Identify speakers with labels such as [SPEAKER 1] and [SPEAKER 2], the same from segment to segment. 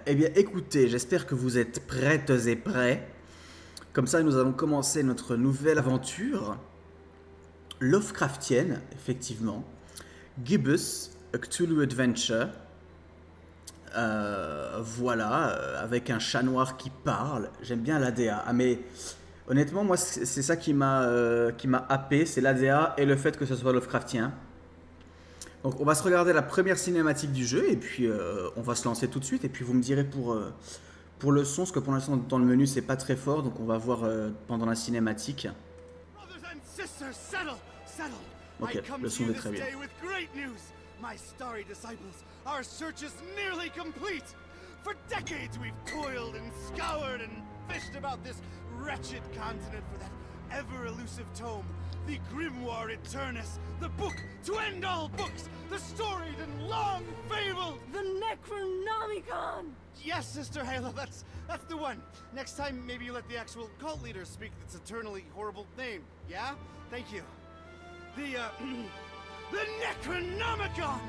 [SPEAKER 1] Eh bien, écoutez, j'espère que vous êtes prêtes et prêts. Comme ça, nous allons commencer notre nouvelle aventure. Lovecraftienne, effectivement. Gibbous, A Cthulhu Adventure. Voilà, avec un chat noir qui parle. J'aime bien l'ADA. Ah, mais honnêtement, moi, c'est ça qui m'a happé. C'est l'ADA et le fait que ce soit Lovecraftien. Donc, on va se regarder la première cinématique du jeu et puis on va se lancer tout de suite. Et puis, vous me direz pour le son, parce que pour l'instant, dans le menu, c'est pas très fort. Donc, on va voir pendant la cinématique. Ok, le son est très bien.
[SPEAKER 2] My starry disciples, our search is nearly complete. For decades we've toiled and scoured and fished about this wretched continent for that ever-elusive tome, the Grimoire Eternus, the book to end all books, the storied and long-fabled...
[SPEAKER 3] The Necronomicon!
[SPEAKER 2] Yes, Sister Halo, that's the one. Next time, maybe you let the actual cult leader speak its eternally horrible name, yeah? Thank you. The Necronomicon!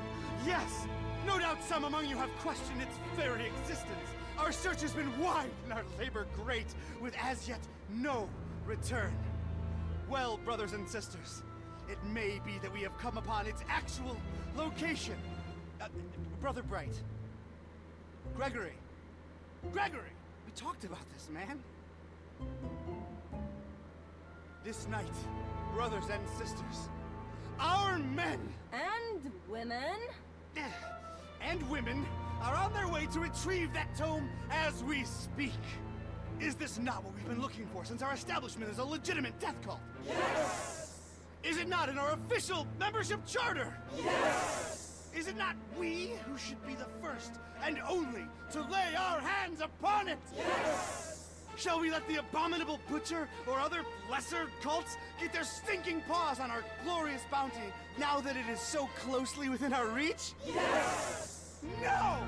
[SPEAKER 2] Yes! No doubt some among you have questioned its very existence. Our search has been wide and our labor great, with as yet no return. Well, brothers and sisters, it may be that we have come upon its actual location. Brother Bright. Gregory, we talked about this, man. This night, brothers and sisters, our men
[SPEAKER 3] And women?
[SPEAKER 2] and women are on their way to retrieve that tome as we speak. Is this not what we've been looking for since our establishment is a legitimate death cult?
[SPEAKER 3] Yes!
[SPEAKER 2] Is it not in our official membership charter?
[SPEAKER 3] Yes!
[SPEAKER 2] Is it not we who should be the first and only to lay our hands upon it?
[SPEAKER 3] Yes!
[SPEAKER 2] Shall we let the abominable butcher or other lesser cults get their stinking paws on our glorious bounty now that it is so closely within our reach?
[SPEAKER 3] Yes!
[SPEAKER 2] No!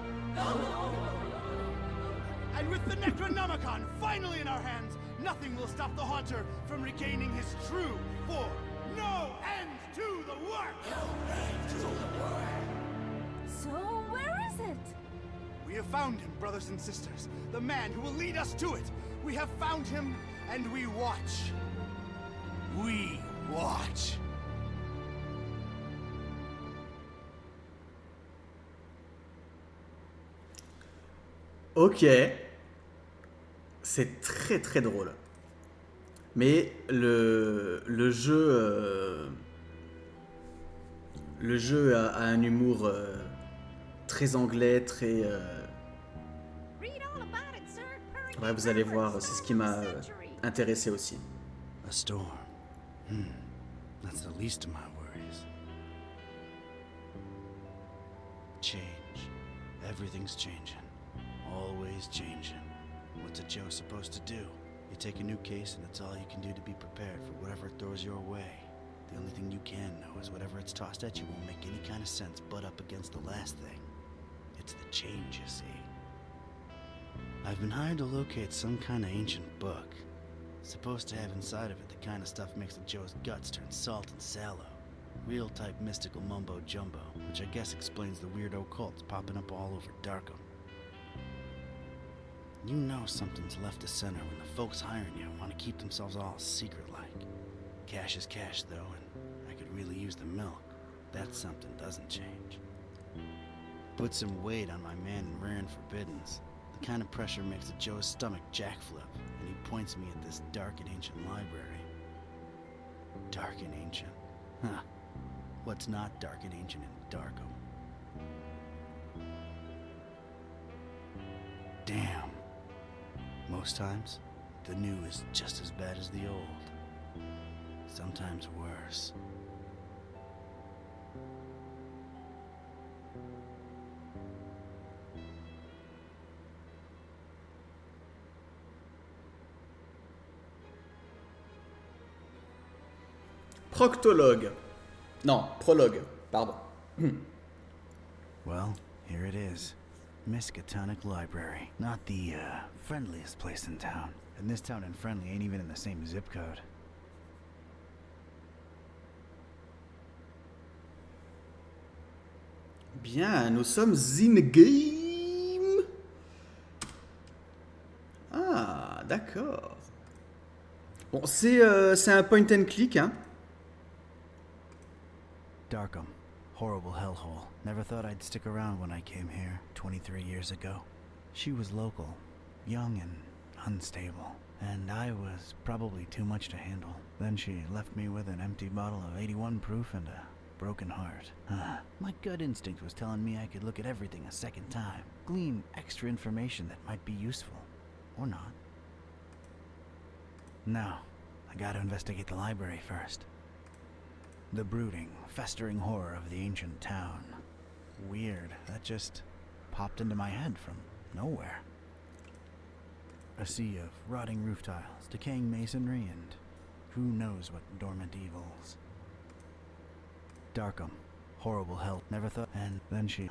[SPEAKER 2] And with the Necronomicon finally in our hands, nothing will stop the Haunter from regaining his true form. No end to the work!
[SPEAKER 3] So, where is it?
[SPEAKER 2] We have found him, brothers and sisters. The man who will lead us to it. We have found him, and we watch. We watch.
[SPEAKER 1] Ok. C'est très très drôle. Mais le jeu a un humour très anglais, très... Ouais, vous allez voir, c'est ce qui m'a intéressé aussi.
[SPEAKER 2] A storm. That's the least of my worries. Change. Everything's changing. Always changing. What's a Joe supposed to do? You take a new case and it's all you can do to be prepared for whatever it throws your way. The only thing you can know is whatever it's tossed at you won't make any kind of sense butt up against the last thing. It's the change, you see. I've been hired to locate some kind of ancient book. Supposed to have inside of it the kind of stuff makes a Joe's guts turn salt and sallow. Real type mystical mumbo jumbo, which I guess explains the weirdo cults popping up all over Darkham. You know something's left of center when the folks hiring you want to keep themselves all secret-like. Cash is cash, though, and I could really use the milk. That something doesn't change. Put some weight on my man in Rare and Forbiddens. The kind of pressure makes a Joe's stomach jackflip, and he points me at this dark and ancient library. Dark and ancient? Huh. What's not dark and ancient in Darkham? Damn. Most times, the new is just as bad as the old. Sometimes worse.
[SPEAKER 1] Proctologue. Non, prologue, pardon.
[SPEAKER 2] Well, here it is. Miskatonic Library. Not the, friendliest place in town. And this town and Friendly ain't even in the same zip code.
[SPEAKER 1] Bien, nous sommes in game. d'accord. Bon, c'est un point and click, hein.
[SPEAKER 2] Darkham. Horrible hellhole. Never thought I'd stick around when I came here 23 years ago. She was local, young and unstable, and I was probably too much to handle. Then she left me with an empty bottle of 81 proof and a broken heart. My gut instinct was telling me I could look at everything a second time, glean extra information that might be useful, or not. No, I gotta investigate the library first. The brooding, festering horror of the ancient town. Weird, that just popped into my head from nowhere. A sea of rotting roof tiles, decaying masonry, and who knows what dormant evils. Darkham, horrible hell, never thought, and then she...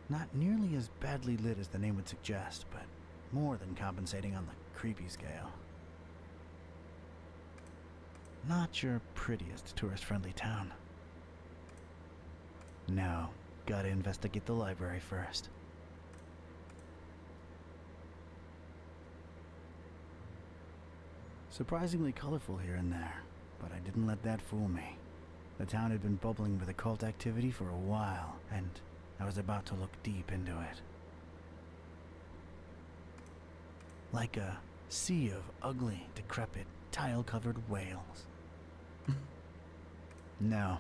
[SPEAKER 2] Not nearly as badly lit as the name would suggest, but more than compensating on the creepy scale. Not your prettiest tourist-friendly town. No, gotta investigate the library first. Surprisingly colorful here and there, but I didn't let that fool me. The town had been bubbling with occult activity for a while, and I was about to look deep into it. Like a sea of ugly, decrepit, tile-covered whales. No.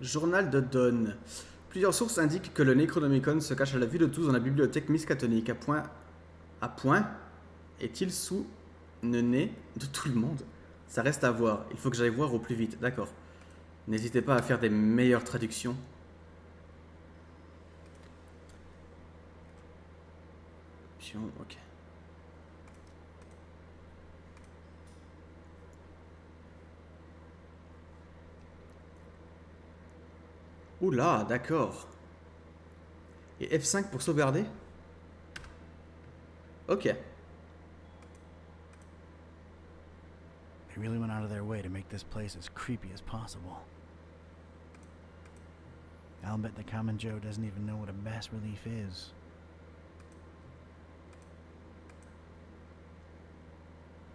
[SPEAKER 1] Journal de Dawn. Plusieurs sources indiquent que le Necronomicon se cache à la vue de tous dans la bibliothèque miskatonique. À point est-il sous le nez de tout le monde? Ça reste à voir. Il faut que j'aille voir au plus vite. D'accord. N'hésitez pas à faire des meilleures traductions. Option, ok. Oula, d'accord. Et F5 pour sauvegarder? Ok.
[SPEAKER 2] They really went out of their way to make this place as creepy as possible. I'll bet the common Joe doesn't even know what a bas relief is.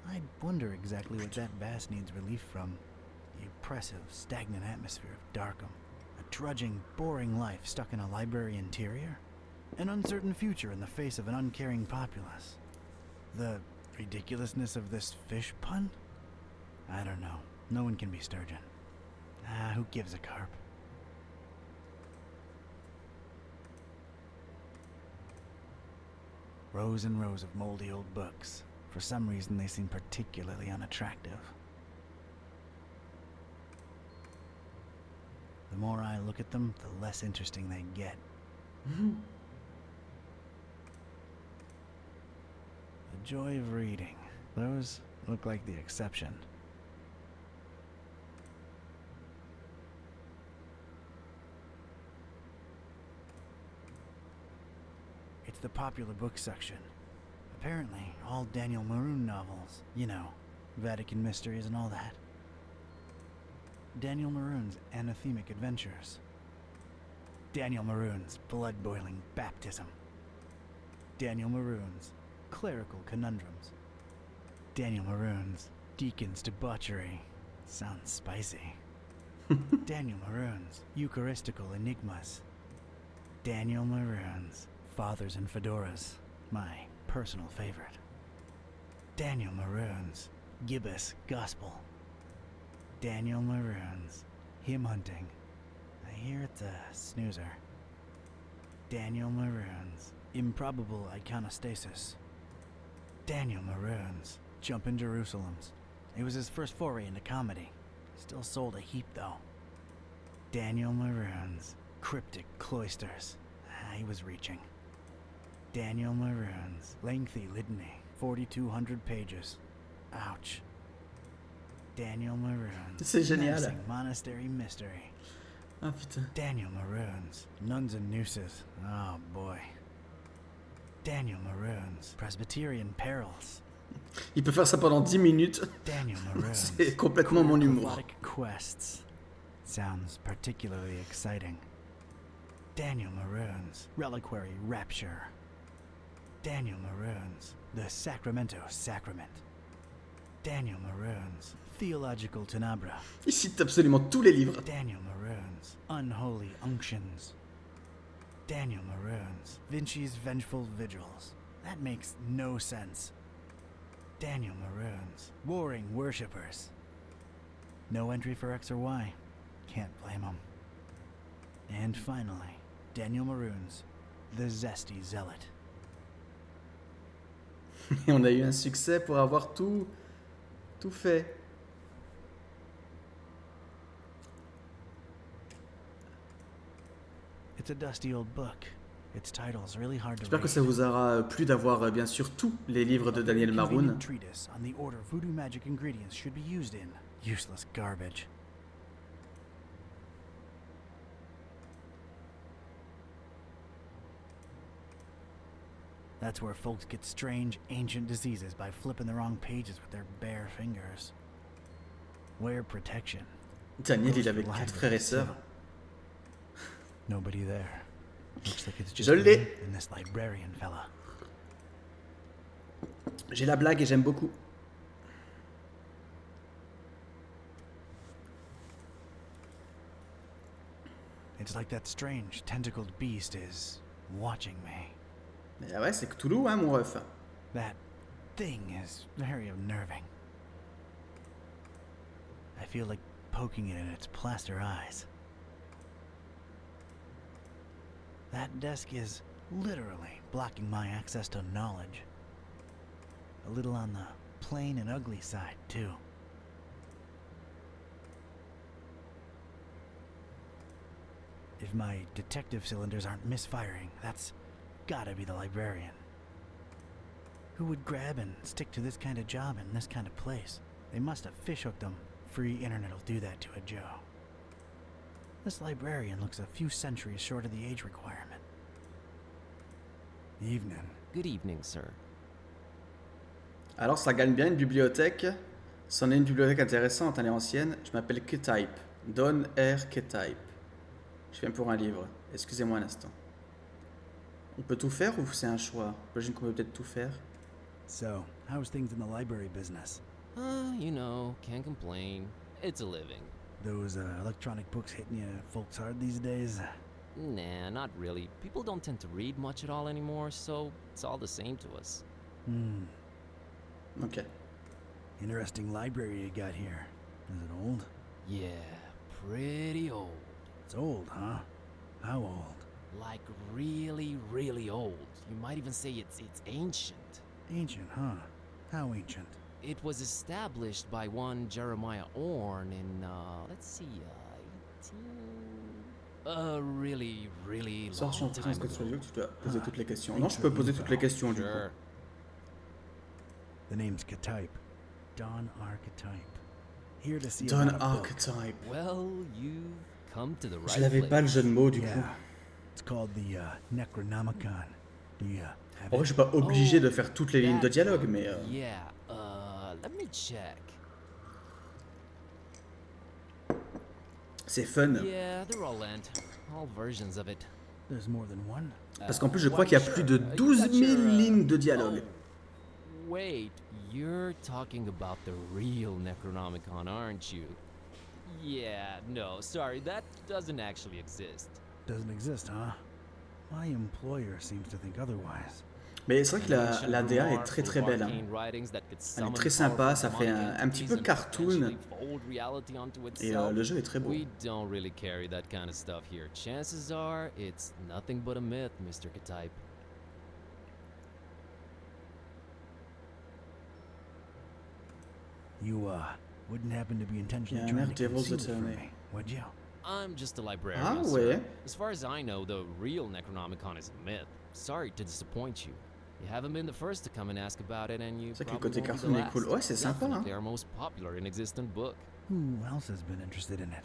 [SPEAKER 2] I wonder exactly what that bass needs relief from. The oppressive, stagnant atmosphere of Darkham. A drudging, boring life stuck in a library interior. An uncertain future in the face of an uncaring populace. The ridiculousness of this fish pun? I don't know. No one can be Sturgeon. Who gives a carp? Rows and rows of moldy old books. For some reason, they seem particularly unattractive. The more I look at them, the less interesting they get. The joy of reading. Those look like the exception. It's the popular book section. Apparently, all Daniel Maroon novels. You know, Vatican mysteries and all that. Daniel Maroon's anathemic adventures. Daniel Maroon's blood-boiling baptism. Daniel Maroon's clerical conundrums. Daniel Maroon's deacon's debauchery. Sounds spicy. Daniel Maroon's eucharistical enigmas. Daniel Maroon's fathers in fedoras. My personal favorite. Daniel Maroon's Gibbous gospel. Daniel Maroon's hymn hunting. I hear it's a snoozer. Daniel Maroon's improbable iconostasis. Daniel Maroon's Jumpin' Jerusalems. It was his first foray into comedy. Still sold a heap though. Daniel Maroon's cryptic cloisters. He was reaching. Daniel Maroon's lengthy litany. 4,200 pages. Ouch. Daniel Maroon's
[SPEAKER 1] C'est génial.
[SPEAKER 2] menacing monastery mystery.
[SPEAKER 1] Ah putain.
[SPEAKER 2] Daniel Maroon's nuns and nooses. Oh boy. Daniel Maroon's Presbyterian perils.
[SPEAKER 1] Il peut faire ça pendant 10 minutes.
[SPEAKER 2] Daniel Maroon's
[SPEAKER 1] C'est complètement mon humour.
[SPEAKER 2] aquatic quests. sounds particularly exciting. Daniel Maroon's Reliquary Rapture. Daniel Maroon's The Sacramento Sacrament. Daniel Maroon's Theological Tenebra.
[SPEAKER 1] Il cite absolument tous les livres.
[SPEAKER 2] Daniel Maroon's Unholy Unctions. Daniel Maroon's Vinci's Vengeful Vigils. That makes no sense. Daniel Maroon's Warring Worshippers. No entry for X or Y. Can't blame him. And finally, Daniel Maroon's The Zesty Zealot.
[SPEAKER 1] Et on a eu un succès pour avoir tout fait.
[SPEAKER 2] It's a dusty old book. Its title's really hard to
[SPEAKER 1] J'espère que
[SPEAKER 2] read.
[SPEAKER 1] ça vous aura plu d'avoir bien sûr tous les livres de Daniel Maroon.
[SPEAKER 2] Convenient treatise on the order voodoo magic ingredients should be used in. Useless garbage. That's where folks get strange, ancient diseases by flipping the wrong pages with their bare fingers. Wear protection.
[SPEAKER 1] Daniel, il avait 4 frères et sœurs.
[SPEAKER 2] Nobody there. Looks like it's just
[SPEAKER 1] Je l'ai.
[SPEAKER 2] me and this librarian fella.
[SPEAKER 1] J'ai la blague et j'aime beaucoup.
[SPEAKER 2] It's like that strange, tentacled beast is watching me.
[SPEAKER 1] Mais ouais, c'est Cthulhu, hein, mon ref.
[SPEAKER 2] That thing is very unnerving. I feel like poking it in its plaster eyes. That desk is literally blocking my access to knowledge. A little on the plain and ugly side, too. If my detective cylinders aren't misfiring, that's gotta be the librarian. Who would grab and stick to this kind of job in this kind of place? They must have fishhooked them. Free internet'll do that to a Joe. This librarian looks a few centuries short of the age requirement. Evening.
[SPEAKER 4] Good evening, sir.
[SPEAKER 1] Alors, ça gagne bien une bibliothèque. C'en est une bibliothèque intéressante, elle est ancienne. Je m'appelle K-Type. Don R. K-Type. Je viens pour un livre. Excusez-moi un instant. On peut tout faire ou c'est un choix? J'imagine qu'on peut peut-être tout faire.
[SPEAKER 2] So, how's things in the library business?
[SPEAKER 4] You know, can't complain. It's a living.
[SPEAKER 2] Those electronic books hitting you folks hard these days?
[SPEAKER 4] Nah, not really. People don't tend to read much at all anymore, so it's all the same to us.
[SPEAKER 1] Ok.
[SPEAKER 2] Interesting library you got here. Is it old?
[SPEAKER 4] Yeah, pretty old.
[SPEAKER 2] It's old, huh? How old?
[SPEAKER 4] Like really, really old. You might even say it's ancient.
[SPEAKER 2] Ancient, huh? How ancient?
[SPEAKER 4] It was established by one Jeremiah Orn in, let's see, 18... really, really long
[SPEAKER 1] Sors sur le
[SPEAKER 4] time
[SPEAKER 1] présence que tu
[SPEAKER 4] ago.
[SPEAKER 1] tu dois poser toutes les questions. Non, je peux poser toutes les questions du coup.
[SPEAKER 4] Sure.
[SPEAKER 2] The name's K-Type. Don Archetype. Here to see
[SPEAKER 1] Don
[SPEAKER 2] about a book.
[SPEAKER 1] Archetype.
[SPEAKER 4] Well, you've come to the right
[SPEAKER 1] Je l'avais pas le
[SPEAKER 4] place.
[SPEAKER 1] jeu de mots du coup.
[SPEAKER 2] Yeah. It's called the Necronomicon. Do you have
[SPEAKER 1] En vrai,
[SPEAKER 2] it?
[SPEAKER 1] je suis pas obligé de faire toutes les lignes de
[SPEAKER 4] That
[SPEAKER 1] dialogue,
[SPEAKER 4] one.
[SPEAKER 1] mais
[SPEAKER 4] Yeah, let me check.
[SPEAKER 1] c'est fun.
[SPEAKER 4] Yeah, they're all lent. All versions of it.
[SPEAKER 2] There's more than one.
[SPEAKER 1] Parce qu'en plus, je crois qu'il y a plus de 12 000 lignes de dialogue.
[SPEAKER 4] Oh, wait, you're talking about the real Necronomicon, aren't you? Yeah, no, sorry, that doesn't actually exist.
[SPEAKER 2] Doesn't exist, huh? My employer seems to think otherwise.
[SPEAKER 1] Mais c'est vrai que la DA est très très belle. Hein. Elle est très sympa, ça fait un petit peu cartoon. Et le jeu est très beau.
[SPEAKER 4] We don't really carry that kind of stuff here. Chances are it's nothing but a myth, Mr. K-Type.
[SPEAKER 2] You, wouldn't happen to be intentionally
[SPEAKER 1] Yeah,
[SPEAKER 2] trying
[SPEAKER 1] Merde,
[SPEAKER 2] to
[SPEAKER 1] Devil's
[SPEAKER 2] conceal it from
[SPEAKER 1] Attorney.
[SPEAKER 2] me, would you?
[SPEAKER 4] I'm just a librarian,
[SPEAKER 1] Ah
[SPEAKER 4] sir.
[SPEAKER 1] ouais.
[SPEAKER 4] As far as I know, the real Necronomicon is a myth. Sorry to disappoint you. You haven't been the first to come and ask about it, and you
[SPEAKER 1] C'est vrai que le
[SPEAKER 4] probably
[SPEAKER 1] côté
[SPEAKER 4] won't be
[SPEAKER 1] cartoon
[SPEAKER 4] the
[SPEAKER 1] est cool.
[SPEAKER 4] last.
[SPEAKER 1] Ouais, c'est sympa. Hein.
[SPEAKER 4] Definitely our most popular and existent book.
[SPEAKER 2] Who else has been interested in it?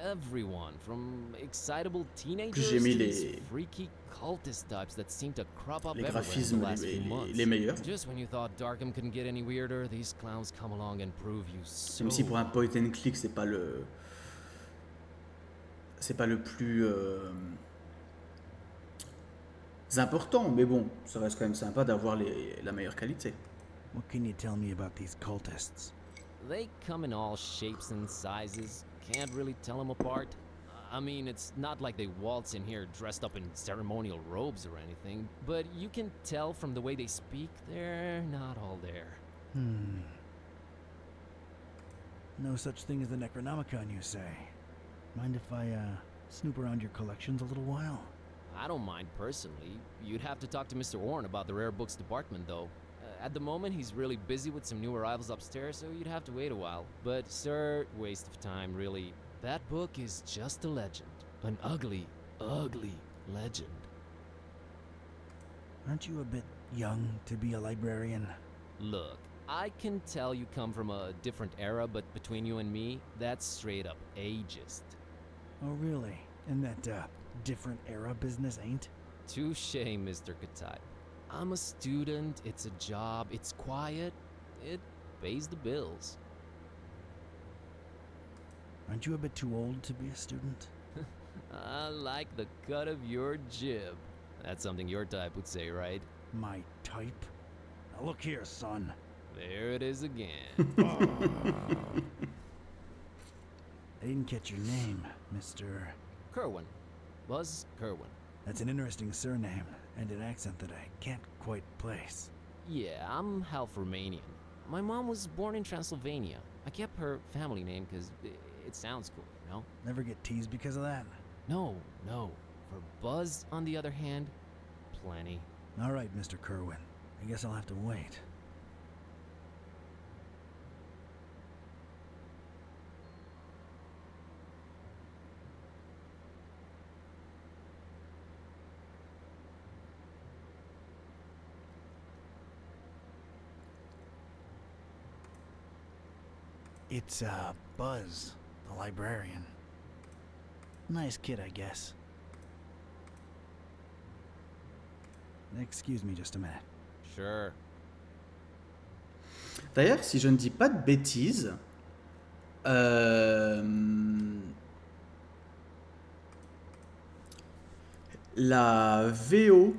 [SPEAKER 4] Everyone, from excitable
[SPEAKER 1] J'ai
[SPEAKER 4] teenagers
[SPEAKER 1] mis
[SPEAKER 4] to
[SPEAKER 1] les-
[SPEAKER 4] these freaky cultist types that seem to crop up
[SPEAKER 1] Les
[SPEAKER 4] everywhere in the
[SPEAKER 1] graphismes
[SPEAKER 4] last few months.
[SPEAKER 1] les meilleurs.
[SPEAKER 4] Just when you thought Darkham couldn't get any weirder, these clowns come along and prove you so.
[SPEAKER 1] Même si pour un point and click, c'est pas c'est pas le plus important, mais bon, ça reste quand même sympa d'avoir la meilleure qualité.
[SPEAKER 2] What can you tell me about these cultists?
[SPEAKER 4] They come in all shapes and sizes. Can't really tell them apart. I mean, it's not like they waltz in here dressed up in ceremonial robes or anything, but you can tell from the way they speak, they're not all there.
[SPEAKER 2] No such thing as the Necronomicon, you say? Mind if I, snoop around your collections a little while?
[SPEAKER 4] I don't mind personally. You'd have to talk to Mr. Orn about the rare books department, though. At the moment, he's really busy with some new arrivals upstairs, so you'd have to wait a while. But, sir, waste of time, really. That book is just a legend. An ugly, ugly legend.
[SPEAKER 2] Aren't you a bit young to be a librarian?
[SPEAKER 4] Look, I can tell you come from a different era, but between you and me, that's straight up ageist.
[SPEAKER 2] Oh, really? And that, different era business ain't?
[SPEAKER 4] Touché, Mr. Katai. I'm a student, it's a job, it's quiet, it pays the bills.
[SPEAKER 2] Aren't you a bit too old to be a student?
[SPEAKER 4] I like the cut of your jib. That's something your type would say, right?
[SPEAKER 2] My type? Now look here, son.
[SPEAKER 4] There it is again.
[SPEAKER 2] I didn't catch your name, Mr.
[SPEAKER 4] Kerwin. Buzz Kerwin.
[SPEAKER 2] That's an interesting surname and an accent that I can't quite place.
[SPEAKER 4] Yeah, I'm half Romanian. My mom was born in Transylvania. I kept her family name because it sounds cool, you know?
[SPEAKER 2] Never get teased because of that?
[SPEAKER 4] No. For Buzz, on the other hand, plenty.
[SPEAKER 2] All right, Mr. Kerwin. I guess I'll have to wait. It's, Buzz, the librarian. Nice kid, I guess. Excuse me just a minute.
[SPEAKER 4] Sure.
[SPEAKER 1] D'ailleurs, si je ne dis pas de bêtises, la VO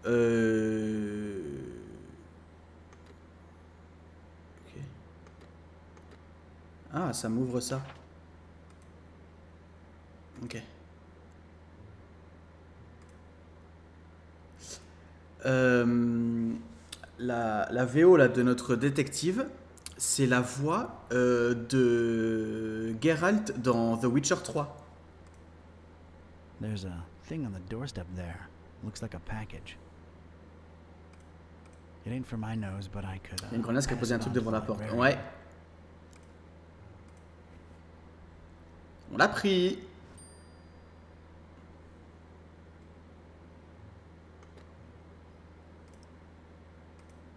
[SPEAKER 1] ok. Ah, ça m'ouvre ça. Ok. La VO là, de notre détective, c'est la voix de Geralt dans The Witcher 3.
[SPEAKER 2] There's a thing on the doorstep there. Looks like a package. It ain't for my nose, but I could.
[SPEAKER 1] Il y a une grenasse qui a posé un
[SPEAKER 2] pass
[SPEAKER 1] truc
[SPEAKER 2] it on
[SPEAKER 1] devant
[SPEAKER 2] to
[SPEAKER 1] la
[SPEAKER 2] the
[SPEAKER 1] porte.
[SPEAKER 2] librarian.
[SPEAKER 1] Ouais. On l'a pris.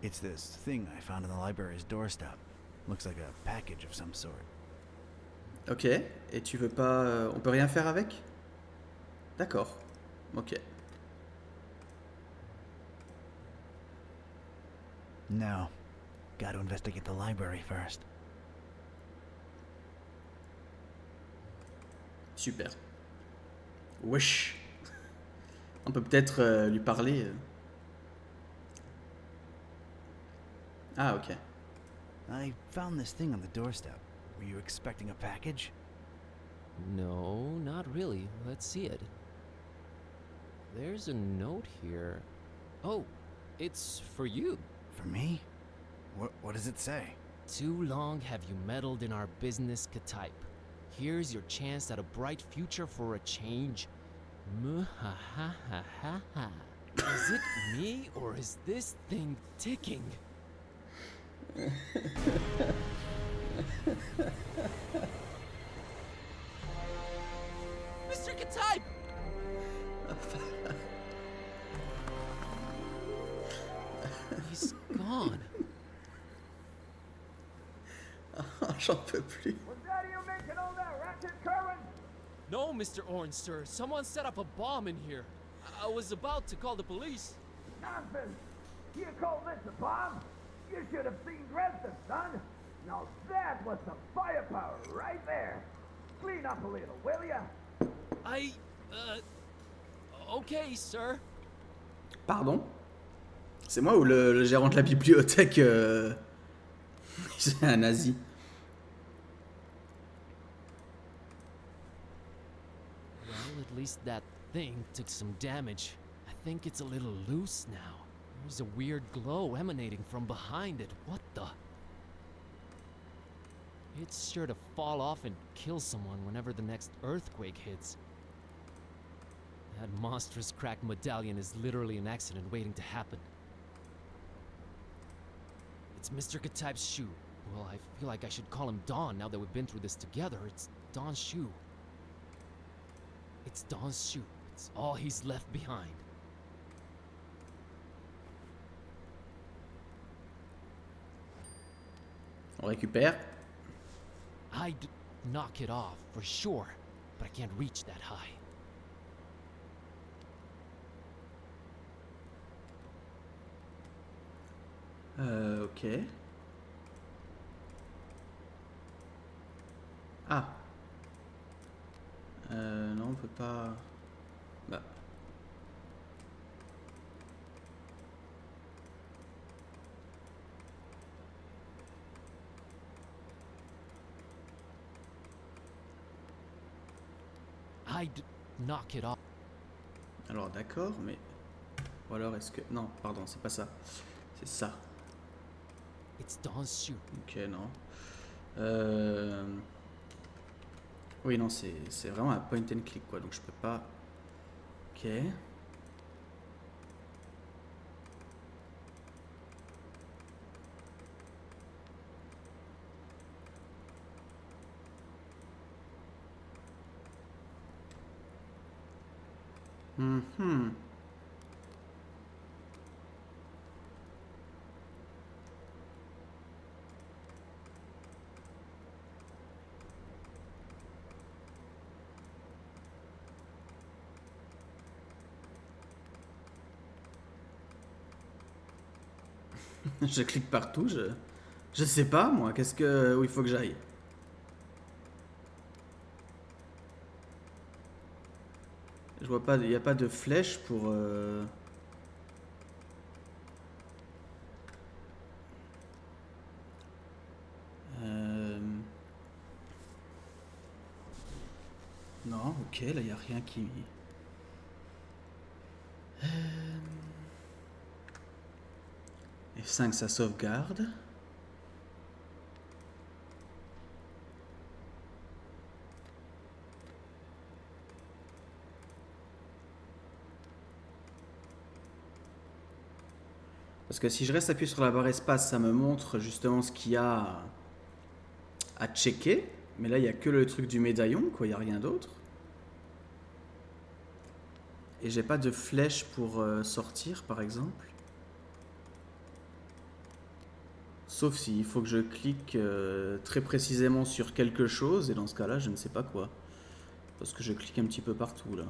[SPEAKER 2] It's this thing I found on the library's doorstep. Looks like a package of some sort.
[SPEAKER 1] Ok. Et tu veux pas... on peut rien faire avec? D'accord. Ok.
[SPEAKER 2] No. Gotta investigate the library first.
[SPEAKER 1] Super. Wesh. On peut peut-être lui parler. Ah, ok.
[SPEAKER 2] I found this thing on the doorstep. Were you expecting a package?
[SPEAKER 4] No, not really. Let's see it. There's a note here. Oh, it's for you.
[SPEAKER 2] For me? What does it say?
[SPEAKER 4] Too long have you meddled in our business, Katype. Here's your chance at a bright future for a change. Muhahahaha. Is it me or is this thing ticking? Mr. Katype! He's gone.
[SPEAKER 1] J'en peux plus.
[SPEAKER 5] Was that you making all that racket, Kerwin?
[SPEAKER 4] No, Mr. Orange, sir. Someone set up a bomb in here. I was about to call the police.
[SPEAKER 5] Nonsense! You call this a bomb? You should have seen Dresden, son. Now that was some firepower right there. Clean up a little, will ya?
[SPEAKER 4] Okay, sir.
[SPEAKER 1] Pardon? C'est moi ou le gérant de la bibliothèque c'est un nazi.
[SPEAKER 4] Well, at least that thing took some damage. I think it's a little loose now. There's a weird glow emanating from behind it. What the? It's sure to fall off and kill someone whenever the next earthquake hits. That monstrous cracked medallion is literally an accident waiting to happen. It's Mr. Kataib's shoe. Well, I feel like I should call him Don now that we've been through this together. It's Don's shoe. It's Don's shoe. It's all he's left behind.
[SPEAKER 1] On récupère.
[SPEAKER 4] I'd knock it off for sure, but I can't reach that high.
[SPEAKER 1] Ok. Ah. Non, on peut pas... Bah.
[SPEAKER 4] I'd knock it off.
[SPEAKER 1] Alors d'accord, mais... Ou alors est-ce que... Non, pardon, c'est pas ça. C'est ça.
[SPEAKER 4] It's Don's shoe.
[SPEAKER 1] Ok, non. Oui, non, c'est vraiment un point and click, quoi. Donc je peux pas... Ok. Mhm. Je clique partout, je sais pas moi, où il faut que j'aille. Je vois pas, il n'y a pas de flèche pour Non, ok, là il n'y a rien qui... F5 ça sauvegarde. Parce que si je reste appuyé sur la barre espace, ça me montre justement ce qu'il y a à checker. Mais là, il n'y a que le truc du médaillon, quoi. Il n'y a rien d'autre. Et j'ai pas de flèche pour sortir, par exemple. Sauf s'il faut que je clique très précisément sur quelque chose. Et dans ce cas-là, je ne sais pas quoi. Parce que je clique un petit peu partout, là.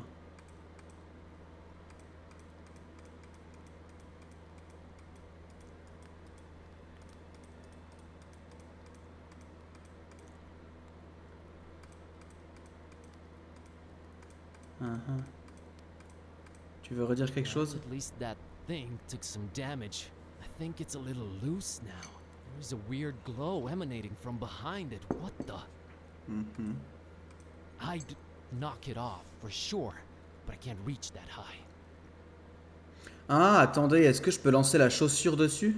[SPEAKER 1] Tu veux redire quelque chose?
[SPEAKER 4] At least that thing took some damage. I think it's a little loose now. There's a weird glow emanating from behind it. What the? I'd knock it off for sure, but I can't reach that high.
[SPEAKER 1] Ah, attendez, est-ce que je peux lancer la chaussure dessus?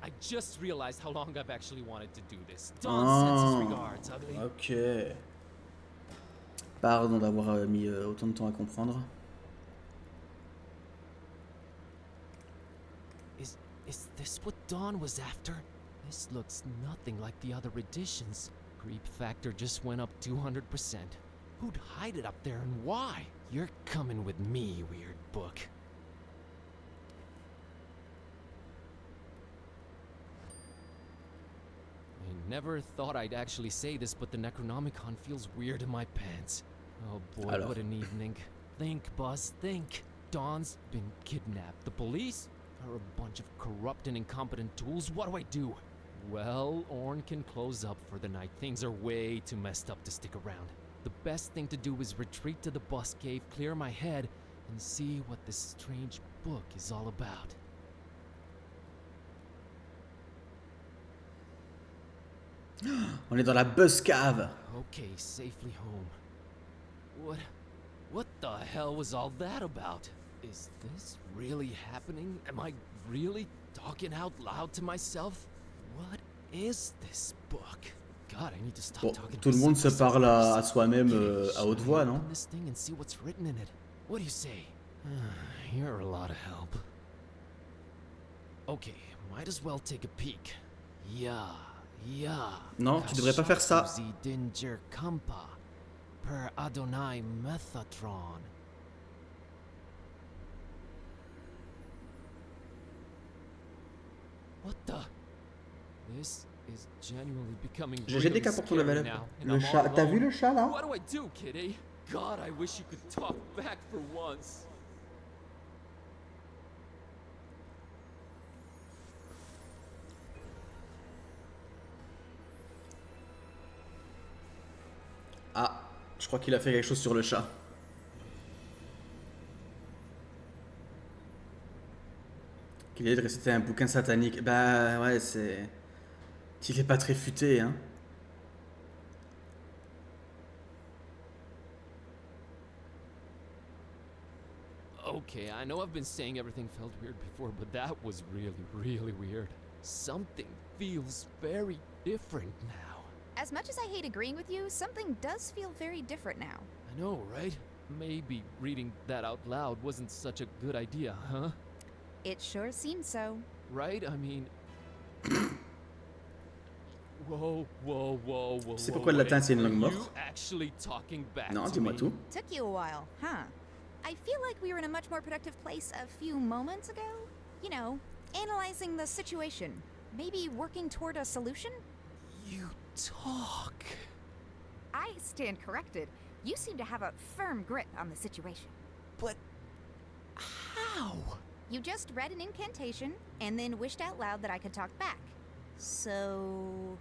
[SPEAKER 4] I just realized how long I've actually wanted to do this. Don sends his regards, ugly.
[SPEAKER 1] Ok. Pardon d'avoir mis autant de temps à comprendre.
[SPEAKER 4] Is this what Don was after? This looks nothing like the other editions. Creep factor just went up 200%. Who'd hide it up there and why? You're coming with me, weird book. I never thought I'd actually say this, but the Necronomicon feels weird in my pants. Oh boy,
[SPEAKER 1] Alors.
[SPEAKER 4] what an evening. Think, Buzz, think. Don's been kidnapped. The police are a bunch of corrupt and incompetent tools. What do I do? Well, Orn can close up for the night. Things are way too messed up to stick around. The best thing to do is retreat to the bus cave, clear my head, and see what this strange book is all about.
[SPEAKER 1] On est dans la bus cave.
[SPEAKER 4] Okay, safely home. What the hell was all that about? Is this really happening? Am I really talking out loud to myself? What is this book? God, I need to stop
[SPEAKER 1] Bon,
[SPEAKER 4] talking
[SPEAKER 1] tout le monde se parle à soi-même à haute voix, non?
[SPEAKER 4] Open this thing and see what's written in it. What do you say? You're a lot of help. Okay, might as well take a peek. Yeah.
[SPEAKER 1] Non, tu devrais pas faire ça.
[SPEAKER 4] Kashakuzi Dinger Kampa per Adonai Methatron. What the? This is genuinely becoming
[SPEAKER 1] J'ai
[SPEAKER 4] really
[SPEAKER 1] des cas pour ton
[SPEAKER 4] scary
[SPEAKER 1] level up.
[SPEAKER 4] now, and
[SPEAKER 1] Le
[SPEAKER 4] I'm
[SPEAKER 1] chat,
[SPEAKER 4] all
[SPEAKER 1] t'as vu
[SPEAKER 4] alone.
[SPEAKER 1] le chat là?
[SPEAKER 4] What do I do, kitty? God, I wish you could talk back for once.
[SPEAKER 1] Ah, je crois qu'il a fait quelque chose sur le chat. Qu'il ait de réciter un bouquin satanique. Bah ouais, c'est... Il est pas très futé, hein.
[SPEAKER 4] Okay, I know I've been saying everything felt weird before, but that was really weird. Something feels very different now.
[SPEAKER 6] As much as I hate agreeing with you, something does feel very different now.
[SPEAKER 4] I know, right? Maybe reading that out loud wasn't such a good idea, huh?
[SPEAKER 6] It sure seems so.
[SPEAKER 4] Right? I mean... Whoa.
[SPEAKER 1] C'est pourquoi le latin c'est une langue
[SPEAKER 4] Are you
[SPEAKER 1] morte?
[SPEAKER 4] actually talking back
[SPEAKER 1] Non,
[SPEAKER 4] to
[SPEAKER 1] dis-moi
[SPEAKER 4] me?
[SPEAKER 1] tout.
[SPEAKER 6] Took you a while, huh? I feel like we were in a much more productive place a few moments ago. You know, analyzing the situation. Maybe working toward a solution?
[SPEAKER 4] You talk.
[SPEAKER 6] I stand corrected. You seem to have a firm grip on the situation.
[SPEAKER 4] But... how?
[SPEAKER 6] You just read an incantation and then wished out loud that I could talk back. So...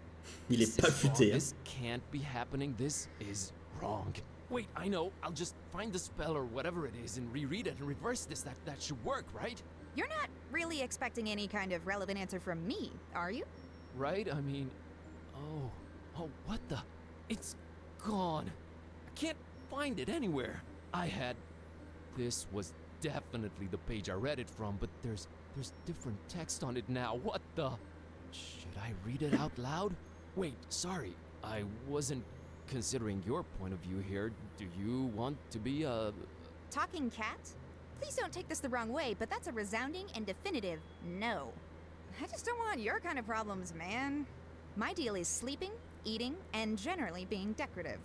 [SPEAKER 1] Il
[SPEAKER 4] This
[SPEAKER 1] est pas
[SPEAKER 4] is wrong.
[SPEAKER 1] futé, hein.
[SPEAKER 4] This can't be happening. This is wrong. Wait, I know. I'll just find the spell or whatever it is and reread it and reverse this. That should work, right?
[SPEAKER 6] You're not really expecting any kind of relevant answer from me, are you?
[SPEAKER 4] Right? I mean... Oh, what the... It's gone. I can't find it anywhere. This was definitely the page I read it from, but there's different text on it now. What the... Should I read it out loud? Wait, sorry. I wasn't considering your point of view here. Do you want to be a...
[SPEAKER 6] Talking cat? Please don't take this the wrong way, but that's a resounding and definitive no. I just don't want your kind of problems, man. My deal is sleeping, eating, and generally being decorative.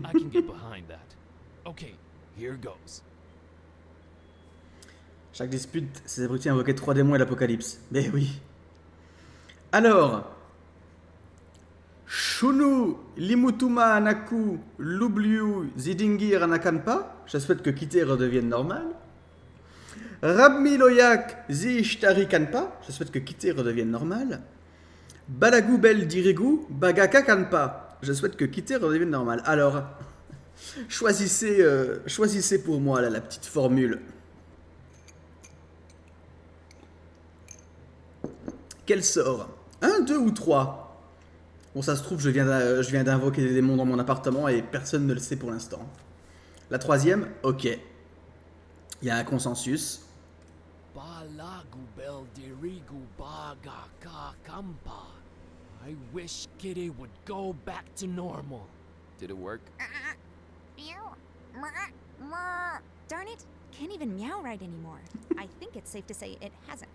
[SPEAKER 4] I can get behind that. Okay, here goes.
[SPEAKER 1] Chaque dispute, ces abrutis invoquaient 3 démons et l'apocalypse. Mais oui. Alors, Shunu Limutuma Anaku Lubliu Zidingir Anakanpa, je souhaite que Kité redevienne normal. Rabmi Loyak Zishtari Kanpa, je souhaite que Kité redevienne normal. Balagu Bel Dirigu Bagaka Kanpa, je souhaite que Kité redevienne normal. Alors, choisissez pour moi là, la petite formule. Quel sort? 1, 2 ou 3? Bon, ça se trouve, je viens d'invoquer des démons dans mon appartement et personne ne le sait pour l'instant. La 3e, ok. Il y a un consensus.
[SPEAKER 4] Balagubel dirigu bagaka kampa. I wish Kitty would go back to normal. Did it work?
[SPEAKER 6] Darn it, can't even meow right anymore. I think it's safe to say it hasn't.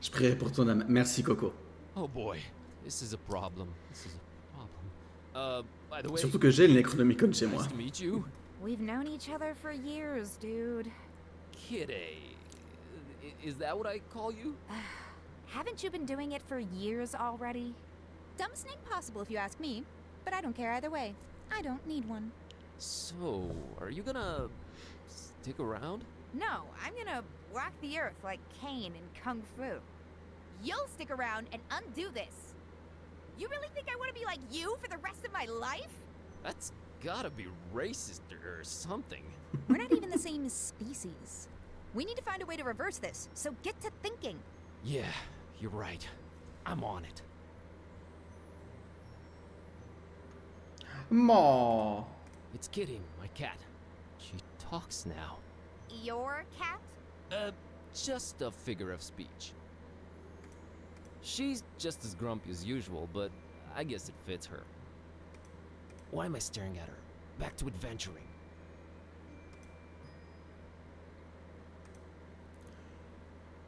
[SPEAKER 1] Je prierai pour ton âme. Merci, Coco.
[SPEAKER 4] Oh boy, this is a problem. By the way,
[SPEAKER 1] Surtout que j'ai le Necronomicon chez moi.
[SPEAKER 4] nice to meet you.
[SPEAKER 6] We've known each other for years, dude.
[SPEAKER 4] Kitty. Is that what I call you?
[SPEAKER 6] Haven't you been doing it for years already? Dumbest name possible if you ask me, but I don't care either way. I don't need one.
[SPEAKER 4] So, are you gonna stick around?
[SPEAKER 6] No, I'm gonna walk the earth like Cain in Kung Fu. You'll stick around and undo this. I want to be like you for the rest of my life?
[SPEAKER 4] That's gotta be racist or something.
[SPEAKER 6] We're not even the same species. We need to find a way to reverse this, so get to thinking.
[SPEAKER 4] Yeah, you're right. I'm on it.
[SPEAKER 1] Maw.
[SPEAKER 4] It's Kitty, my cat. She talks now.
[SPEAKER 6] Your cat?
[SPEAKER 4] Just a figure of speech. She's just as grumpy as usual, but I guess it fits her. Why am I staring at her? Back to adventuring.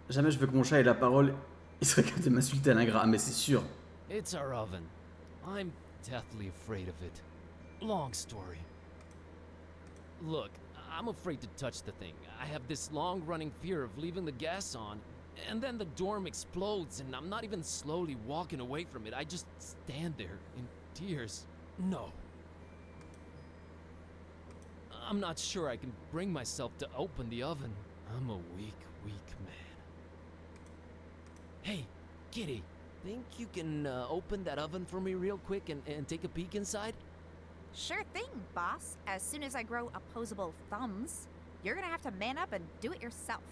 [SPEAKER 1] Jamais je veux que mon chat ait la parole. Il serait capable de m'insulter à l'ingrat, mais c'est sûr.
[SPEAKER 4] It's our oven. I'm deathly afraid of it. Long story. Look, I'm afraid to touch the thing. I have this long-running fear of leaving the gas on, and then the dorm explodes, and I'm not even slowly walking away from it. I just stand there in tears. No. I'm not sure I can bring myself to open the oven. I'm a weak, weak man. Hey, Kitty, think you can open that oven for me real quick and take a peek inside?
[SPEAKER 6] Sure thing, boss. As soon as I grow opposable thumbs, you're gonna have to man up and do it yourself.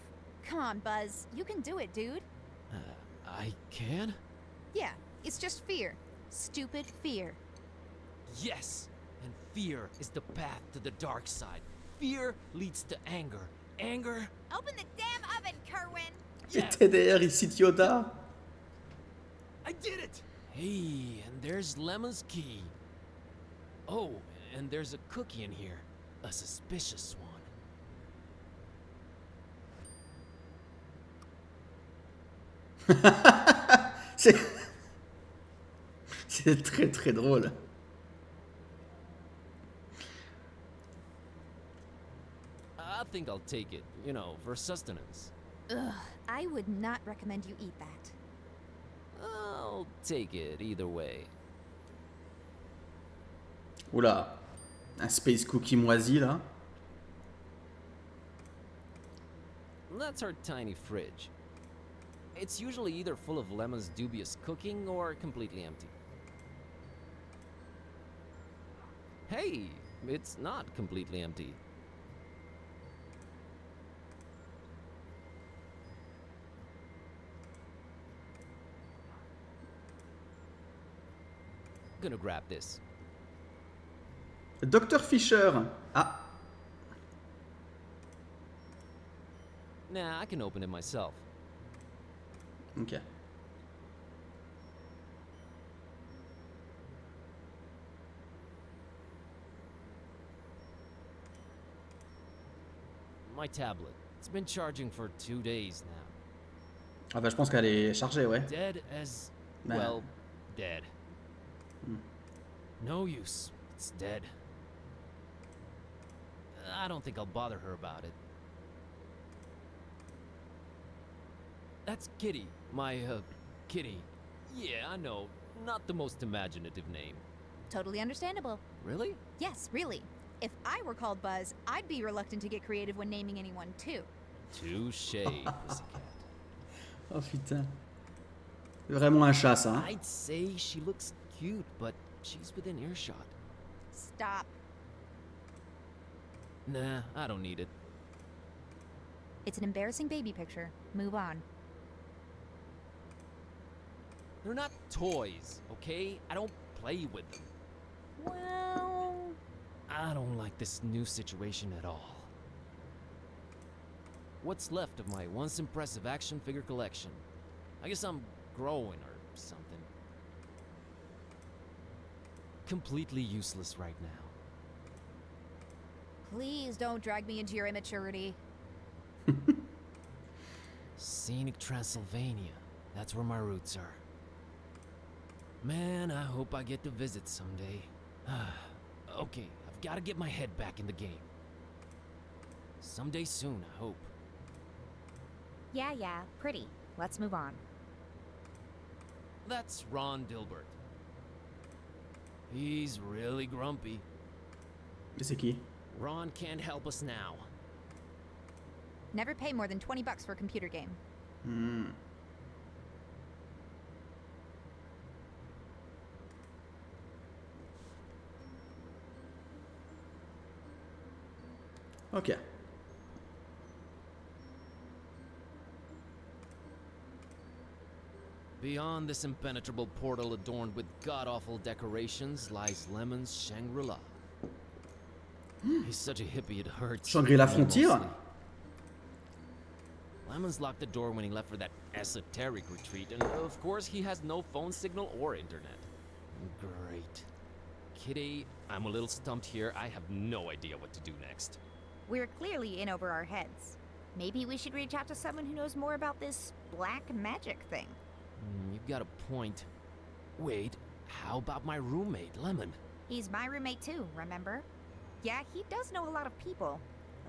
[SPEAKER 6] Come on, Buzz. You can do it, dude.
[SPEAKER 4] I can?
[SPEAKER 6] Yeah, it's just fear. Stupid fear.
[SPEAKER 4] Yes! And fear is the path to the dark side. Fear leads to anger. Anger...
[SPEAKER 6] Open the damn oven, Kerwin!
[SPEAKER 1] Et TDR ici, Toyota.
[SPEAKER 4] I did it! Hey, and there's Lemma's key. Oh, and there's a cookie in here. A suspicious one.
[SPEAKER 1] C'est très très drôle.
[SPEAKER 4] I think I'll take it, you know, for sustenance.
[SPEAKER 6] Ugh, I would not recommend you eat that.
[SPEAKER 4] I'll take it either way.
[SPEAKER 1] Oula, un space cookie moisi là.
[SPEAKER 4] That's her tiny fridge. It's usually either full of Lemma's dubious cooking or completely empty. Hey, it's not completely empty. Gonna grab this.
[SPEAKER 1] Dr Fisher. Ah,
[SPEAKER 4] Nah, I can open it myself.
[SPEAKER 1] ok.
[SPEAKER 4] My tablet. It's been charging for 2 days now.
[SPEAKER 1] Ah bah je pense qu'elle est chargée, ouais.
[SPEAKER 4] Dead as...
[SPEAKER 1] Bah.
[SPEAKER 4] well, dead. No use. It's dead. I don't think I'll bother her about it. That's Kitty. My, Kitty. Yeah, I know. Not the most imaginative name.
[SPEAKER 6] Totally understandable.
[SPEAKER 4] Really?
[SPEAKER 6] Yes, really. If I were called Buzz, I'd be reluctant to get creative when naming anyone too.
[SPEAKER 4] Touché, pussycat.
[SPEAKER 1] Oh putain. C'est vraiment un chat, ça. Hein?
[SPEAKER 4] I'd say she looks cute, but she's within earshot.
[SPEAKER 6] Stop.
[SPEAKER 4] Nah, I don't need it.
[SPEAKER 6] It's an embarrassing baby picture. Move on.
[SPEAKER 4] They're not toys, okay? I don't play with them.
[SPEAKER 6] Well...
[SPEAKER 4] I don't like this new situation at all. What's left of my once impressive action figure collection? I guess I'm growing or something. Completely useless right now.
[SPEAKER 6] Please don't drag me into your immaturity.
[SPEAKER 4] Scenic Transylvania. That's where my roots are. Man, I hope I get to visit someday. Okay, I've got to get my head back in the game. Someday soon, I hope.
[SPEAKER 6] Yeah, pretty. Let's move on.
[SPEAKER 4] That's Ron Dilbert. He's really grumpy.
[SPEAKER 1] Mais c'est qui?
[SPEAKER 4] Ron can't help us now.
[SPEAKER 6] Never pay more than $20 for a computer game.
[SPEAKER 1] Ok.
[SPEAKER 4] Beyond this impenetrable portal adorned with god-awful decorations lies Lemon's Shangri-La. He's such a hippie it hurts.
[SPEAKER 1] Shangri-La
[SPEAKER 4] Me
[SPEAKER 1] Frontier?
[SPEAKER 4] mostly. Lemon's locked the door when he left for that esoteric retreat, and of course he has no phone signal or internet. Great. Kitty, I'm a little stumped here. I have no idea what to do next.
[SPEAKER 6] We're clearly in over our heads. Maybe we should reach out to someone who knows more about this black magic thing.
[SPEAKER 4] You've got a point. Wait, how about my roommate, Lemon?
[SPEAKER 6] He's my roommate too, remember? Yeah, he does know a lot of people.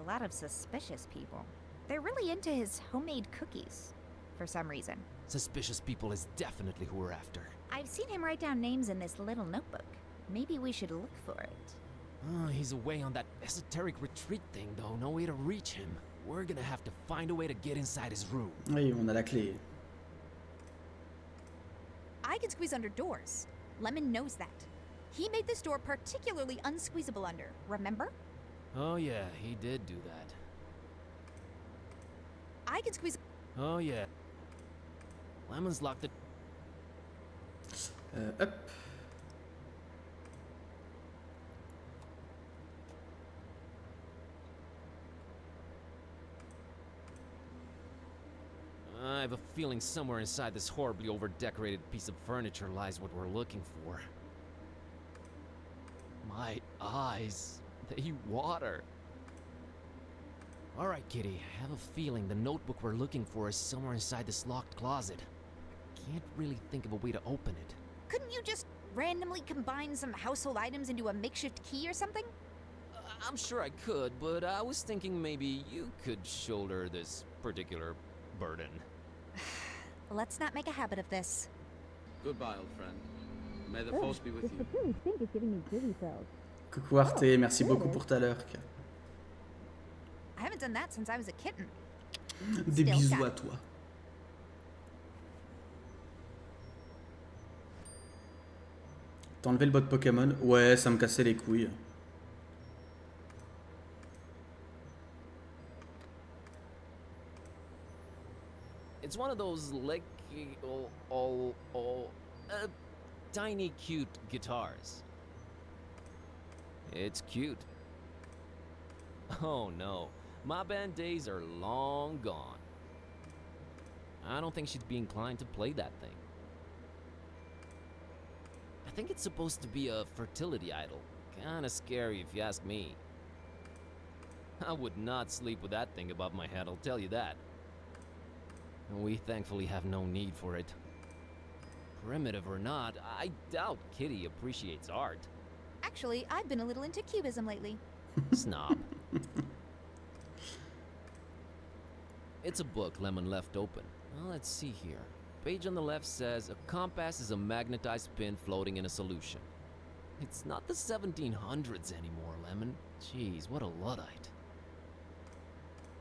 [SPEAKER 6] A lot of suspicious people. They're really into his homemade cookies, for some reason.
[SPEAKER 4] Suspicious people is definitely who we're after.
[SPEAKER 6] I've seen him write down names in this little notebook. Maybe we should look for it.
[SPEAKER 4] Oh, he's away on that esoteric retreat thing, though. No way to reach him. We're gonna have to find a way to get inside his room.
[SPEAKER 1] Oui, on a la clé.
[SPEAKER 6] I can squeeze under doors. Lemon knows that. He made this door particularly unsqueezable under, remember?
[SPEAKER 4] Oh yeah, he did do that.
[SPEAKER 6] I can squeeze...
[SPEAKER 4] Oh yeah. Lemon's locked the...
[SPEAKER 1] Hop.
[SPEAKER 4] I have a feeling somewhere inside this horribly over-decorated piece of furniture lies what we're looking for. My eyes, they water. All right, Kitty, I have a feeling the notebook we're looking for is somewhere inside this locked closet. I can't really think of a way to open it.
[SPEAKER 6] Couldn't you just randomly combine some household items into a makeshift key or something?
[SPEAKER 4] I'm sure I could, but I was thinking maybe you could shoulder this particular burden.
[SPEAKER 6] Let's not make a habit of this.
[SPEAKER 7] Goodbye, old friend. May the force be with you.
[SPEAKER 6] stink is giving me dizzy spells.
[SPEAKER 1] Coucou Arte, merci beaucoup pour ta lurk.
[SPEAKER 6] I haven't done that since I was a kitten.
[SPEAKER 1] Des
[SPEAKER 6] Still
[SPEAKER 1] bisous
[SPEAKER 6] got
[SPEAKER 1] à
[SPEAKER 6] it.
[SPEAKER 1] toi. T'as enlevé le bot Pokémon? Ouais, ça me cassait les couilles.
[SPEAKER 4] It's one of those tiny cute guitars. It's cute. Oh no, my band days are long gone. I don't think she'd be inclined to play that thing. I think it's supposed to be a fertility idol. Kinda scary if you ask me. I would not sleep with that thing above my head, I'll tell you that. We thankfully have no need for it. Primitive or not, I doubt Kitty appreciates art.
[SPEAKER 6] Actually, I've been a little into cubism lately.
[SPEAKER 4] Snob. It's a book Lemon left open. Well, let's see here. Page on the left says, a compass is a magnetized pin floating in a solution. It's not the 1700s anymore, Lemon. Jeez, what a Luddite.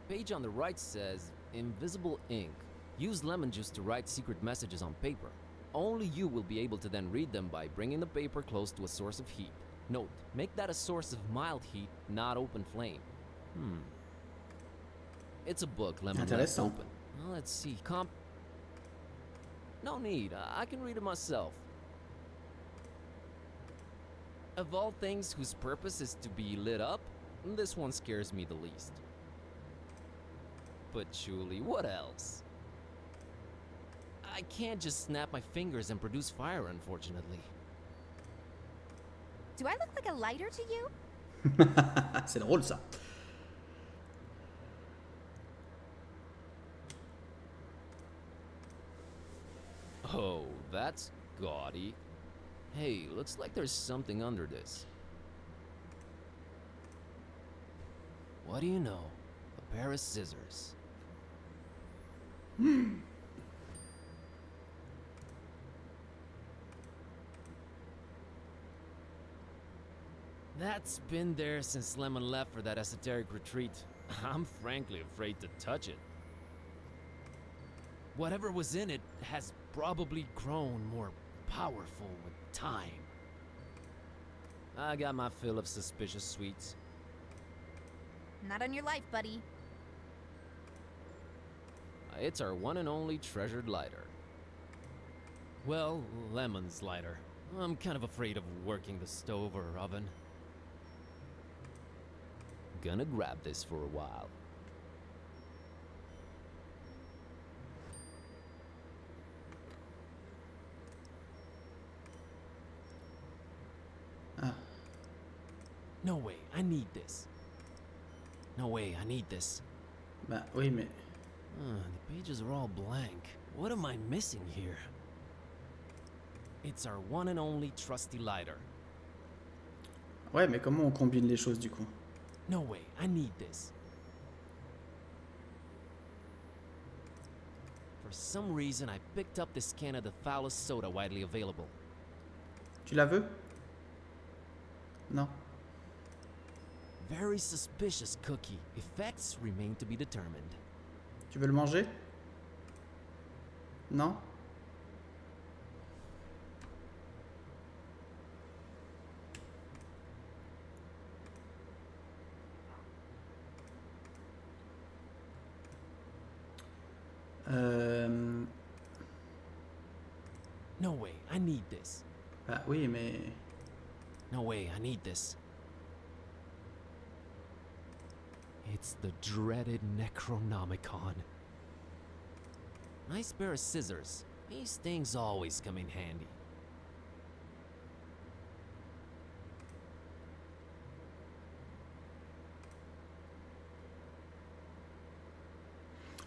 [SPEAKER 4] Page on the right says, invisible ink. Use lemon juice to write secret messages on paper. Only you will be able to then read them by bringing the paper close to a source of heat. Note, make that a source of mild heat, not open flame. It's a book Lemon left
[SPEAKER 1] Intéressant.
[SPEAKER 4] open. Well, let's see. No need, I can read it myself. Of all things whose purpose is to be lit up, this one scares me the least. But Julie, what else? I can't just snap my fingers and produce fire, unfortunately.
[SPEAKER 6] Do I look like a lighter to you?
[SPEAKER 1] C'est drôle ça.
[SPEAKER 4] Oh, that's gaudy. Hey, looks like there's something under this. What do you know? A pair of scissors. That's been there since Lemon left for that esoteric retreat. I'm frankly afraid to touch it. Whatever was in it has probably grown more powerful with time. I got my fill of suspicious sweets.
[SPEAKER 6] Not on your life, buddy.
[SPEAKER 4] It's our one and only treasured lighter. Well, Lemon's lighter. I'm kind of afraid of working the stove or oven. Gonna grab this for a while.
[SPEAKER 1] Ah.
[SPEAKER 4] No way, I need this. No way, I need this.
[SPEAKER 1] Bah oui, mais...
[SPEAKER 4] The pages are all blank. What am I missing here? It's our one and only trusty lighter.
[SPEAKER 1] Ouais, mais comment on combine les choses du coup?
[SPEAKER 4] No way, I need this. For some reason, I picked up this can of the foulest soda widely available.
[SPEAKER 1] Tu la veux? Non.
[SPEAKER 4] Very suspicious cookie. Effects remain to be determined.
[SPEAKER 1] Tu veux le manger? Non?
[SPEAKER 4] No way, I need this.
[SPEAKER 1] Bah oui, mais...
[SPEAKER 4] No way, I need this. It's the dreaded Necronomicon. Nice pair of scissors. These things always come in handy.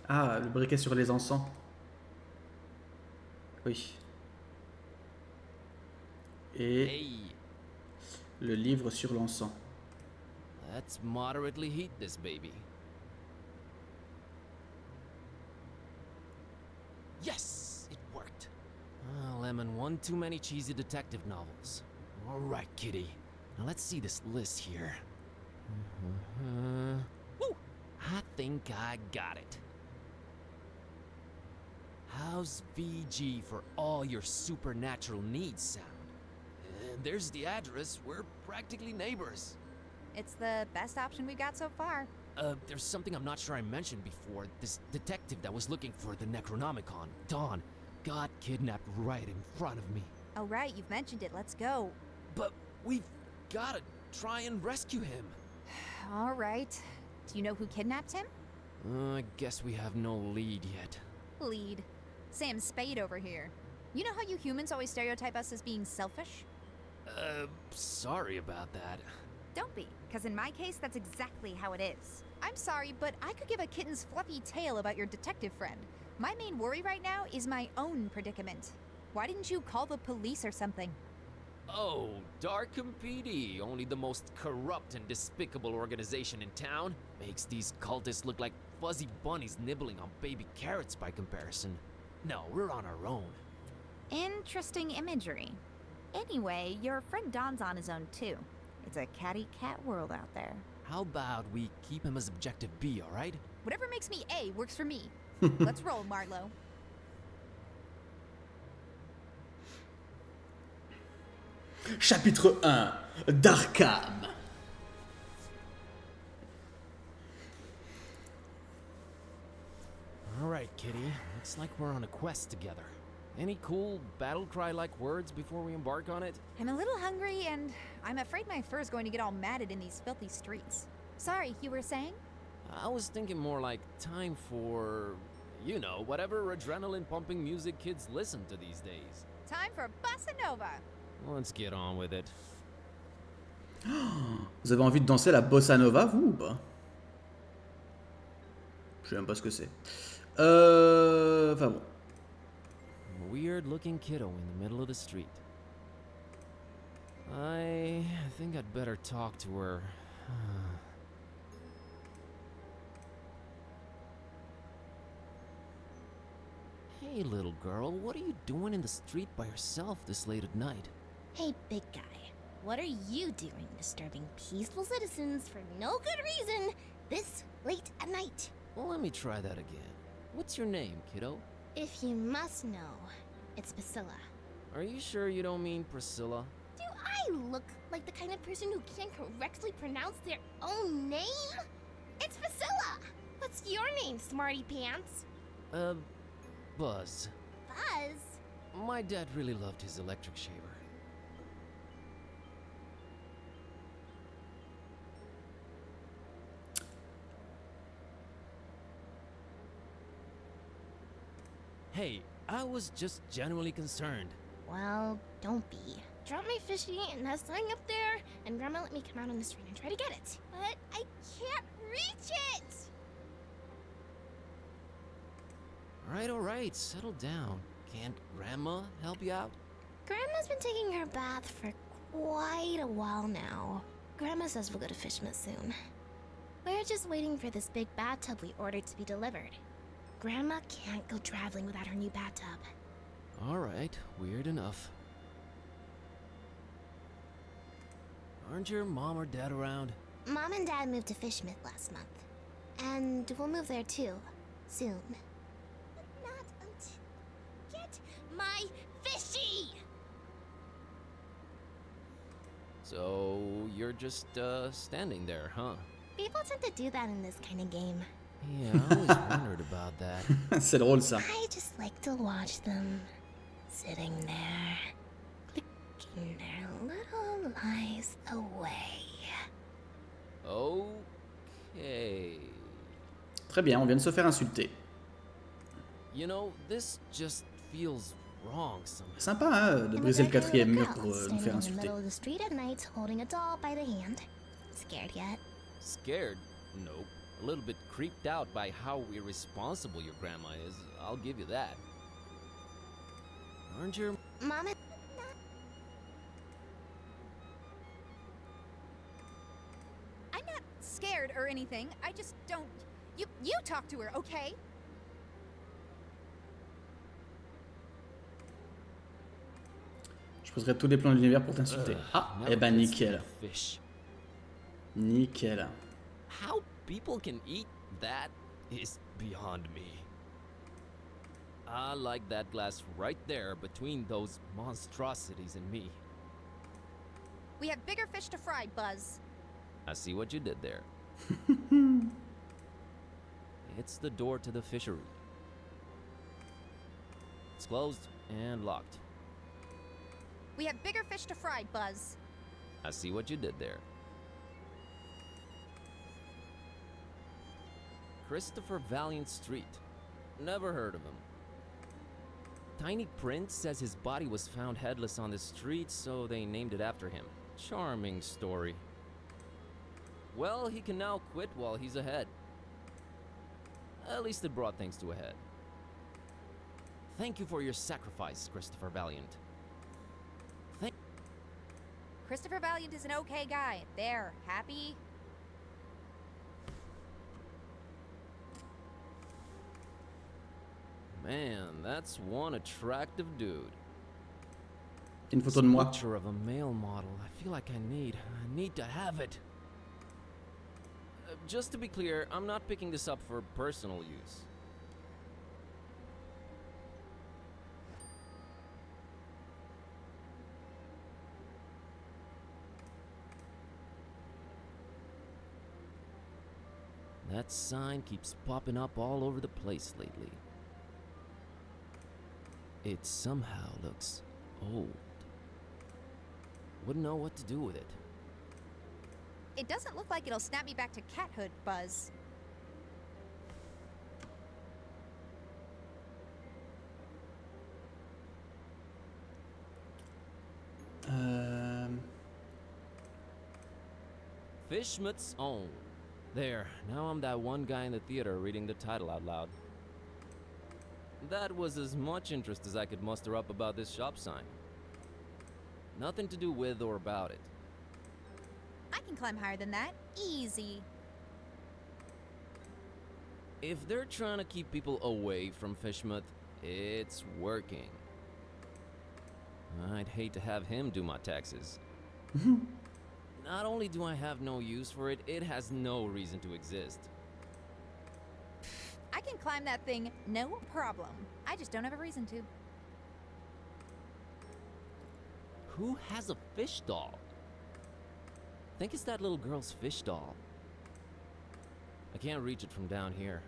[SPEAKER 1] Ah, le briquet sur les encens. Oui. Et
[SPEAKER 4] Hey,
[SPEAKER 1] le livre sur l'encens.
[SPEAKER 4] let's moderately heat this baby. Yes, it worked. Lemon, one too many cheesy detective novels. All right, kitty. Now let's see this list here. Woo! I think I got it. How's VG for all your supernatural needs sound? And there's the address. We're practically neighbors.
[SPEAKER 6] It's the best option we've got so far.
[SPEAKER 4] There's something I'm not sure I mentioned before. This detective that was looking for the Necronomicon, Dawn, got kidnapped right in front of me.
[SPEAKER 6] Oh, right, you've mentioned it. Let's go.
[SPEAKER 4] But we've gotta try and rescue him.
[SPEAKER 6] All right. Do you know who kidnapped him?
[SPEAKER 4] I guess we have no lead yet.
[SPEAKER 6] Lead. Sam Spade over here. You know how you humans always stereotype us as being selfish?
[SPEAKER 4] Sorry about that.
[SPEAKER 6] Don't be, because in my case, that's exactly how it is. I'm sorry, but I could give a kitten's fluffy tale about your detective friend. My main worry right now is my own predicament. Why didn't you call the police or something?
[SPEAKER 4] Oh, Darkham PD, only the most corrupt and despicable organization in town, makes these cultists look like fuzzy bunnies nibbling on baby carrots by comparison. No, we're on our own.
[SPEAKER 6] Interesting imagery. Anyway, your friend Don's on his own too. It's a catty cat world out there.
[SPEAKER 4] How about we keep him as Objective B, alright?
[SPEAKER 6] Whatever makes me A works for me. Let's roll, Marlowe.
[SPEAKER 1] Chapitre 1 d'Arkham.
[SPEAKER 4] Alright, kitty. Looks like we're on a quest together. Any cool battle cry-like words before we embark on it?
[SPEAKER 6] I'm a little hungry, and I'm afraid my fur's going to get all matted in these filthy streets. Sorry, you were saying?
[SPEAKER 4] I was thinking more like time for, you know, whatever adrenaline-pumping music kids listen to these days.
[SPEAKER 6] Time for Bossa Nova.
[SPEAKER 4] Let's get on with it.
[SPEAKER 1] Vous avez envie de danser la bossa nova, vous, ou pas? Je sais même pas ce que c'est. Enfin bon.
[SPEAKER 4] Weird-looking kiddo in the middle of the street. I think I'd better talk to her. Hey, little girl, what are you doing in the street by yourself this late at night?
[SPEAKER 8] Hey, big guy. What are you doing disturbing peaceful citizens for no good reason this late at night?
[SPEAKER 4] Well, let me try that again. What's your name, kiddo?
[SPEAKER 8] If you must know, it's Priscilla.
[SPEAKER 4] Are you sure you don't mean Priscilla?
[SPEAKER 8] Do I look like the kind of person who can't correctly pronounce their own name? It's Priscilla! What's your name, Smarty Pants?
[SPEAKER 4] Buzz.
[SPEAKER 8] Buzz?
[SPEAKER 4] My dad really loved his electric shaver. Hey, I was just genuinely concerned.
[SPEAKER 8] Well, don't be. Drop my fishy and that sign up there, and Grandma let me come out on the street and try to get it. But I can't reach it!
[SPEAKER 4] Alright, settle down. Can't Grandma help you out?
[SPEAKER 8] Grandma's been taking her bath for quite a while now. Grandma says we'll go to Fishmas soon. We're just waiting for this big bathtub we ordered to be delivered. Grandma can't go traveling without her new bathtub.
[SPEAKER 4] Alright, weird enough. Aren't your mom or dad around?
[SPEAKER 8] Mom and Dad moved to Fishmith last month. And we'll move there too, soon. But not until... Get my fishy!
[SPEAKER 4] So, you're just, standing there, huh?
[SPEAKER 8] People tend to do that in this kind of game.
[SPEAKER 4] Yeah, I always wondered about that.
[SPEAKER 1] C'est drôle ça.
[SPEAKER 8] I just like to watch them sitting there, clicking their little lies away.
[SPEAKER 4] Okay.
[SPEAKER 1] Très bien, on vient de se faire insulter.
[SPEAKER 4] You know, this just feels wrong somehow.
[SPEAKER 1] Sympa hein, de briser le quatrième mur pour nous faire
[SPEAKER 8] in the
[SPEAKER 1] insulter.
[SPEAKER 8] middle of the street at night, holding a doll by the hand. Scared yet?
[SPEAKER 4] Scared? Nope. A little bit creeped out by how irresponsible your grandma is. I'll give you that. Aren't your...
[SPEAKER 8] Mama.
[SPEAKER 6] I'm not scared or anything. I just don't. You talk to her, okay?
[SPEAKER 1] Je poserai tous les plans de l'univers pour t'insulter. Ah,
[SPEAKER 4] never
[SPEAKER 1] eh ben
[SPEAKER 4] gets
[SPEAKER 1] nickel.
[SPEAKER 4] Fish.
[SPEAKER 1] Nickel.
[SPEAKER 4] How people can eat that is beyond me. I like that glass right there between those monstrosities and me.
[SPEAKER 6] We have bigger fish to fry, Buzz.
[SPEAKER 4] I see what you did there. It's the door to the fishery. It's closed and locked.
[SPEAKER 6] We have bigger fish to fry, Buzz.
[SPEAKER 4] I see what you did there. Christopher Valiant Street. Never heard of him. Tiny Prince says his body was found headless on the street, so they named it after him. Charming story. Well, he can now quit while he's ahead. At least it brought things to a head. Thank you for your sacrifice, Christopher Valiant.
[SPEAKER 6] Christopher Valiant is an okay guy. There, happy?
[SPEAKER 4] Man, that's one attractive dude.
[SPEAKER 1] Une photo de moi.
[SPEAKER 4] Picture of a male model. I feel like I need to have it. Just to be clear, I'm not picking this up for personal use. That sign keeps popping up all over the place lately. It somehow looks old. Wouldn't know what to do with it.
[SPEAKER 6] It doesn't look like it'll snap me back to cathood, Buzz.
[SPEAKER 4] Fishmut's Own. There, now I'm that one guy in the theater reading the title out loud. That was as much interest as I could muster up about this shop sign. Nothing to do with or about it.
[SPEAKER 6] I can climb higher than that. Easy.
[SPEAKER 4] If they're trying to keep people away from Fishmouth, it's working. I'd hate to have him do my taxes. Not only do I have no use for it, it has no reason to exist.
[SPEAKER 6] I can climb that thing, no problem. I just don't have a reason to.
[SPEAKER 4] Who has a fish doll? Think it's that little girl's fish doll. I can't reach it from down here.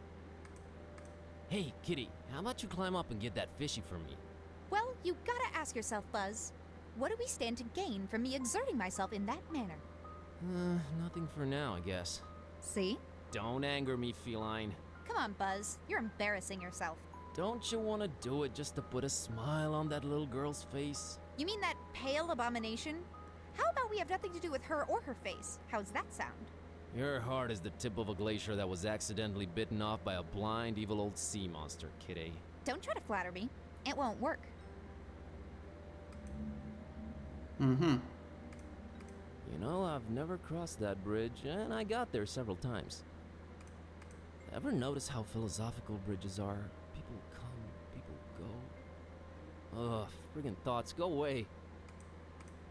[SPEAKER 4] Hey, Kitty, how about you climb up and get that fishy for me?
[SPEAKER 6] Well, you gotta ask yourself, Buzz. What do we stand to gain from me exerting myself in that manner?
[SPEAKER 4] Nothing for now, I guess.
[SPEAKER 6] See?
[SPEAKER 4] Don't anger me, feline.
[SPEAKER 6] Come on, Buzz. You're embarrassing yourself.
[SPEAKER 4] Don't you want to do it just to put a smile on that little girl's face?
[SPEAKER 6] You mean that pale abomination? How about we have nothing to do with her or her face? How's that sound?
[SPEAKER 4] Your heart is the tip of a glacier that was accidentally bitten off by a blind, evil old sea monster, Kitty.
[SPEAKER 6] Don't try to flatter me. It won't work.
[SPEAKER 1] Mhm.
[SPEAKER 4] You know, I've never crossed that bridge, and I got there several times. Ever notice how philosophical bridges are? People come, people go. Ugh, friggin' thoughts, go away.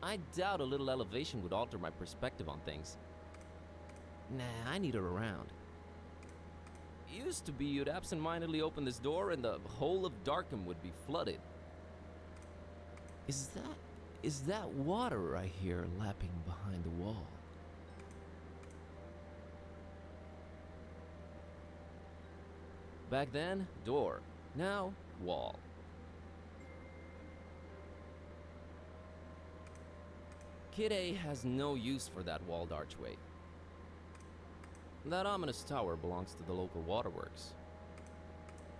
[SPEAKER 4] I doubt a little elevation would alter my perspective on things. Nah, I need her around. Used to be you'd absentmindedly open this door and the whole of Darkham would be flooded. Is that water I hear lapping behind the wall? Back then, door. Now, wall. Kid A has no use for that walled archway. That ominous tower belongs to the local waterworks.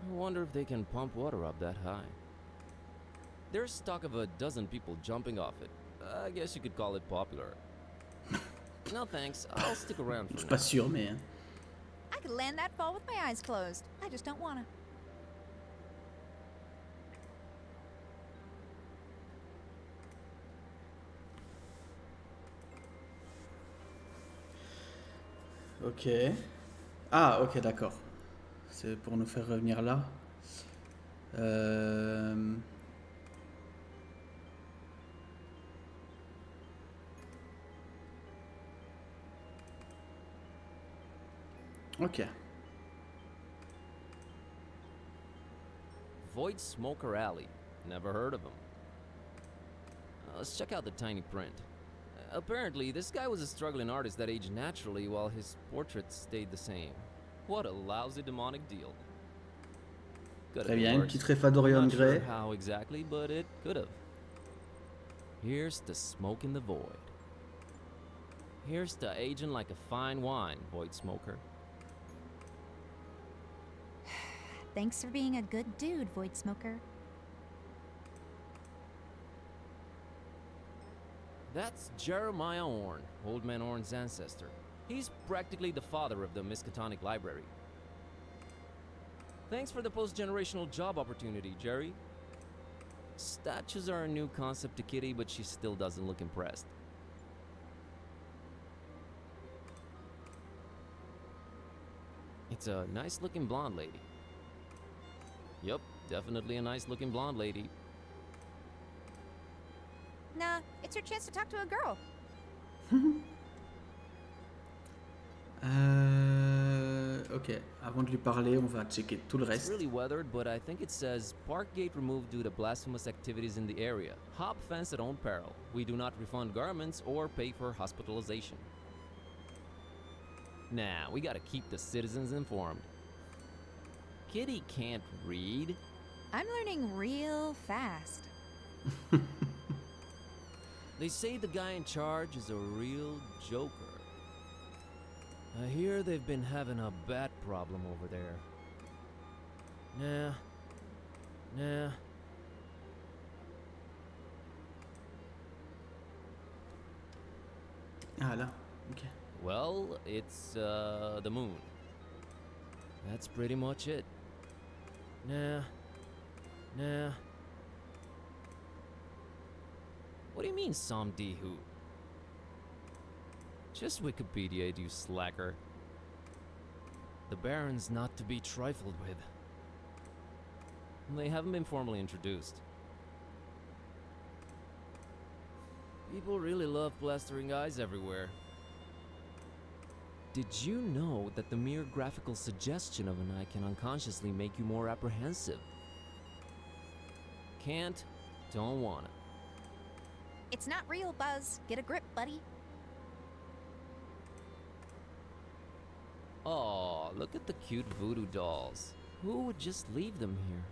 [SPEAKER 4] I wonder if they can pump water up that high. There's talk of a dozen people jumping off it. I guess you could call it popular. No thanks, I'll stick around
[SPEAKER 1] Je
[SPEAKER 4] for
[SPEAKER 1] suis
[SPEAKER 4] now.
[SPEAKER 1] pas sûr, mais.
[SPEAKER 6] I could land that fall with my eyes closed. I just don't wanna.
[SPEAKER 1] Ok. Ah, ok, d'accord. C'est pour nous faire revenir là. Ok.
[SPEAKER 4] Void Smoker Alley. Never heard of him. Let's check out the tiny print. Apparently, this guy was a struggling artist that aged naturally while his portraits stayed the same. What a lousy demonic deal. Could
[SPEAKER 1] Très
[SPEAKER 4] have
[SPEAKER 1] bien,
[SPEAKER 4] been
[SPEAKER 1] une
[SPEAKER 4] worse.
[SPEAKER 1] petite ref à Dorian
[SPEAKER 4] Not
[SPEAKER 1] Gray.
[SPEAKER 4] sure how exactly, but it could have. Here's to smoke in the void. Here's to aging like a fine wine, Void Smoker.
[SPEAKER 6] Thanks for being a good dude, Void Smoker.
[SPEAKER 4] That's Jeremiah Orn, Old Man Orn's ancestor. He's practically the father of the Miskatonic Library. Thanks for the post-generational job opportunity, Jerry. Statues are a new concept to Kitty, but she still doesn't look impressed. It's a nice-looking blonde lady. Yup, definitely a nice-looking blonde lady.
[SPEAKER 6] Nah, it's your chance to talk to a girl.
[SPEAKER 1] Ok, avant de lui parler, on va checker tout le
[SPEAKER 4] It's
[SPEAKER 1] reste.
[SPEAKER 4] really weathered, but I think it says park gate removed due to blasphemous activities in the area. Hop fence at own peril. We do not refund garments or pay for hospitalization. Nah, we gotta keep the citizens informed. Kitty can't read.
[SPEAKER 6] I'm learning real fast.
[SPEAKER 4] They say the guy in charge is a real joker. I hear they've been having a bat problem over there. Nah.
[SPEAKER 1] Ah là, ok.
[SPEAKER 4] Well, it's the moon. That's pretty much it. Nah. What do you mean, Somdi who? Just Wikipedia, you slacker. The Baron's not to be trifled with. They haven't been formally introduced. People really love blastering eyes everywhere. Did you know that the mere graphical suggestion of an eye can unconsciously make you more apprehensive? Can't, don't wanna.
[SPEAKER 6] It's not real, Buzz. Get a grip, buddy.
[SPEAKER 4] Oh, look at the cute voodoo dolls. Who would just leave them here?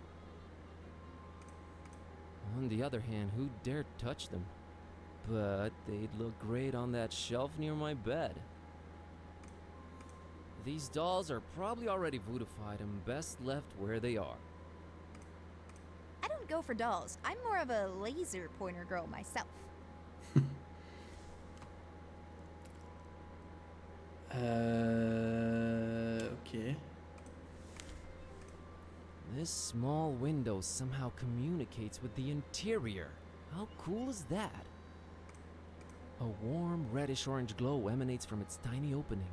[SPEAKER 4] On the other hand, who dared touch them? But they'd look great on that shelf near my bed. These dolls are probably already voodoofied and best left where they are.
[SPEAKER 6] I don't go for dolls. I'm more of a laser pointer girl myself.
[SPEAKER 1] Ok.
[SPEAKER 4] This small window somehow communicates with the interior. How cool is that? A warm reddish-orange glow emanates from its tiny opening.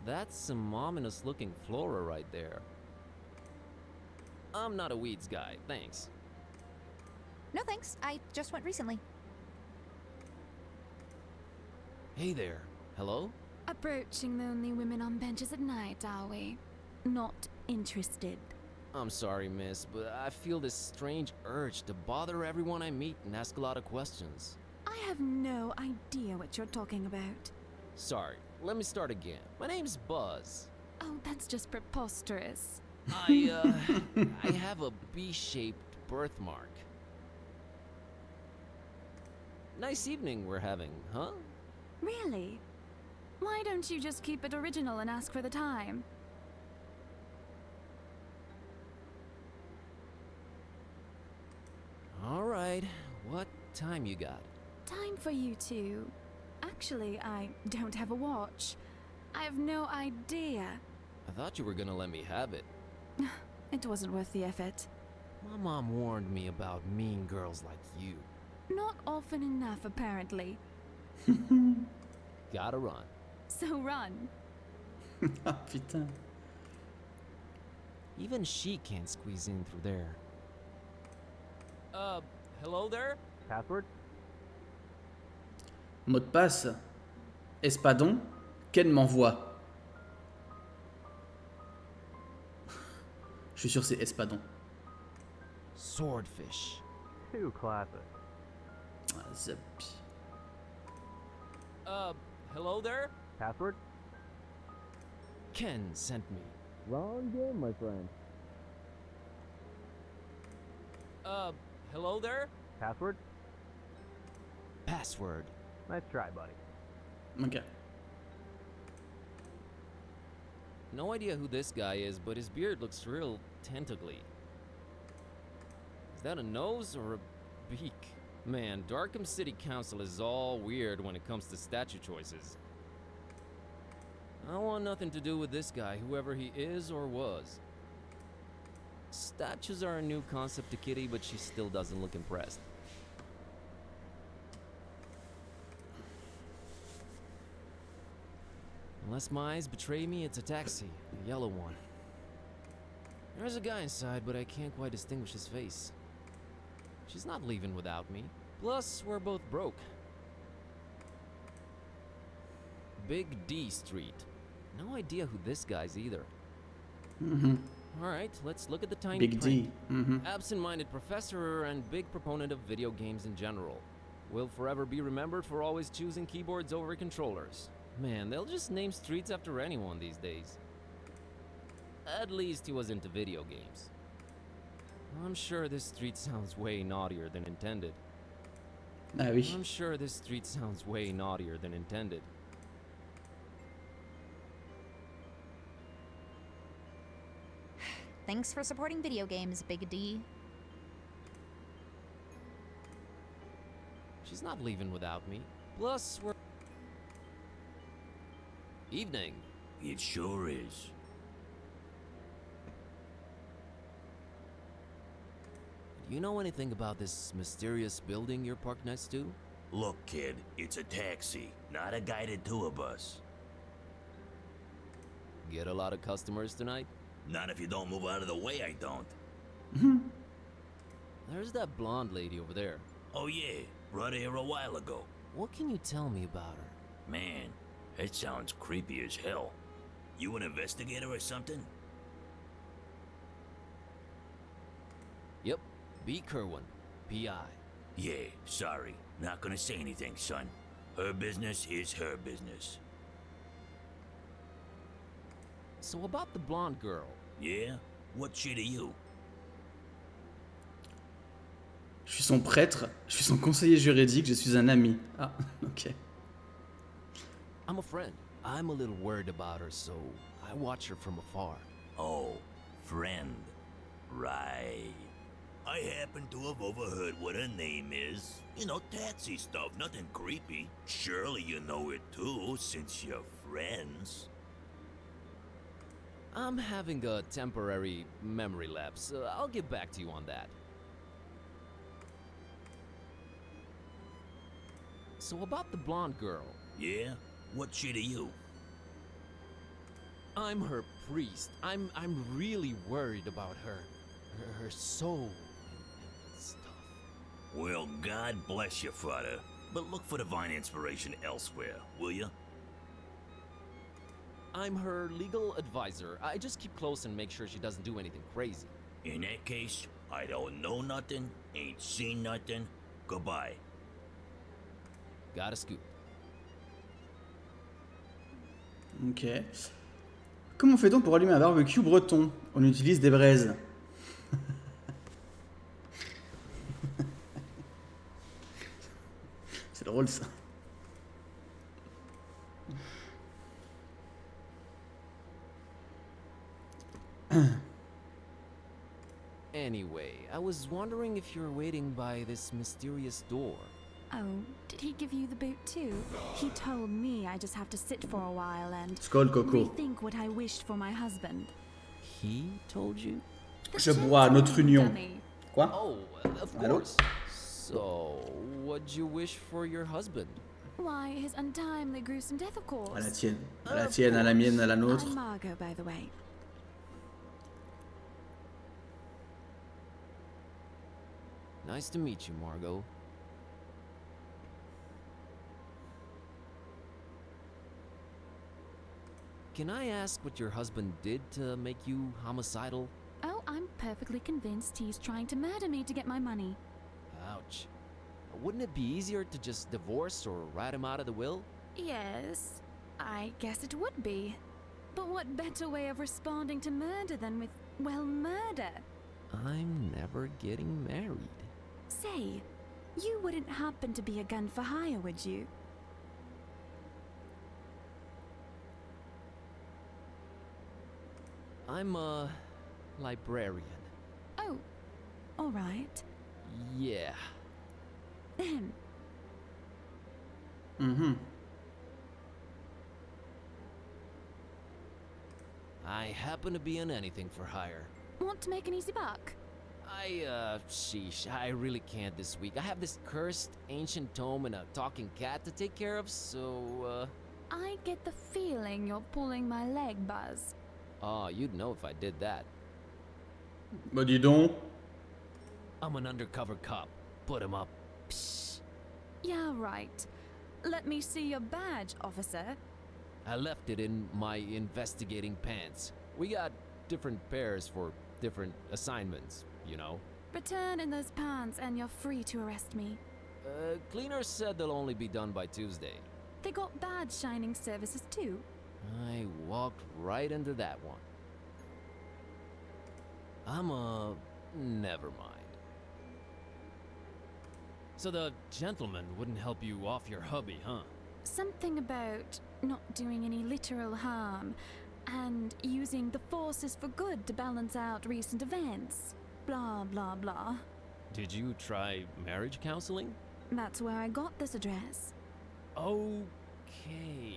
[SPEAKER 4] That's some ominous-looking flora right there. I'm not a weeds guy, thanks.
[SPEAKER 6] No thanks, I just went recently.
[SPEAKER 4] Hey there, hello?
[SPEAKER 3] Approaching the only women on benches at night, are we? Not interested.
[SPEAKER 4] I'm sorry, miss, but I feel this strange urge to bother everyone I meet and ask a lot of questions.
[SPEAKER 3] I have no idea what you're talking about.
[SPEAKER 4] Sorry, let me start again. My name's Buzz.
[SPEAKER 3] Oh, that's just preposterous.
[SPEAKER 4] I have a B-shaped birthmark. Nice evening we're having, huh?
[SPEAKER 3] Really? Why don't you just keep it original and ask for the time?
[SPEAKER 4] All right, what time you got?
[SPEAKER 3] Time for you two. Actually, I don't have a watch. I have no idea.
[SPEAKER 4] I thought you were gonna let me have it.
[SPEAKER 3] It wasn't worth the effort.
[SPEAKER 4] My mom warned me about mean girls like you.
[SPEAKER 3] Not often enough, apparently.
[SPEAKER 4] Gotta run.
[SPEAKER 3] So run.
[SPEAKER 1] Ah putain.
[SPEAKER 4] Even she can't squeeze in through there. Hello there?
[SPEAKER 5] Password?
[SPEAKER 1] Mot de passe. Espadon. Ken m'envoie. Je suis sûr que c'est Espadon.
[SPEAKER 4] Swordfish.
[SPEAKER 5] Too classic.
[SPEAKER 1] Ah, zapi.
[SPEAKER 4] Hello there?
[SPEAKER 5] Password?
[SPEAKER 4] Ken sent me.
[SPEAKER 9] Wrong game, my friend.
[SPEAKER 4] Hello there?
[SPEAKER 5] Password?
[SPEAKER 4] Password.
[SPEAKER 5] Nice try, buddy.
[SPEAKER 1] Ok.
[SPEAKER 4] No idea who this guy is, but his beard looks real tentacly. Is that a nose or a beak? Man, Darkham City Council is all weird when it comes to statue choices. I want nothing to do with this guy, whoever he is or was. Statues are a new concept to Kitty, but she still doesn't look impressed. Unless my eyes betray me, it's a taxi, a yellow one. There's a guy inside, but I can't quite distinguish his face. She's not leaving without me. Plus, we're both broke. Big D Street. No idea who this guy's either. Alright, let's look at the tiny
[SPEAKER 1] Big
[SPEAKER 4] print.
[SPEAKER 1] D. Mhm.
[SPEAKER 4] Absent-minded professor and big proponent of video games in general. Will forever be remembered for always choosing keyboards over controllers. Man, they'll just name streets after anyone these days. At least he was into video games. I'm sure this street sounds way naughtier than intended.
[SPEAKER 1] Ah oui.
[SPEAKER 4] I'm sure this street sounds way naughtier than intended.
[SPEAKER 6] Thanks for supporting video games, Big D.
[SPEAKER 4] She's not leaving without me. Plus, we're... Evening.
[SPEAKER 10] It sure is.
[SPEAKER 4] Do you know anything about this mysterious building you're parked next to?
[SPEAKER 10] Look, kid, it's a taxi, not a guided tour bus.
[SPEAKER 4] Get a lot of customers tonight?
[SPEAKER 10] Not if you don't move out of the way, I don't.
[SPEAKER 4] There's that blonde lady over there.
[SPEAKER 10] Oh yeah, brought her here a while ago.
[SPEAKER 4] What can you tell me about her?
[SPEAKER 10] Man, that sounds creepy as hell. You an investigator or something?
[SPEAKER 4] Yep, B. Kerwin, P.I.
[SPEAKER 10] Yeah, sorry. Not gonna say anything, son. Her business is her business.
[SPEAKER 4] So about the blonde girl.
[SPEAKER 10] Yeah? What shit are you?
[SPEAKER 1] Je suis son prêtre, je suis son conseiller juridique, je suis un ami. Ah, ok.
[SPEAKER 4] I'm a friend. I'm a little worried about her, so I watch her from afar.
[SPEAKER 10] Oh, friend. Right. I happen to have overheard what her name is. You know, tatsy stuff, nothing creepy. Surely you know it too, since you're friends.
[SPEAKER 4] I'm having a temporary memory lapse. I'll get back to you on that. So about the blonde girl.
[SPEAKER 10] Yeah? What shit are you?
[SPEAKER 4] I'm her priest. I'm really worried about her. Her soul and stuff.
[SPEAKER 10] Well, God bless you, Father. But look for divine inspiration elsewhere, will you?
[SPEAKER 4] I'm her legal advisor. I just keep close and make sure she doesn't do anything crazy.
[SPEAKER 10] In that case, I don't know nothing, ain't seen nothing. Goodbye.
[SPEAKER 4] Got a scoop.
[SPEAKER 1] Ok. Comment fait-on pour allumer un barbecue breton? On utilise des braises. C'est drôle ça.
[SPEAKER 4] Anyway, I was wondering if you're waiting by this mysterious door.
[SPEAKER 3] Oh, did he give you the boot too? He told me I just have to sit for a while and
[SPEAKER 1] Skål, Coco.
[SPEAKER 3] rethink what I wished for my husband.
[SPEAKER 4] He told you?
[SPEAKER 1] Je bois notre union.
[SPEAKER 3] Dummy.
[SPEAKER 1] Quoi?
[SPEAKER 4] Oh, of
[SPEAKER 1] Allô?
[SPEAKER 4] course. So, what'd you wish for your husband?
[SPEAKER 3] Why, his untimely, gruesome death, of course.
[SPEAKER 1] À la tienne. À la tienne, à la mienne, à la nôtre.
[SPEAKER 3] I'm Margot, by the way.
[SPEAKER 4] Nice to meet you, Margot. Can I ask what your husband did to make you homicidal?
[SPEAKER 3] Oh, I'm perfectly convinced he's trying to murder me to get my money.
[SPEAKER 4] Ouch. Wouldn't it be easier to just divorce or write him out of the will?
[SPEAKER 3] Yes, I guess it would be. But what better way of responding to murder than with, well, murder?
[SPEAKER 4] I'm never getting married.
[SPEAKER 3] Say, you wouldn't happen to be a gun for hire, would you?
[SPEAKER 4] I'm a librarian.
[SPEAKER 3] Oh, all right.
[SPEAKER 4] Yeah.
[SPEAKER 3] Ahem.
[SPEAKER 1] Mhm.
[SPEAKER 4] I happen to be in anything for hire.
[SPEAKER 3] Want to make an easy buck?
[SPEAKER 4] Sheesh, I really can't this week. I have this cursed ancient tome and a talking cat to take care of, so,
[SPEAKER 3] I get the feeling you're pulling my leg, Buzz.
[SPEAKER 4] Oh, you'd know if I did that.
[SPEAKER 1] Bah dis donc.
[SPEAKER 4] I'm an undercover cop. Put him up.
[SPEAKER 3] Psh. Yeah, right. Let me see your badge, officer.
[SPEAKER 4] I left it in my investigating pants. We got different pairs for different assignments, you know.
[SPEAKER 3] Return in those pants and you're free to arrest me.
[SPEAKER 4] Cleaners said they'll only be done by Tuesday.
[SPEAKER 3] They got badge shining services too.
[SPEAKER 4] I walked right into that one. Never mind. So the gentleman wouldn't help you off your hubby, huh?
[SPEAKER 3] Something about not doing any literal harm and using the forces for good to balance out recent events. Blah, blah, blah.
[SPEAKER 4] Did you try marriage counseling?
[SPEAKER 3] That's where I got this address.
[SPEAKER 4] Okay.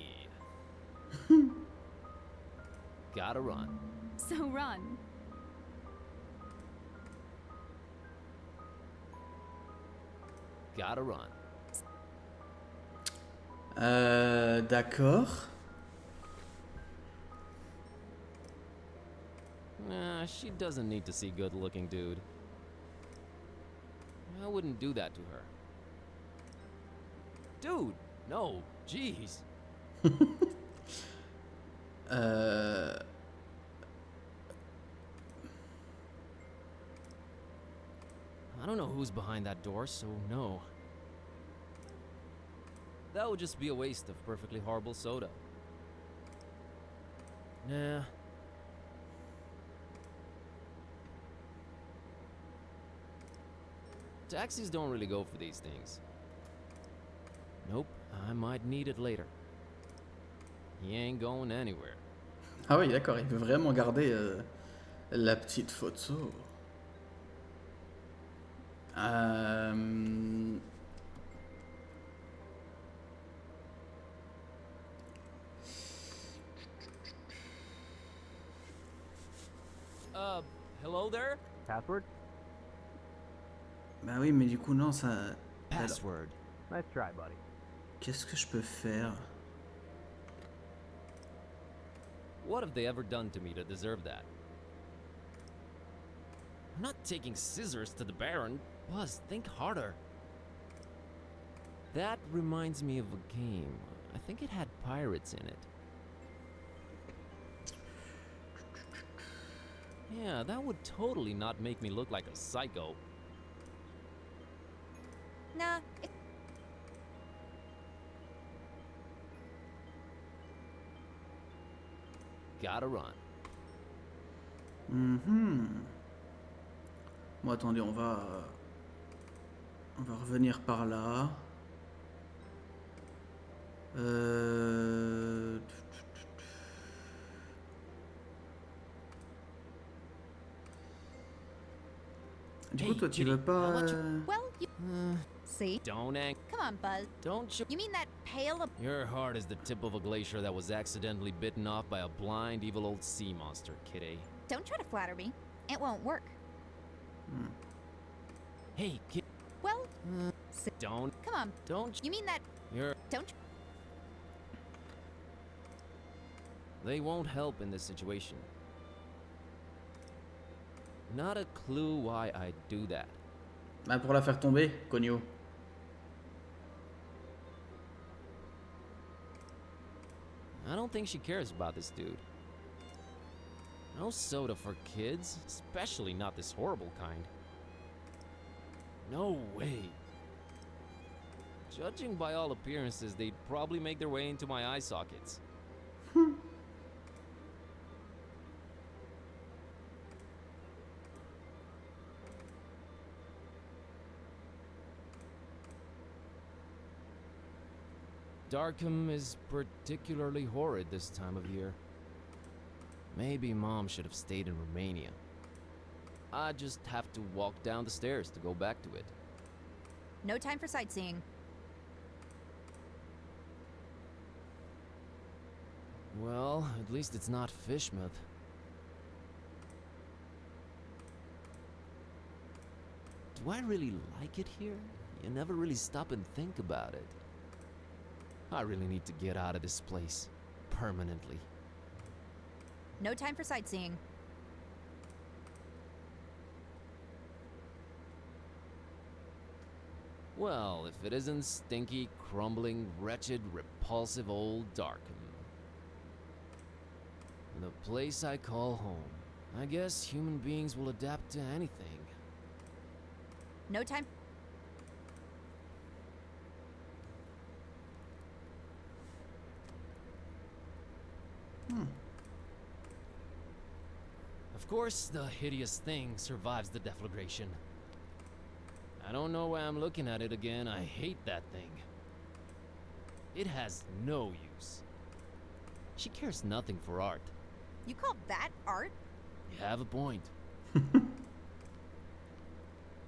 [SPEAKER 4] Gotta run.
[SPEAKER 3] So run.
[SPEAKER 4] Gotta run.
[SPEAKER 1] D'accord.
[SPEAKER 4] Nah, she doesn't need to see good-looking dude. I wouldn't do that to her. Dude, no, jeez. I don't know who's behind that door, so no. That would just be a waste of perfectly horrible soda. Nah. Taxis don't really go for these things. Nope, I might need it later. He ain't going anywhere.
[SPEAKER 1] Ah oui, d'accord, il veut vraiment garder la petite photo.
[SPEAKER 4] Hello there?
[SPEAKER 9] Password?
[SPEAKER 1] Bah oui, mais du coup, non, ça...
[SPEAKER 4] Password.
[SPEAKER 9] Nice try, buddy.
[SPEAKER 1] Qu'est-ce que je peux faire?
[SPEAKER 4] What have they ever done to me to deserve that? I'm not taking scissors to the Baron. Buzz, think harder. That reminds me of a game. I think it had pirates in it. Yeah, that would totally not make me look like a psycho.
[SPEAKER 6] Nah,
[SPEAKER 4] Gotta run.
[SPEAKER 1] Bon, attendez, on va revenir par là. Du coup, toi, tu veux pas...
[SPEAKER 6] well, you see?
[SPEAKER 4] Don't ang-
[SPEAKER 6] Come on, Buzz.
[SPEAKER 4] Don't you?
[SPEAKER 6] You mean that pail of
[SPEAKER 4] Your heart is the tip of a glacier that was accidentally bitten off by a blind, evil old sea monster, kitty.
[SPEAKER 6] Don't try to flatter me. It won't work.
[SPEAKER 4] Hey, kid.
[SPEAKER 6] Well,
[SPEAKER 4] Don't.
[SPEAKER 6] come on.
[SPEAKER 4] Don't.
[SPEAKER 6] You mean that
[SPEAKER 4] You're.
[SPEAKER 6] don't
[SPEAKER 4] They won't help in this situation. Not a clue why I'd do that.
[SPEAKER 1] Bah, pour la faire tomber, Cogno.
[SPEAKER 4] I don't think she cares about this dude. No soda for kids, especially not this horrible kind. No way. Judging by all appearances, they'd probably make their way into my eye sockets. Darkham is particularly horrid this time of year. Maybe Mom should have stayed in Romania. I just have to walk down the stairs to go back to it.
[SPEAKER 6] no time for sightseeing.
[SPEAKER 4] Well, at least it's not Fishmouth. Do I really like it here? You never really stop and think about it. I really need to get out of this place. Permanently.
[SPEAKER 6] No time for sightseeing.
[SPEAKER 4] Well, if it isn't stinky, crumbling, wretched, repulsive old Darkham. The place I call home. I guess human beings will adapt to anything.
[SPEAKER 6] No time.
[SPEAKER 4] Of course, the hideous thing survives the deflagration. I don't know why I'm looking at it again. I hate that thing. It has no use. She cares nothing for art.
[SPEAKER 6] You call that art?
[SPEAKER 4] You have a point.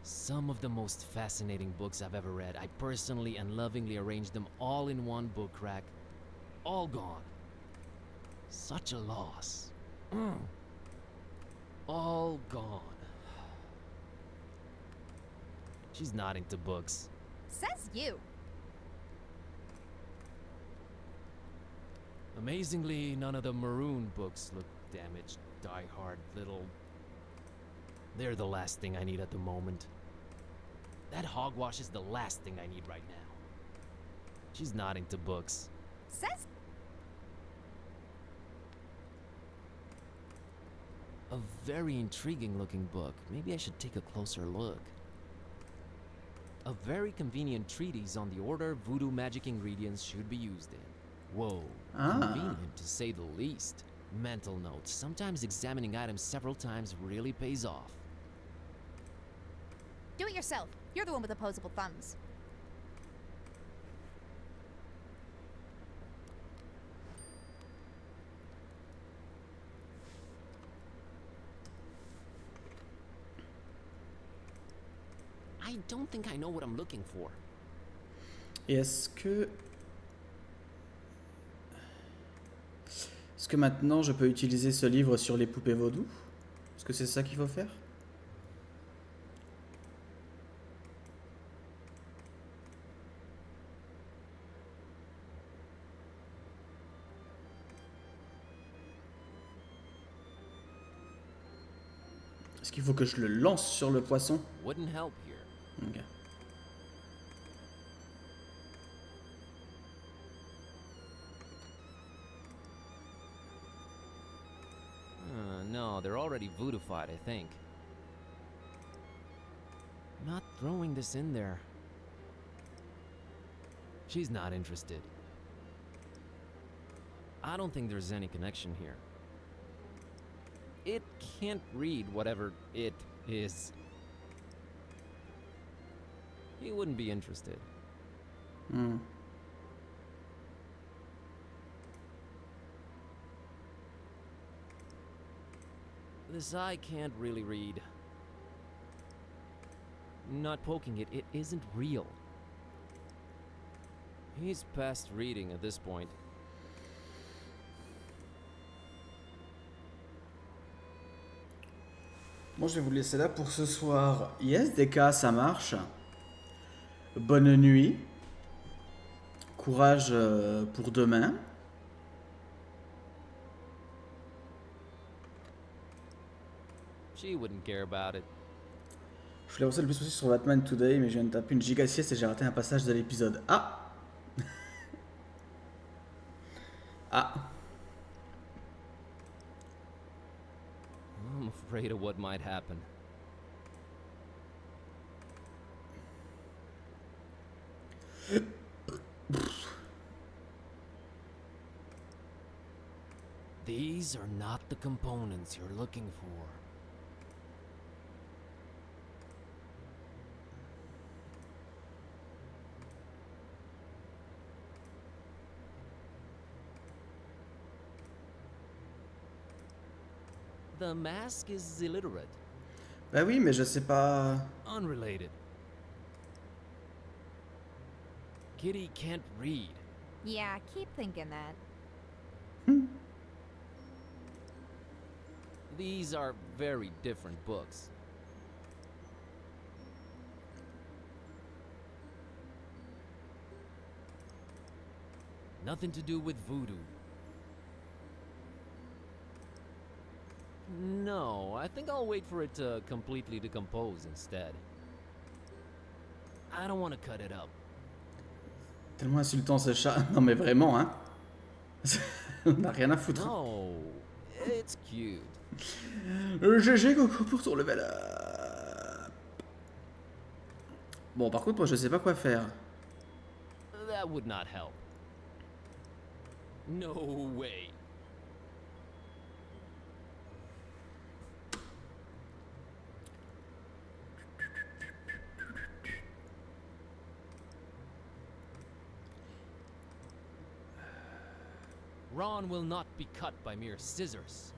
[SPEAKER 4] Some of the most fascinating books I've ever read, I personally and lovingly arranged them all in one book rack. All gone. Such a loss. All gone. She's not into books.
[SPEAKER 6] Says you.
[SPEAKER 4] Amazingly, none of the maroon books look damaged, die-hard little... They're the last thing I need at the moment. That hogwash is the last thing I need right now. She's not into books.
[SPEAKER 6] Says
[SPEAKER 4] A very intriguing looking book. Maybe I should take a closer look. A very convenient treatise on the order voodoo magic ingredients should be used in. Whoa, convenient to say the least. Mental notes. Sometimes examining items several times really pays off.
[SPEAKER 6] Do it yourself. You're the one with opposable thumbs.
[SPEAKER 4] I don't think I know what I'm looking for.
[SPEAKER 1] Est-ce que maintenant je peux utiliser ce livre sur les poupées vaudou? Est-ce que c'est ça qu'il faut faire? Est-ce qu'il faut que je le lance sur le poisson?
[SPEAKER 4] Wouldn't help here.
[SPEAKER 1] Ok.
[SPEAKER 4] No, they're already voodoofied, I think. Not throwing this in there. She's not interested. I don't think there's any connection here. It can't read whatever it is. He wouldn't be interested.
[SPEAKER 1] Hmm.
[SPEAKER 4] This eye can't really read. Not poking it, it isn't real. He's past reading at this point.
[SPEAKER 1] Bon, je vais vous laisser là pour ce soir. Yes, DK, ça marche. Bonne nuit. Courage pour demain.
[SPEAKER 4] She wouldn't care about it.
[SPEAKER 1] Je voulais avancer le plus possible sur Batman Today, mais je viens de taper une giga sieste et j'ai raté un passage de l'épisode. Ah. Ah.
[SPEAKER 4] I'm afraid of what might happen. These are not the components you're looking for. The mask is illiterate.
[SPEAKER 1] Bah oui, mais je sais pas.
[SPEAKER 4] Unrelated. Kitty can't read.
[SPEAKER 6] Yeah, keep thinking that.
[SPEAKER 4] These are very different books. Nothing to do with voodoo. No, I think I'll wait for it to completely decompose instead. I don't want to cut it up.
[SPEAKER 1] Tellement insultant ce chat. Non mais vraiment, hein. On n'a rien à foutre.
[SPEAKER 4] No, it's cute.
[SPEAKER 1] GG Coco pour ton level up. Bon, par contre, moi je sais pas quoi faire.
[SPEAKER 4] That would not help. No way. Ron will not be cut by mere scissors.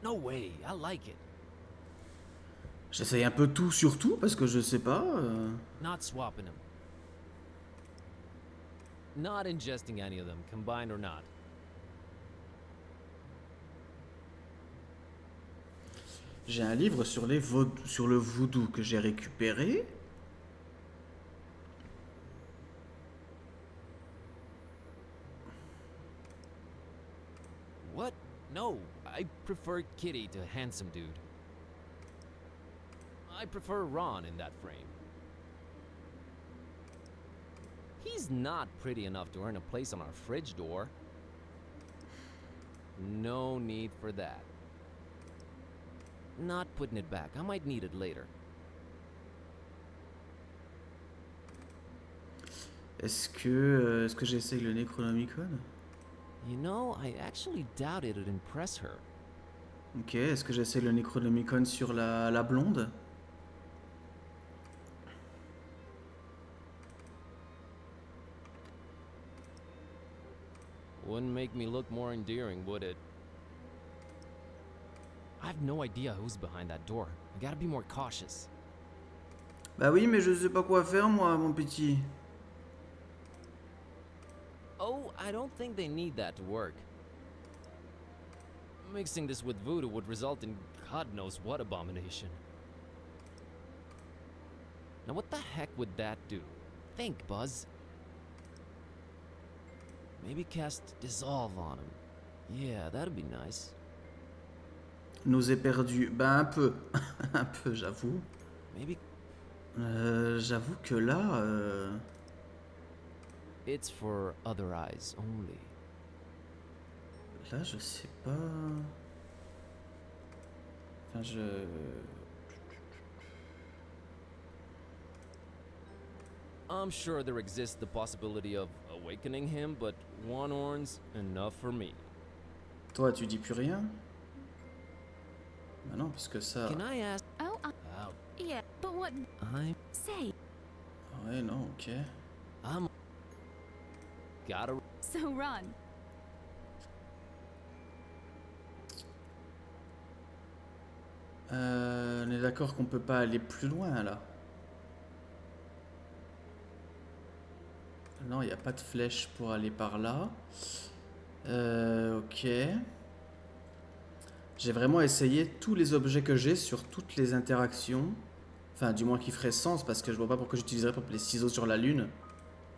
[SPEAKER 4] No way, I like it.
[SPEAKER 1] J'essaye un peu tout sur tout parce que je sais pas.
[SPEAKER 4] Not swapping them. Not ingesting any of them, combined or not.
[SPEAKER 1] J'ai un livre sur sur le voodoo que j'ai récupéré.
[SPEAKER 4] What? No, I prefer Kitty to handsome dude. I prefer Ron in that frame. He's not pretty enough to earn a place on our fridge door. No need for that. Not putting it back. I might need it later.
[SPEAKER 1] Est-ce que j'essaye le Necronomicon?
[SPEAKER 4] You know, I actually doubt it'd impress her.
[SPEAKER 1] Ok, est-ce que j'essaye le Necronomicon sur la blonde?
[SPEAKER 4] Wouldn't make me look more endearing, would it? I have no idea who's behind that door. I gotta be more cautious.
[SPEAKER 1] Bah oui, mais je sais pas quoi faire moi, mon petit.
[SPEAKER 4] Oh, I don't think they need that to work. Mixing this with voodoo would result in God knows what abomination. Now what the heck would that do? Think, Buzz. Maybe cast Dissolve on him. Yeah, that'd be nice.
[SPEAKER 1] Nausée perdue. Bah un peu. Un peu, j'avoue.
[SPEAKER 4] Maybe...
[SPEAKER 1] J'avoue que là...
[SPEAKER 4] It's for other eyes only.
[SPEAKER 1] Là, je sais pas... Enfin,
[SPEAKER 4] I'm sure there exists the possibility of awakening him, but one horn's enough for me.
[SPEAKER 1] Toi, tu dis plus rien? Bah non, puisque ça...
[SPEAKER 4] Can I ask...
[SPEAKER 3] Oh,
[SPEAKER 4] Out.
[SPEAKER 3] yeah, but what...
[SPEAKER 4] I'm...
[SPEAKER 3] Say,
[SPEAKER 1] Ouais, non, ok.
[SPEAKER 4] I'm... Gotta...
[SPEAKER 3] so run.
[SPEAKER 1] On est d'accord qu'on peut pas aller plus loin, là. Non, il n'y a pas de flèche pour aller par là. Ok. J'ai vraiment essayé tous les objets que j'ai sur toutes les interactions. Enfin, du moins qui ferait sens, parce que je vois pas pourquoi j'utiliserais pour les ciseaux sur la lune.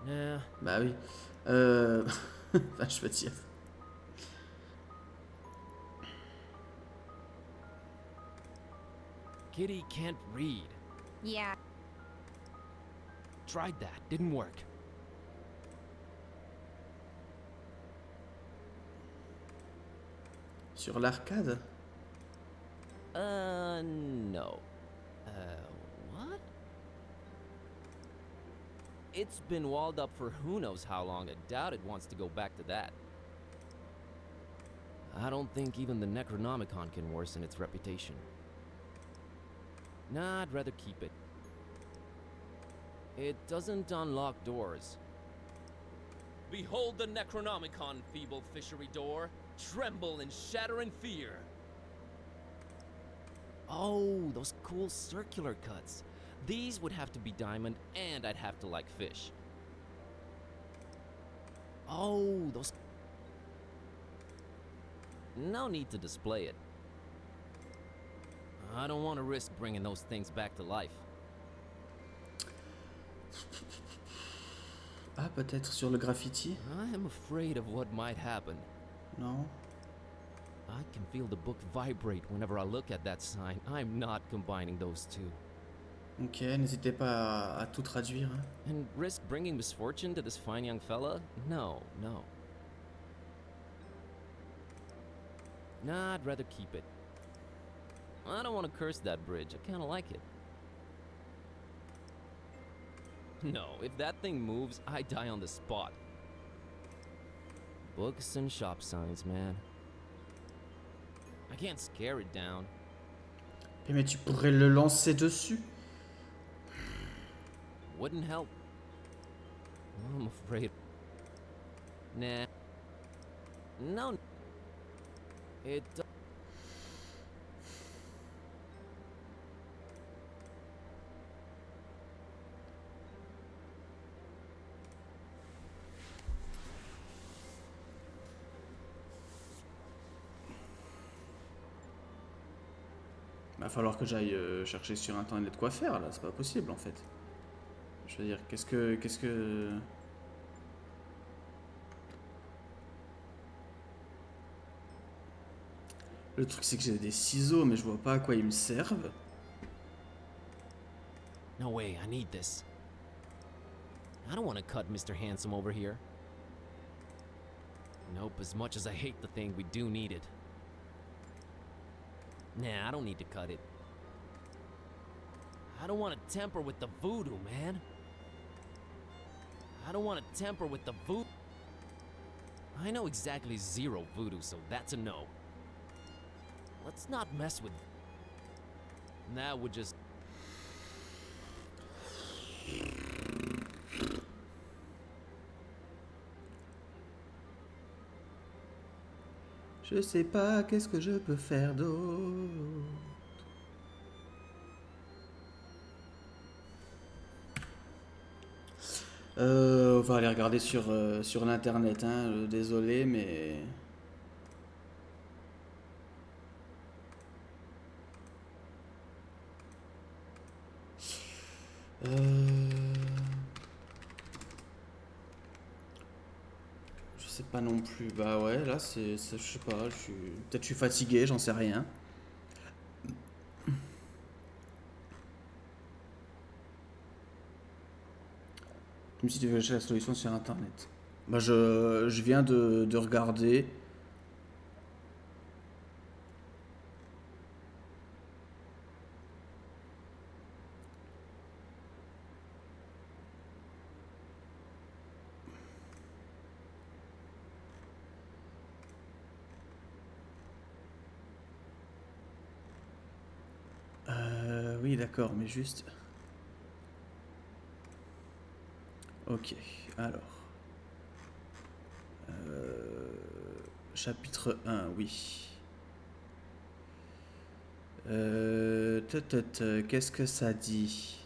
[SPEAKER 4] Nah.
[SPEAKER 1] Bah oui. Enfin, je veux dire.
[SPEAKER 4] Kitty can't read.
[SPEAKER 6] Yeah.
[SPEAKER 4] Tried that, didn't work.
[SPEAKER 1] Sur l'arcade?
[SPEAKER 4] No. What? It's been walled up for who knows how long. I doubt it wants to go back to that. I don't think even the Necronomicon can worsen its reputation. Nah, I'd rather keep it. It doesn't unlock doors. Behold the Necronomicon, feeble fishery door. Tremble and shatter in fear. Oh, those cool circular cuts. These would have to be diamond, and I'd have to like fish. Oh, those... No need to display it. I don't want to risk bringing those things back to life.
[SPEAKER 1] Ah, peut-être sur le graffiti?
[SPEAKER 4] I am afraid of what might happen.
[SPEAKER 1] Non.
[SPEAKER 4] I can feel the book vibrate whenever I look at that sign. I'm not combining those two.
[SPEAKER 1] Ok, n'hésitez pas à tout traduire. Hein.
[SPEAKER 4] And risk bringing misfortune to this fine young fella? No, no. Nah, I'd rather keep it. I don't want to curse that bridge. I kind of like it. No, if that thing moves, I die on the spot. Books and shop signs, man. I can't scare it down.
[SPEAKER 1] Mais tu pourrais le lancer dessus.
[SPEAKER 4] Wouldn't help. I'm afraid. Nah. No. It...
[SPEAKER 1] Va falloir que j'aille chercher sur internet quoi faire là, c'est pas possible en fait. Je veux dire, qu'est-ce que... Le truc c'est que j'ai des ciseaux mais je vois pas à quoi ils me servent.
[SPEAKER 4] No way, I need this. I don't want to cut Mr. Handsome over here. Nope, as much as I hate the thing, we do need it. Nah, I don't need to cut it. I don't want to temper with the voodoo, man. I don't want to tamper with the voodoo. I know exactly zero voodoo, so that's a no. Let's not mess with it. That would just...
[SPEAKER 1] Je sais pas qu'est-ce que je peux faire d'autre. On va aller regarder sur l'internet, hein. Désolé, mais... Je sais pas non plus. Bah ouais, là, je sais pas, peut-être je suis fatigué, j'en sais rien. Comme si tu devais chercher la solution sur internet. Bah je viens de regarder. Oui, d'accord, mais juste... Ok, alors... Chapitre 1, oui. Qu'est-ce que ça dit?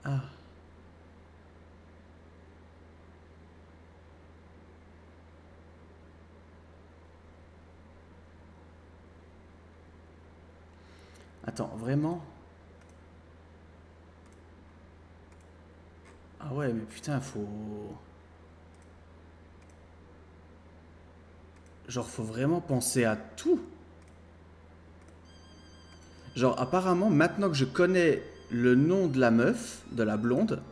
[SPEAKER 1] Ah. Attends, vraiment? Ah ouais, mais putain, faut... Genre, faut vraiment penser à tout. Genre, apparemment, maintenant que je connais le nom de la meuf, de la blonde,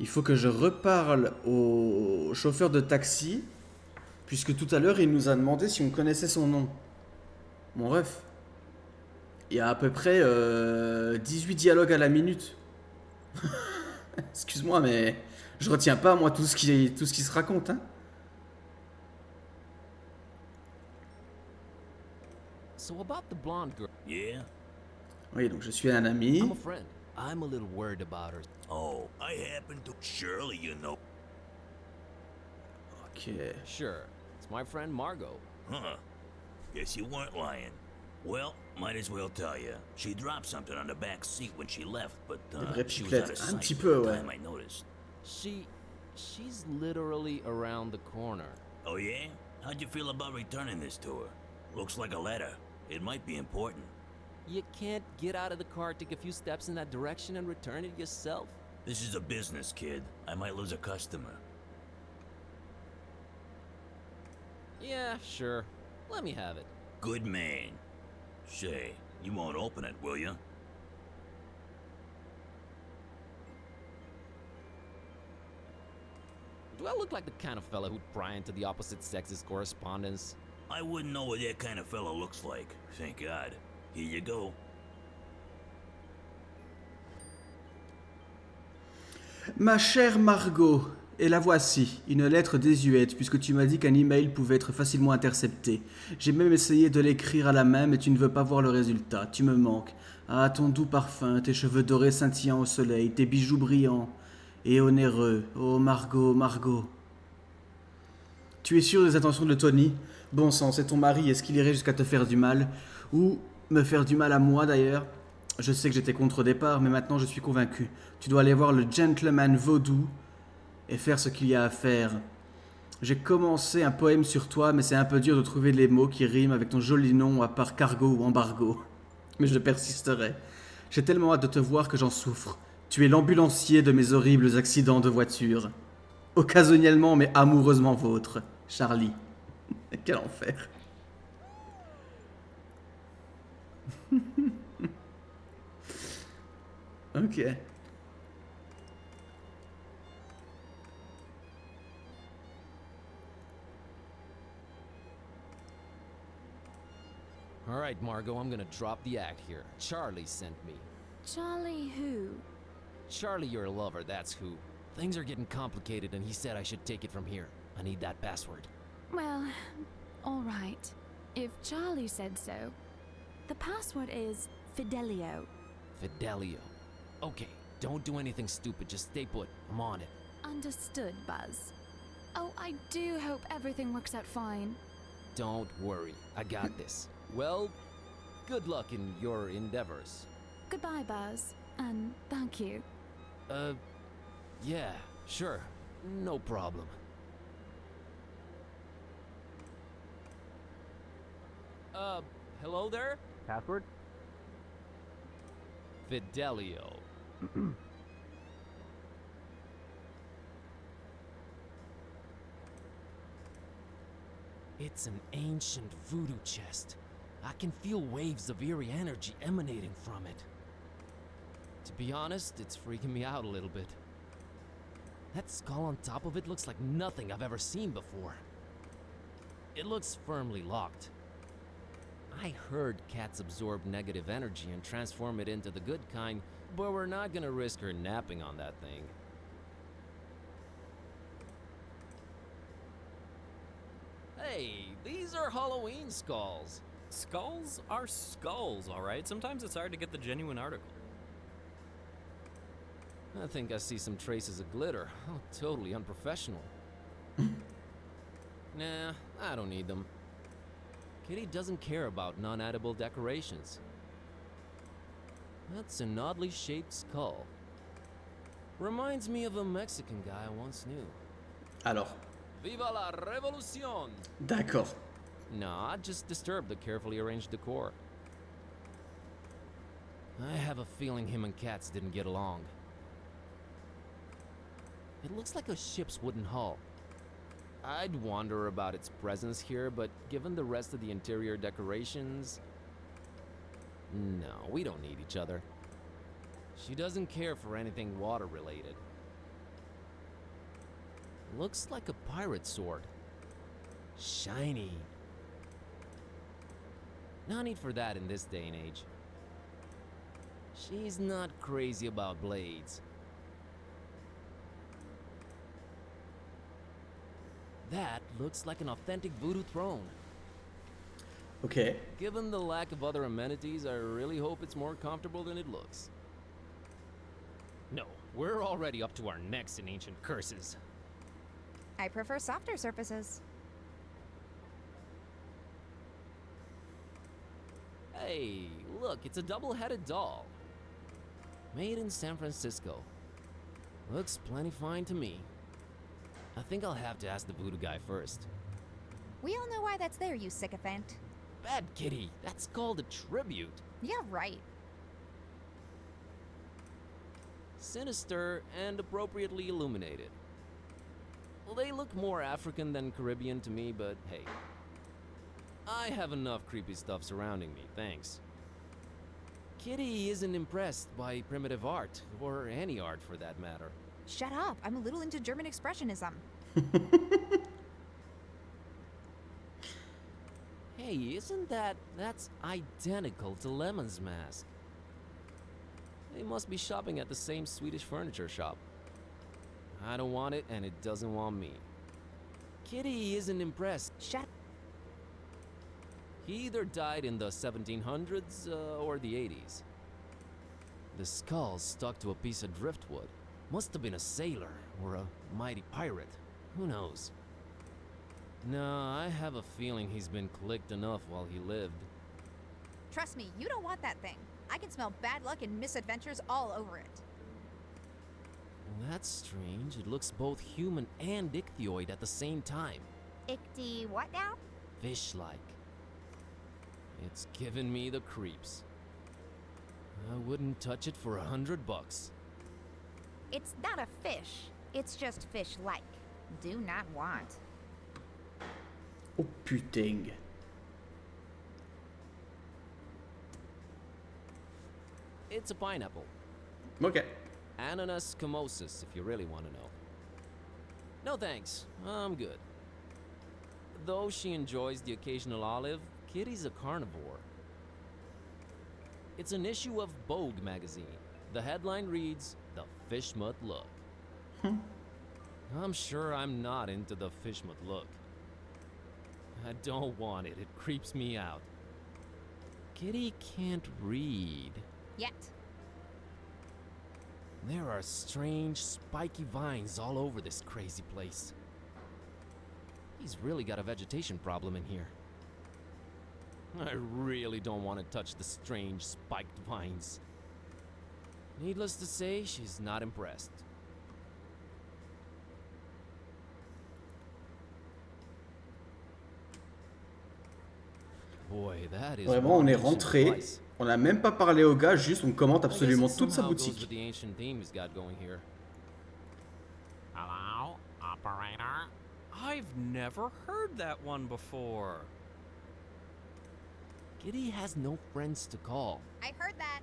[SPEAKER 1] il faut que je reparle au chauffeur de taxi, puisque tout à l'heure, il nous a demandé si on connaissait son nom. Mon ref. Il y a à peu près 18 dialogues à la minute. Excuse-moi, mais je retiens pas, moi, tout ce qui se raconte, hein.
[SPEAKER 4] So about the blonde girl.
[SPEAKER 10] Yeah?
[SPEAKER 1] Oui, donc je suis un ami.
[SPEAKER 4] I'm a friend. I'm a little worried about her.
[SPEAKER 10] Oh, I happen to... Surely you know...
[SPEAKER 1] Ok.
[SPEAKER 4] Sure, it's my friend Margot.
[SPEAKER 10] Huh. Guess you weren't lying. Well, might as well tell you. She dropped something on the back seat when she left, but
[SPEAKER 1] Des vraies
[SPEAKER 10] she was out of
[SPEAKER 1] pipelettes, un
[SPEAKER 10] sight
[SPEAKER 1] petit
[SPEAKER 10] by
[SPEAKER 1] peu,
[SPEAKER 10] the
[SPEAKER 1] ouais.
[SPEAKER 10] time I noticed.
[SPEAKER 4] She's literally around the corner.
[SPEAKER 10] Oh yeah? How'd you feel about returning this to her? Looks like a letter. It might be important.
[SPEAKER 4] You can't get out of the car, take a few steps in that direction and return it yourself?
[SPEAKER 10] This is a business, kid. I might lose a customer.
[SPEAKER 4] Yeah, sure. Let me have it.
[SPEAKER 10] Good man. Say, you won't open it, will you?
[SPEAKER 4] Do I look like the kind of fella who'd pry into the opposite sex's correspondence?
[SPEAKER 10] I wouldn't know what that kind of fellow looks like. Thank God. Here you go.
[SPEAKER 1] Ma chère Margot, et la voici, une lettre désuète, puisque tu m'as dit qu'un email pouvait être facilement intercepté. J'ai même essayé de l'écrire à la main, mais tu ne veux pas voir le résultat. Tu me manques. Ah, ton doux parfum, tes cheveux dorés scintillant au soleil, tes bijoux brillants et onéreux. Oh Margot, Margot. Tu es sûr des intentions de Tony? Bon sang, c'est ton mari, est-ce qu'il irait jusqu'à te faire du mal? Ou me faire du mal à moi d'ailleurs? Je sais que j'étais contre au départ, mais maintenant je suis convaincu. Tu dois aller voir le gentleman vaudou et faire ce qu'il y a à faire. J'ai commencé un poème sur toi, mais c'est un peu dur de trouver les mots qui riment avec ton joli nom à part cargo ou embargo. Mais je persisterai. J'ai tellement hâte de te voir que j'en souffre. Tu es l'ambulancier de mes horribles accidents de voiture. Occasionnellement, mais amoureusement vôtre. Charlie. Quel enfer. Ok.
[SPEAKER 4] All right, Margot, I'm gonna drop the act here. Charlie sent me.
[SPEAKER 3] Charlie who?
[SPEAKER 4] Charlie, your lover, that's who. Things are getting complicated and he said I should take it from here. I need that password.
[SPEAKER 3] Well, alright. If Charlie said so. The password is Fidelio.
[SPEAKER 4] Fidelio. Okay, don't do anything stupid, just stay put. I'm on it.
[SPEAKER 3] Understood, Buzz. Oh, I do hope everything works out fine.
[SPEAKER 4] Don't worry, I got this. Well, good luck in your endeavors.
[SPEAKER 3] Goodbye, Buzz. And thank you.
[SPEAKER 4] Yeah, sure. No problem. Hello there?
[SPEAKER 9] Password?
[SPEAKER 4] Fidelio. It's an ancient voodoo chest. I can feel waves of eerie energy emanating from it. To be honest, it's freaking me out a little bit. That skull on top of it looks like nothing I've ever seen before. It looks firmly locked. I heard cats absorb negative energy and transform it into the good kind, but we're not gonna risk her napping on that thing. Hey, these are Halloween skulls.
[SPEAKER 11] Skulls are skulls, alright? Sometimes it's hard to get the genuine article.
[SPEAKER 4] I think I see some traces of glitter. Oh, totally unprofessional. Nah, I don't need them. Kitty doesn't care about non-edible decorations. That's an oddly shaped skull. Reminds me of a Mexican guy I once knew.
[SPEAKER 1] Alors,
[SPEAKER 4] Viva la revolución!
[SPEAKER 1] d'accord.
[SPEAKER 4] Nah, just disturbed the carefully arranged decor. I have a feeling him and Cats didn't get along. It looks like a ship's wooden hull. I'd wonder about its presence here, but given the rest of the interior decorations... No, we don't need each other. She doesn't care for anything water-related. Looks like a pirate sword. Shiny. No need for that in this day and age. She's not crazy about blades. That looks like an authentic voodoo throne.
[SPEAKER 1] Ok.
[SPEAKER 4] Given the lack of other amenities, I really hope it's more comfortable than it looks. No, we're already up to our necks in ancient curses.
[SPEAKER 6] I prefer softer surfaces.
[SPEAKER 4] Hey, look, it's a double-headed doll. Made in San Francisco. Looks plenty fine to me. I think I'll have to ask the voodoo guy first.
[SPEAKER 6] We all know why that's there, you sycophant.
[SPEAKER 4] Bad kitty, that's called a tribute.
[SPEAKER 6] Yeah, right.
[SPEAKER 4] Sinister and appropriately illuminated. Well, they look more African than Caribbean to me, but hey. I have enough creepy stuff surrounding me, thanks. Kitty isn't impressed by primitive art, or any art for that matter.
[SPEAKER 6] Shut up, I'm a little into German expressionism.
[SPEAKER 4] Hey, that's identical to Lemon's mask. They must be shopping at the same Swedish furniture shop. I don't want it, and it doesn't want me. Kitty isn't impressed.
[SPEAKER 6] Shut.
[SPEAKER 4] He either died in the 1700s or the 80s. The skull's stuck to a piece of driftwood. Must have been a sailor or a mighty pirate. Who knows? No, I have a feeling he's been clicked enough while he lived.
[SPEAKER 6] Trust me, you don't want that thing. I can smell bad luck and misadventures all over it.
[SPEAKER 4] Well, that's strange. It looks both human and ichthyoid at the same time.
[SPEAKER 6] Ichty what now?
[SPEAKER 4] Fish-like. It's given me the creeps. I wouldn't touch it for $100.
[SPEAKER 6] It's not a fish. It's just fish-like. Do not want.
[SPEAKER 1] Oh putain.
[SPEAKER 4] It's a pineapple.
[SPEAKER 1] Ok.
[SPEAKER 4] Ananas scamosus, if you really want to know. No thanks, I'm good. Though she enjoys the occasional olive, Kitty's a carnivore. It's an issue of Vogue magazine. The headline reads, "The Fishmut Look." I'm sure I'm not into the Fishmut look. I don't want it, it creeps me out. Kitty can't read.
[SPEAKER 6] Yet.
[SPEAKER 4] There are strange, spiky vines all over this crazy place. He's really got a vegetation problem in here. I really don't want to touch the strange, spiked vines. Needless to say, she's not impressed. Boy, that is
[SPEAKER 1] Vraiment, on est
[SPEAKER 4] one ancient
[SPEAKER 1] rentré.
[SPEAKER 4] device.
[SPEAKER 1] On n'a même pas parlé au gars, juste on commente
[SPEAKER 4] I guess
[SPEAKER 1] absolument
[SPEAKER 4] it
[SPEAKER 1] toute sa
[SPEAKER 4] somehow goes
[SPEAKER 1] boutique.
[SPEAKER 4] with the ancient theme he's got going here.
[SPEAKER 11] Hello, operator? I've never heard that one before.
[SPEAKER 4] Kitty has no friends to call.
[SPEAKER 6] I heard that.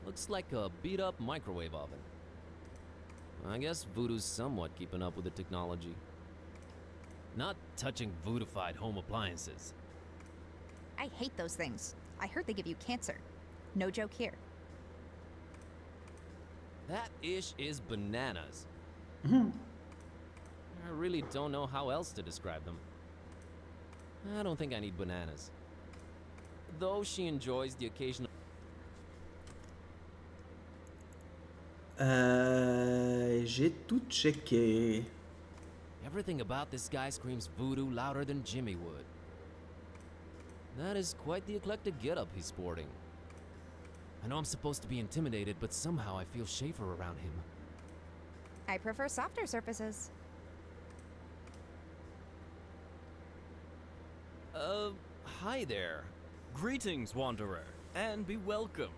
[SPEAKER 4] Looks like a beat-up microwave oven. I guess Voodoo's somewhat keeping up with the technology. Not touching voodoofied home appliances.
[SPEAKER 6] I hate those things. I heard they give you cancer. No joke here.
[SPEAKER 4] That ish is bananas.
[SPEAKER 1] Mhm.
[SPEAKER 4] I really don't know how else to describe them. I don't think I need bananas. Though she enjoys the occasional...
[SPEAKER 1] J'ai tout checké.
[SPEAKER 4] Everything about this guy screams voodoo louder than Jimmy would. That is quite the eclectic getup he's sporting. I know I'm supposed to be intimidated, but somehow I feel safer around him.
[SPEAKER 6] I prefer softer surfaces.
[SPEAKER 4] Hi there.
[SPEAKER 11] Greetings, Wanderer, and be welcome.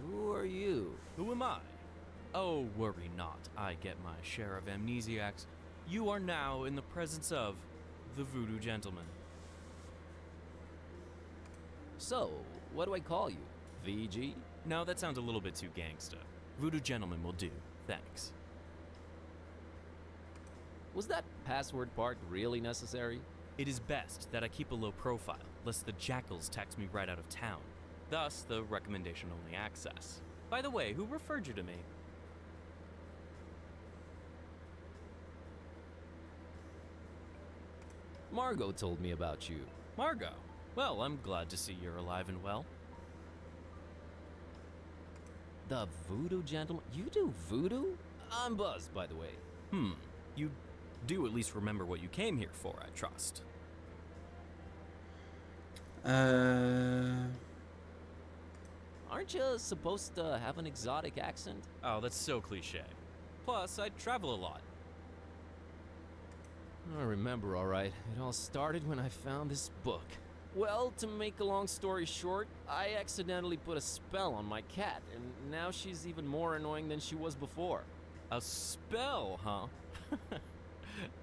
[SPEAKER 4] Who are you?
[SPEAKER 11] Who am I? Oh, worry not. I get my share of amnesiacs. You are now in the presence of the Voodoo Gentleman.
[SPEAKER 4] So, what do I call you? VG?
[SPEAKER 11] No, that sounds a little bit too gangsta. Voodoo Gentleman will do. Thanks.
[SPEAKER 4] Was that password part really necessary?
[SPEAKER 11] It is best that I keep a low profile, lest the jackals tax me right out of town. Thus, the recommendation-only access. By the way, who referred you to me?
[SPEAKER 4] Margot told me about you.
[SPEAKER 11] Margot. Well, I'm glad to see you're alive and well.
[SPEAKER 4] The Voodoo Gentleman? You do voodoo? I'm buzzed, by the way.
[SPEAKER 11] You do at least remember what you came here for, I trust.
[SPEAKER 4] Aren't you supposed to have an exotic accent?
[SPEAKER 11] Oh, that's so cliche. Plus, I travel a lot.
[SPEAKER 4] I remember, all right. It all started when I found this book. Well, to make a long story short, I accidentally put a spell on my cat, and now she's even more annoying than she was before.
[SPEAKER 11] A spell, huh?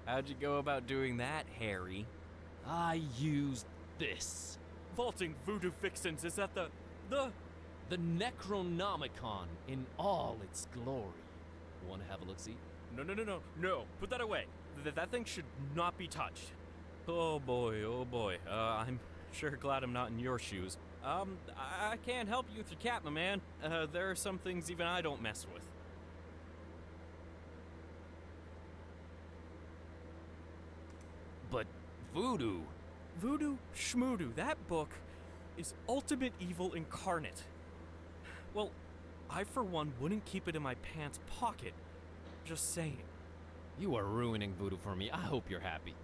[SPEAKER 11] How'd you go about doing that, Harry?
[SPEAKER 4] I used this.
[SPEAKER 11] Vaulting voodoo fixins, is that the
[SPEAKER 4] The Necronomicon in all its glory. Wanna have a look-see?
[SPEAKER 11] No, put that away. That thing should not be touched. Oh boy. I'm sure glad I'm not in your shoes. I can't help you with your cat, my man. There are some things even I don't mess with.
[SPEAKER 4] But voodoo.
[SPEAKER 11] Voodoo Schmoodoo, that book is ultimate evil incarnate. Well, I for one wouldn't keep it in my pants pocket. Just saying.
[SPEAKER 4] You are ruining voodoo for me. I hope you're happy.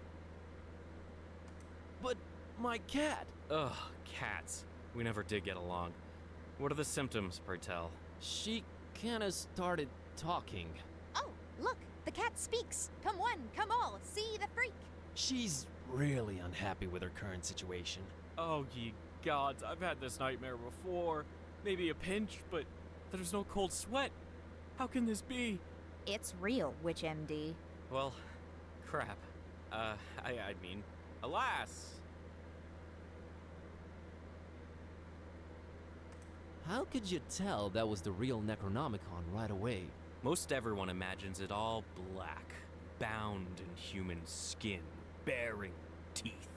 [SPEAKER 4] But my cat.
[SPEAKER 11] Ugh, cats. We never did get along. What are the symptoms, pray tell?
[SPEAKER 4] She kinda started talking.
[SPEAKER 6] Oh, look, the cat speaks. Come one, come all, see the freak.
[SPEAKER 4] She's really unhappy with her current situation.
[SPEAKER 11] Oh, ye gods, I've had this nightmare before. Maybe a pinch, but there's no cold sweat. How can this be?
[SPEAKER 6] It's real, Witch MD.
[SPEAKER 11] Well, crap. I mean, Alas!
[SPEAKER 4] How could you tell that was the real Necronomicon right away?
[SPEAKER 11] Most everyone imagines it all black, bound in human skin, bearing teeth.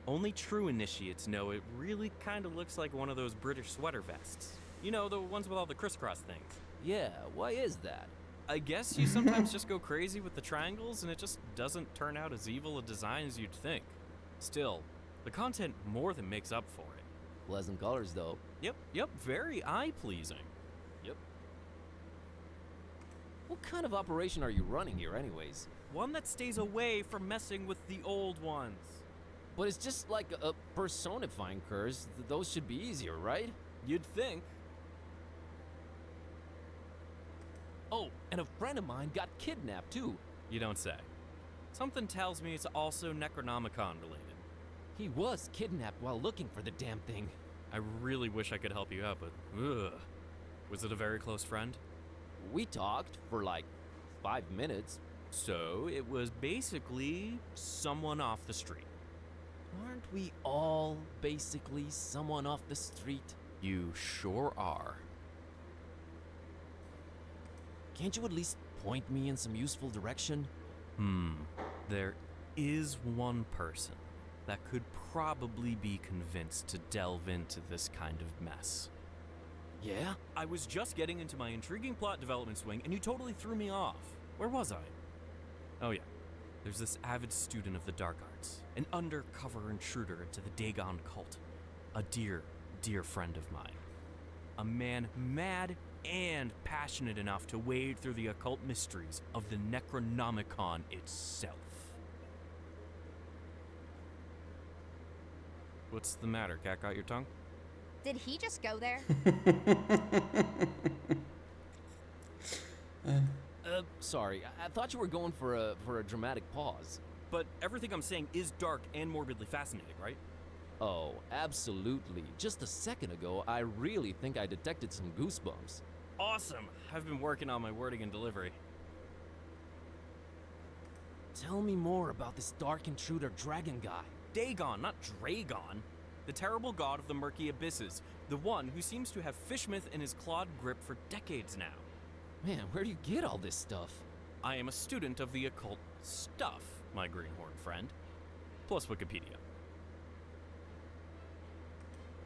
[SPEAKER 11] Only true initiates know it really kind of looks like one of those British sweater vests. You know, the ones with all the crisscross things.
[SPEAKER 4] Yeah, why is that?
[SPEAKER 11] I guess you sometimes just go crazy with the triangles and it just doesn't turn out as evil a design as you'd think. Still, the content more than makes up for it.
[SPEAKER 4] Pleasant colors, though.
[SPEAKER 11] Yep, very eye-pleasing.
[SPEAKER 4] Yep. What kind of operation are you running here, anyways?
[SPEAKER 11] One that stays away from messing with the old ones.
[SPEAKER 4] But it's just like a personifying curse. Those should be easier, right?
[SPEAKER 11] You'd think.
[SPEAKER 4] Oh, and a friend of mine got kidnapped, too.
[SPEAKER 11] You don't say. Something tells me it's also Necronomicon related.
[SPEAKER 4] He was kidnapped while looking for the damn thing.
[SPEAKER 11] I really wish I could help you out, but ugh. Was it a very close friend?
[SPEAKER 4] We talked for like 5 minutes.
[SPEAKER 11] So it was basically someone off the street.
[SPEAKER 4] Aren't we all basically someone off the street?
[SPEAKER 11] You sure are.
[SPEAKER 4] Can't you at least point me in some useful direction?
[SPEAKER 11] There is one person that could probably be convinced to delve into this kind of mess.
[SPEAKER 4] Yeah?
[SPEAKER 11] I was just getting into my intriguing plot development swing and you totally threw me off. Where was I? Oh yeah, there's this avid student of the dark arts, an undercover intruder into the Dagon cult, a dear, dear friend of mine. A man mad and passionate enough to wade through the occult mysteries of the Necronomicon itself. What's the matter? Cat got your tongue?
[SPEAKER 6] Did he just go there?
[SPEAKER 4] Sorry. I thought you were going for a dramatic pause.
[SPEAKER 11] But everything I'm saying is dark and morbidly fascinating, right?
[SPEAKER 4] Oh, absolutely. Just a second ago, I really think I detected some goosebumps.
[SPEAKER 11] Awesome! I've been working on my wording and delivery.
[SPEAKER 4] Tell me more about this dark intruder dragon guy.
[SPEAKER 11] Dagon, not Dragon. The terrible god of the murky abysses. The one who seems to have Fishmouth in his clawed grip for decades now.
[SPEAKER 4] Man, where do you get all this stuff?
[SPEAKER 11] I am a student of the occult stuff, my greenhorn friend. Plus Wikipedia.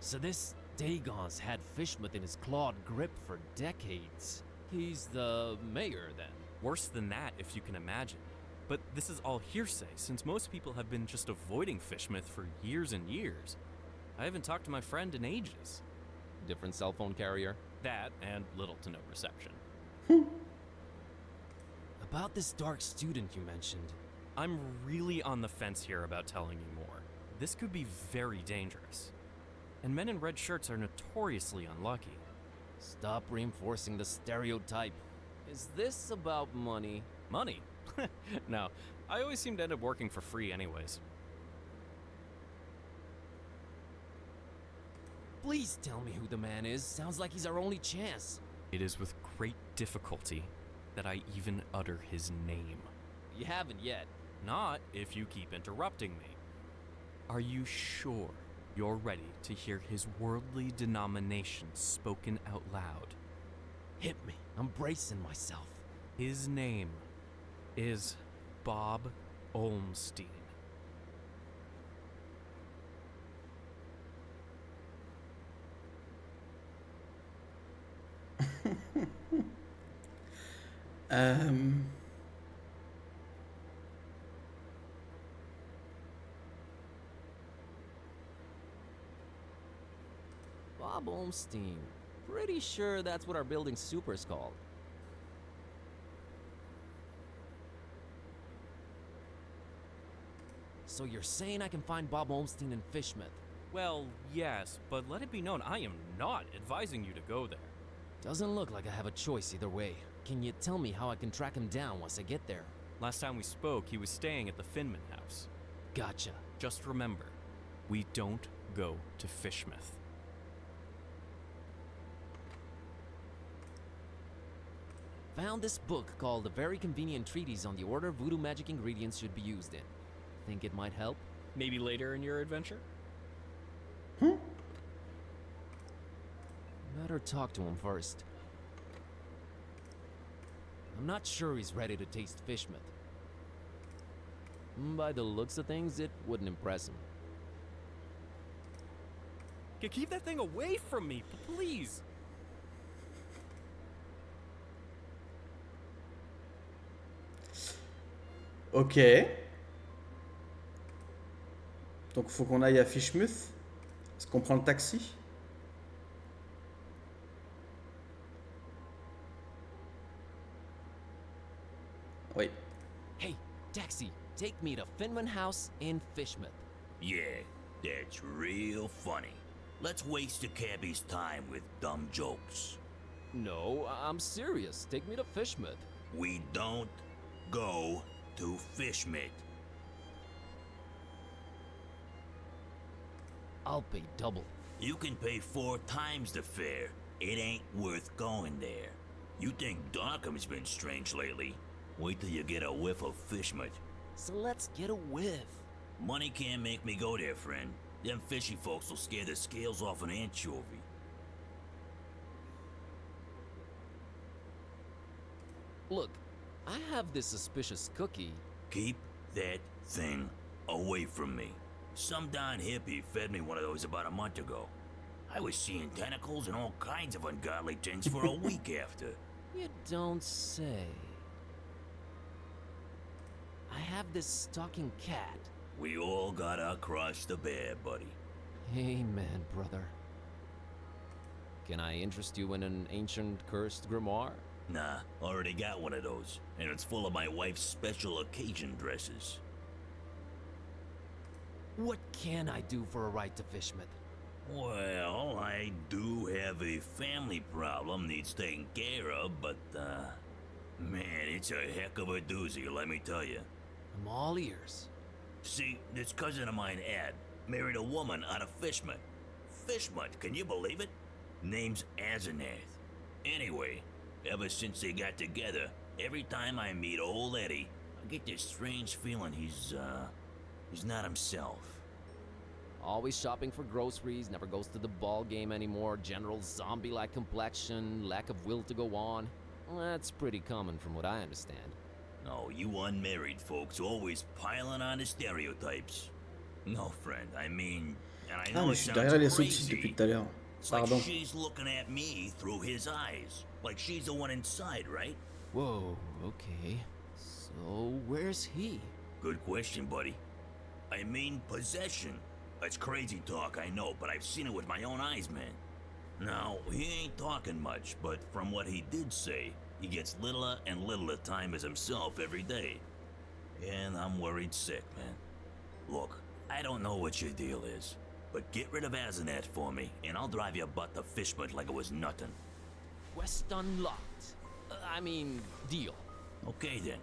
[SPEAKER 4] So this Dagon's had Fishmouth in his clawed grip for decades. He's the mayor, then.
[SPEAKER 11] Worse than that, if you can imagine. But this is all hearsay, since most people have been just avoiding Fishmouth for years and years. I haven't talked to my friend in ages.
[SPEAKER 4] Different cell phone carrier?
[SPEAKER 11] That, and little to no reception.
[SPEAKER 4] About this dark student you mentioned.
[SPEAKER 11] I'm really on the fence here about telling you more. This could be very dangerous. And men in red shirts are notoriously unlucky.
[SPEAKER 4] Stop reinforcing the stereotype. Is this about money?
[SPEAKER 11] Money? No, I always seem to end up working for free anyways.
[SPEAKER 4] Please tell me who the man is. Sounds like he's our only chance.
[SPEAKER 11] It is with great difficulty that I even utter his name.
[SPEAKER 4] You haven't yet.
[SPEAKER 11] Not if you keep interrupting me. Are you sure you're ready to hear his worldly denomination spoken out loud?
[SPEAKER 4] Hit me. I'm bracing myself.
[SPEAKER 11] His name is Bob Olmstein.
[SPEAKER 4] Bob Olmstein. Pretty sure that's what our building super is called. So you're saying I can find Bob Olmstein in Fishmouth?
[SPEAKER 11] Well, yes, but let it be known I am not advising you to go there.
[SPEAKER 4] Doesn't look like I have a choice either way. Can you tell me how I can track him down once I get there?
[SPEAKER 11] Last time we spoke, he was staying at the Finman house.
[SPEAKER 4] Gotcha.
[SPEAKER 11] Just remember, we don't go to Fishmouth.
[SPEAKER 4] Found this book called A Very Convenient Treatise on the Order Voodoo Magic Ingredients Should Be Used In. Think it might help?
[SPEAKER 11] Maybe later in your adventure?
[SPEAKER 4] Better talk to him first. I'm not sure he's ready to taste fish myth. By the looks of things, it wouldn't impress him.
[SPEAKER 11] Keep that thing away from me, please.
[SPEAKER 1] Ok. Donc faut qu'on aille à Fishmouth. Est-ce qu'on prend le taxi? Oui.
[SPEAKER 4] Hey, taxi, take me to Finman House in Fishmouth.
[SPEAKER 10] Yeah, that's real funny. Let's waste the cabbie's time with dumb jokes.
[SPEAKER 4] No, I'm serious. Take me to Fishmouth.
[SPEAKER 10] We don't go to Fishmouth.
[SPEAKER 4] I'll pay double.
[SPEAKER 10] You can pay 4 times the fare. It ain't worth going there. You think Darkham's been strange lately? Wait till you get a whiff of Fishmouth.
[SPEAKER 4] So let's get a whiff.
[SPEAKER 10] Money can't make me go there, friend. Them fishy folks will scare the scales off an anchovy.
[SPEAKER 4] Look, I have this suspicious cookie.
[SPEAKER 10] Keep that thing away from me. Some darn hippie fed me one of those about a month ago. I was seeing tentacles and all kinds of ungodly things for a week after.
[SPEAKER 4] You don't say. I have this talking cat.
[SPEAKER 10] We all got our cross to bear, buddy.
[SPEAKER 4] Amen, brother. Can I interest you in an ancient cursed grimoire?
[SPEAKER 10] Nah, already got one of those, and it's full of my wife's special occasion dresses.
[SPEAKER 4] What can I do for a ride to Fishmouth?
[SPEAKER 10] Well, I do have a family problem needs taken care of, but, man, it's a heck of a doozy, let me tell you.
[SPEAKER 4] I'm all ears.
[SPEAKER 10] See, this cousin of mine, Ed, married a woman out of Fishmouth. Fishmouth, can you believe it? Name's Asenath. Anyway, ever since they got together, every time I meet old Eddie, I get this strange feeling he's not himself.
[SPEAKER 4] Always shopping for groceries, never goes to the ball game anymore, general zombie-like complexion, lack of will to go on. That's pretty common from what I understand.
[SPEAKER 10] No, you unmarried folks always piling on the stereotypes. No, friend, I mean, and I
[SPEAKER 1] Ah,
[SPEAKER 10] know
[SPEAKER 1] mais
[SPEAKER 10] it
[SPEAKER 1] je suis
[SPEAKER 10] sounds
[SPEAKER 1] derrière les sous-titres
[SPEAKER 10] crazy.
[SPEAKER 1] depuis tout à l'heure.
[SPEAKER 10] It's like
[SPEAKER 1] Pardon.
[SPEAKER 10] she's looking at me through his eyes. Like she's the one inside, right?
[SPEAKER 4] Whoa, okay. So, where's he?
[SPEAKER 10] Good question, buddy. I mean, possession. That's crazy talk, I know, but I've seen it with my own eyes, man. Now, he ain't talking much, but from what he did say, he gets littler and littler time as himself every day. And I'm worried sick, man. Look, I don't know what your deal is, but get rid of Asenath for me, and I'll drive your butt to Fishmouth like it was nothing.
[SPEAKER 4] Quest unlocked. I mean, deal.
[SPEAKER 10] Okay then.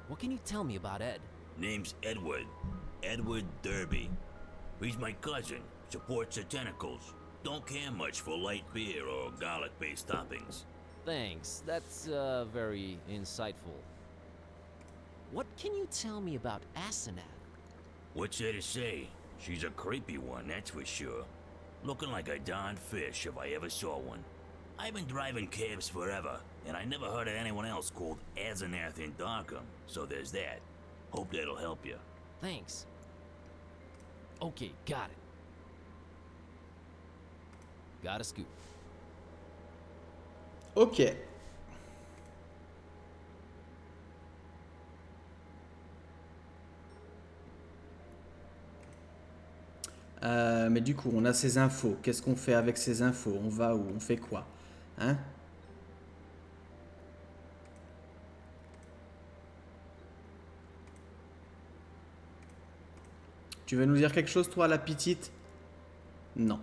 [SPEAKER 4] What can you tell me about Ed?
[SPEAKER 10] Name's Edward. Edward Derby. He's my cousin. Supports the tentacles. Don't care much for light beer or garlic-based toppings.
[SPEAKER 4] Thanks, that's very insightful. What can you tell me about Asenath?
[SPEAKER 10] What's there to say? She's a creepy one, that's for sure. Looking like a darn fish if I ever saw one. I've been driving cabs forever, and I never heard of anyone else called Asenath in Darkham, so there's that. Hope that'll help you.
[SPEAKER 4] Thanks. Okay, got it. Got a scoop.
[SPEAKER 1] Ok. Mais du coup, on a ces infos. Qu'est-ce qu'on fait avec ces infos? On va où? On fait quoi? Hein? Tu veux nous dire quelque chose, toi, la petite? Non.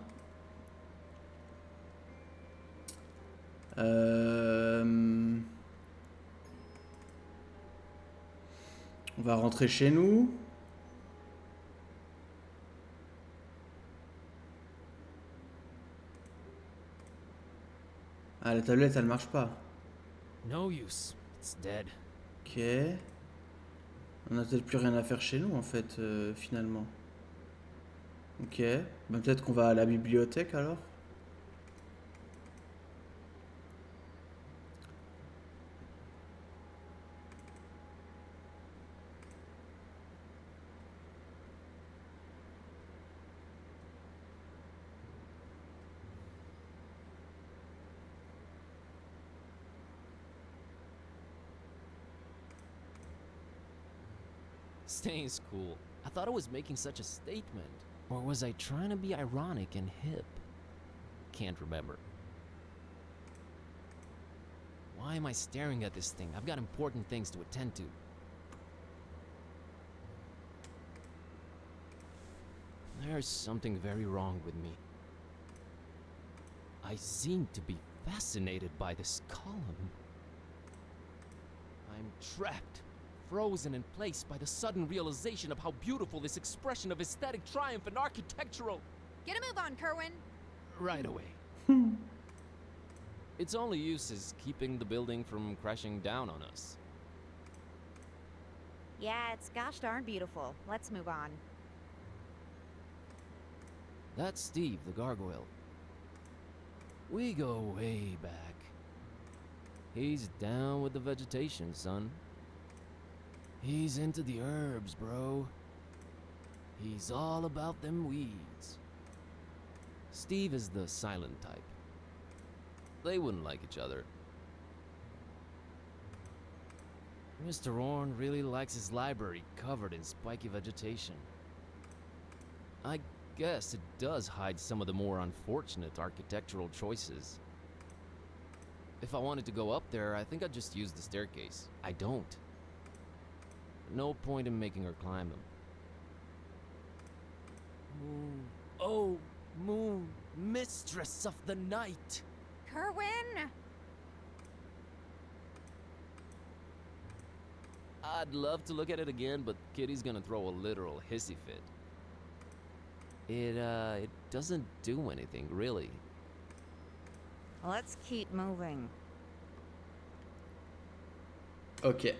[SPEAKER 1] On va rentrer chez nous. Ah, la tablette, elle marche pas.
[SPEAKER 4] No use. It's dead.
[SPEAKER 1] Ok. On a peut-être plus rien à faire chez nous en fait, finalement. Ok, ben, peut-être qu'on va à la bibliothèque alors.
[SPEAKER 4] Staying's cool. I thought I was making such a statement. Or was I trying to be ironic and hip? Can't remember. Why am I staring at this thing? I've got important things to attend to. There's something very wrong with me. I seem to be fascinated by this column. I'm trapped, frozen in place by the sudden realization of how beautiful this expression of aesthetic triumph and architectural...
[SPEAKER 6] Get a move on, Kerwin.
[SPEAKER 4] Right away. Its only use is keeping the building from crashing down on us.
[SPEAKER 6] Yeah, it's gosh darn beautiful. Let's move on.
[SPEAKER 4] That's Steve, the gargoyle. We go way back. He's down with the vegetation, son. He's into the herbs, bro. He's all about them weeds. Steve is the silent type. They wouldn't like each other. Mr. Orne really likes his library covered in spiky vegetation. I guess it does hide some of the more unfortunate architectural choices. If I wanted to go up there, I think I'd just use the staircase. I don't. No point in making her climb them. Moon, oh, moon, mistress of the night!
[SPEAKER 6] Kerwin!
[SPEAKER 4] I'd love to look at it again, but Kitty's gonna throw a literal hissy fit. It doesn't do anything, really.
[SPEAKER 6] Let's keep moving.
[SPEAKER 1] Ok.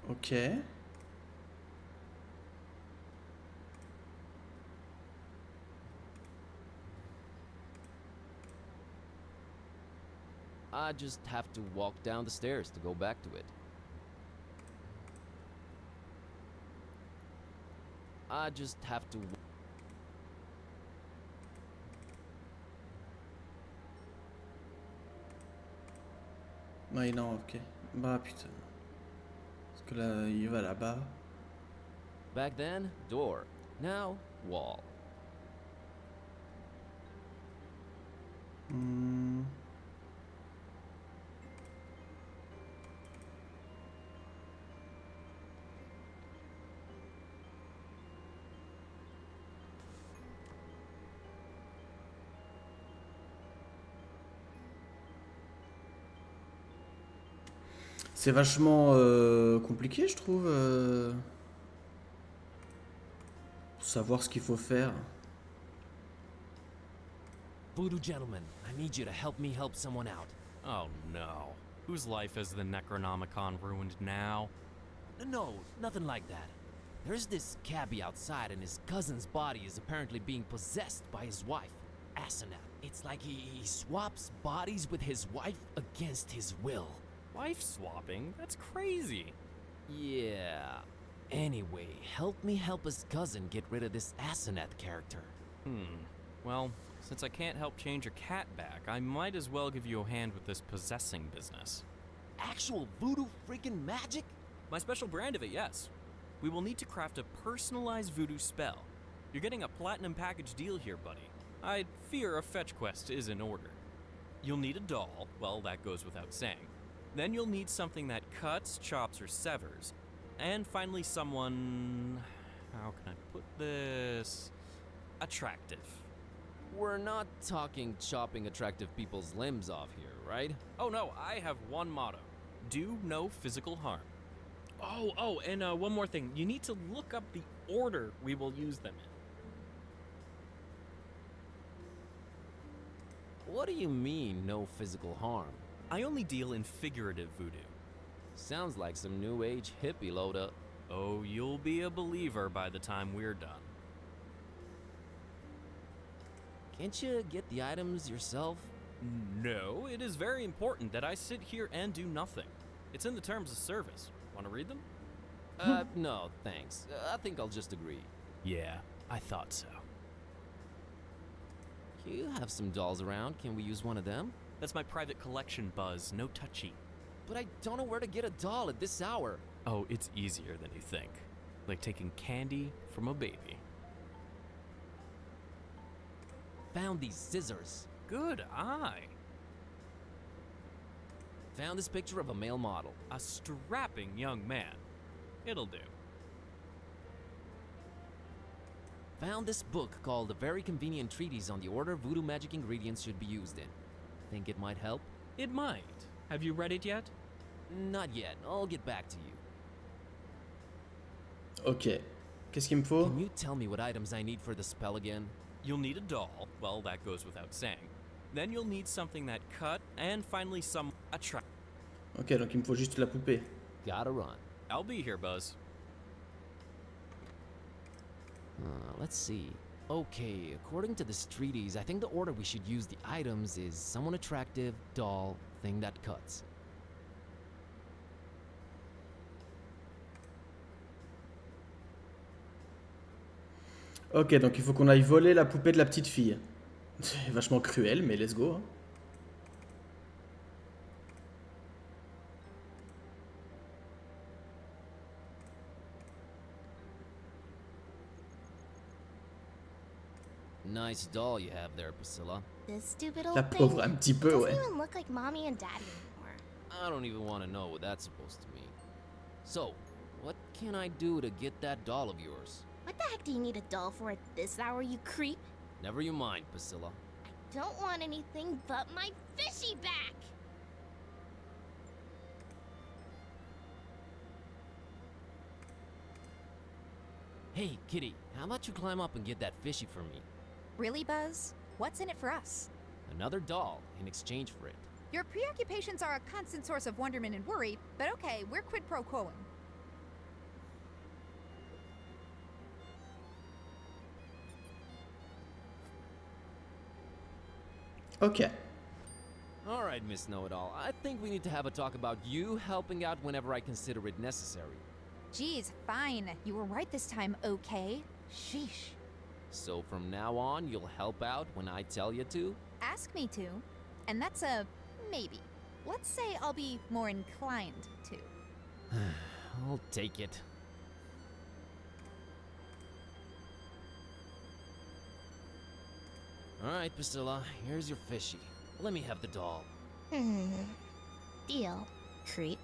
[SPEAKER 1] Ok.
[SPEAKER 4] I just have to walk down the stairs to go back to it. I just have to...
[SPEAKER 1] Ouais, non, ok. Bah putain. Parce que là, il va là-bas.
[SPEAKER 4] Back then, door. Now, wall.
[SPEAKER 1] Hmm. C'est vachement compliqué, je trouve, pour savoir ce qu'il faut faire.
[SPEAKER 4] Voodoo gentleman, I need you to help me help someone out.
[SPEAKER 11] Oh no. Whose life is the Necronomicon ruined now?
[SPEAKER 4] No, nothing like that. There's this cabbie outside and his cousin's body is apparently being possessed by his wife, Asenath. It's like he swaps bodies with his wife against his will.
[SPEAKER 11] Wife swapping? That's crazy.
[SPEAKER 4] Yeah. Anyway, help me help his cousin get rid of this Asenath character.
[SPEAKER 11] Well, since I can't help change your cat back, I might as well give you a hand with this possessing business.
[SPEAKER 4] Actual voodoo freaking magic?
[SPEAKER 11] My special brand of it, yes. We will need to craft a personalized voodoo spell. You're getting a platinum package deal here, buddy. I fear a fetch quest is in order. You'll need a doll, well, that goes without saying. Then you'll need something that cuts, chops, or severs. And finally someone... how can I put this? Attractive.
[SPEAKER 4] We're not talking chopping attractive people's limbs off here, right?
[SPEAKER 11] Oh no, I have one motto. Do no physical harm. Oh, and one more thing. You need to look up the order we will use them in.
[SPEAKER 4] What do you mean, no physical harm?
[SPEAKER 11] I only deal in figurative voodoo.
[SPEAKER 4] Sounds like some new age hippie load up.
[SPEAKER 11] Oh, you'll be a believer by the time we're done.
[SPEAKER 4] Can't you get the items yourself?
[SPEAKER 11] No, it is very important that I sit here and do nothing. It's in the terms of service. Want to read them?
[SPEAKER 4] No, thanks. I think I'll just agree.
[SPEAKER 11] Yeah, I thought so.
[SPEAKER 4] You have some dolls around. Can we use one of them?
[SPEAKER 11] That's my private collection, Buzz. No touchy.
[SPEAKER 4] But I don't know where to get a doll at this hour.
[SPEAKER 11] Oh, it's easier than you think. Like taking candy from a baby.
[SPEAKER 4] Found these scissors.
[SPEAKER 11] Good eye.
[SPEAKER 4] Found this picture of a male model.
[SPEAKER 11] A strapping young man. It'll do.
[SPEAKER 4] Found this book called A Very Convenient Treatise on the Order voodoo magic ingredients should be used in. Think it might help?
[SPEAKER 11] It might. Have you read it yet?
[SPEAKER 4] Not yet. I'll get back to you.
[SPEAKER 1] Ok. Qu'est-ce qu'il me faut?
[SPEAKER 4] Can you tell me what items I need for the spell again?
[SPEAKER 11] You'll need a doll. Well, that goes without saying. Then you'll need something that cut, and finally some attract.
[SPEAKER 1] Ok, donc il me faut juste la poupée.
[SPEAKER 4] Gotta run.
[SPEAKER 11] I'll be here, Buzz.
[SPEAKER 4] Let's see. Okay, according to this treatise, I think the order we should use the items is someone attractive, doll, thing that cuts.
[SPEAKER 1] Ok, donc il faut qu'on aille voler la poupée de la petite fille. C'est vachement cruel, mais let's go. Hein.
[SPEAKER 4] Nice doll you have there, Priscilla.
[SPEAKER 8] This stupid old
[SPEAKER 1] La
[SPEAKER 8] thing
[SPEAKER 1] pauvre, un petit peu,
[SPEAKER 8] doesn't
[SPEAKER 1] ouais.
[SPEAKER 8] even look like mommy and daddy anymore.
[SPEAKER 4] I don't even want to know what that's supposed to mean. So, what can I do to get that doll of yours?
[SPEAKER 8] What the heck do you need a doll for at this hour, you creep?
[SPEAKER 4] Never you mind, Priscilla.
[SPEAKER 8] I don't want anything but my fishy back!
[SPEAKER 4] Hey, kitty, how about you climb up and get that fishy for me?
[SPEAKER 6] Really, Buzz? What's in it for us?
[SPEAKER 4] Another doll in exchange for it.
[SPEAKER 6] Your preoccupations are a constant source of wonderment and worry, but okay, we're quid pro quoing.
[SPEAKER 1] Ok.
[SPEAKER 4] All right, Miss Know-It-All. I think we need to have a talk about you helping out whenever I consider it necessary.
[SPEAKER 6] Geez, fine. You were right this time, okay? Sheesh.
[SPEAKER 4] So from now on, you'll help out when I tell you to?
[SPEAKER 6] Ask me to. And that's a maybe. Let's say I'll be more inclined to.
[SPEAKER 4] I'll take it. All right, Priscilla, here's your fishy. Let me have the doll.
[SPEAKER 8] Deal, creep.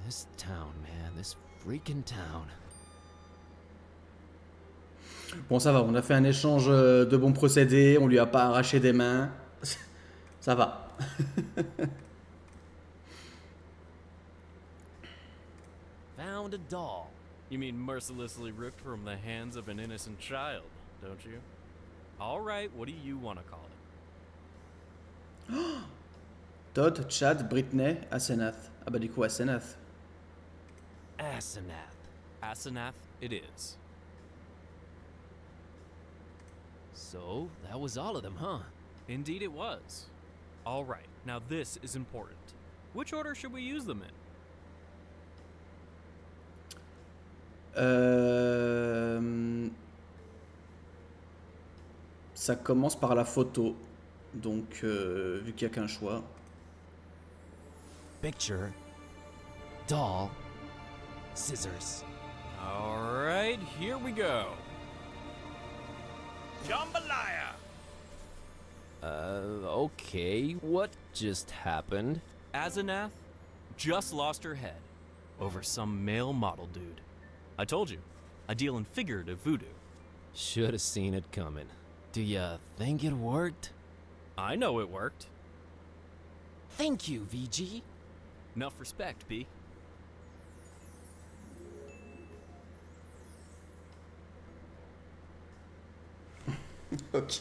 [SPEAKER 4] This town, man, this freaking town.
[SPEAKER 1] Bon, ça va, on a fait un échange de bons procédés, on lui a pas arraché des mains. Ça va.
[SPEAKER 4] Found a doll.
[SPEAKER 11] You mean mercilessly ripped from the hands of an innocent child, don't you? All right, what do you want to call it?
[SPEAKER 1] Todd, Chad, Britney, Asenath. Ah bah du coup Asenath.
[SPEAKER 4] Asenath.
[SPEAKER 11] Asenath it is.
[SPEAKER 4] So, that was all of them, huh?
[SPEAKER 11] Indeed it was. All right, now this is important. Which order should we use them in?
[SPEAKER 1] Ça commence par la photo. Donc, vu qu'il n'y a qu'un choix.
[SPEAKER 4] Picture. Doll. Scissors.
[SPEAKER 11] All right, here we go. Jambalaya!
[SPEAKER 4] Okay, what just happened?
[SPEAKER 11] Asenath just lost her head over some male model dude. I told you, I deal in figurative voodoo.
[SPEAKER 4] Should've seen it coming. Do ya think it worked?
[SPEAKER 11] I know it worked.
[SPEAKER 4] Thank you, VG.
[SPEAKER 11] Enough respect, B.
[SPEAKER 1] Ok.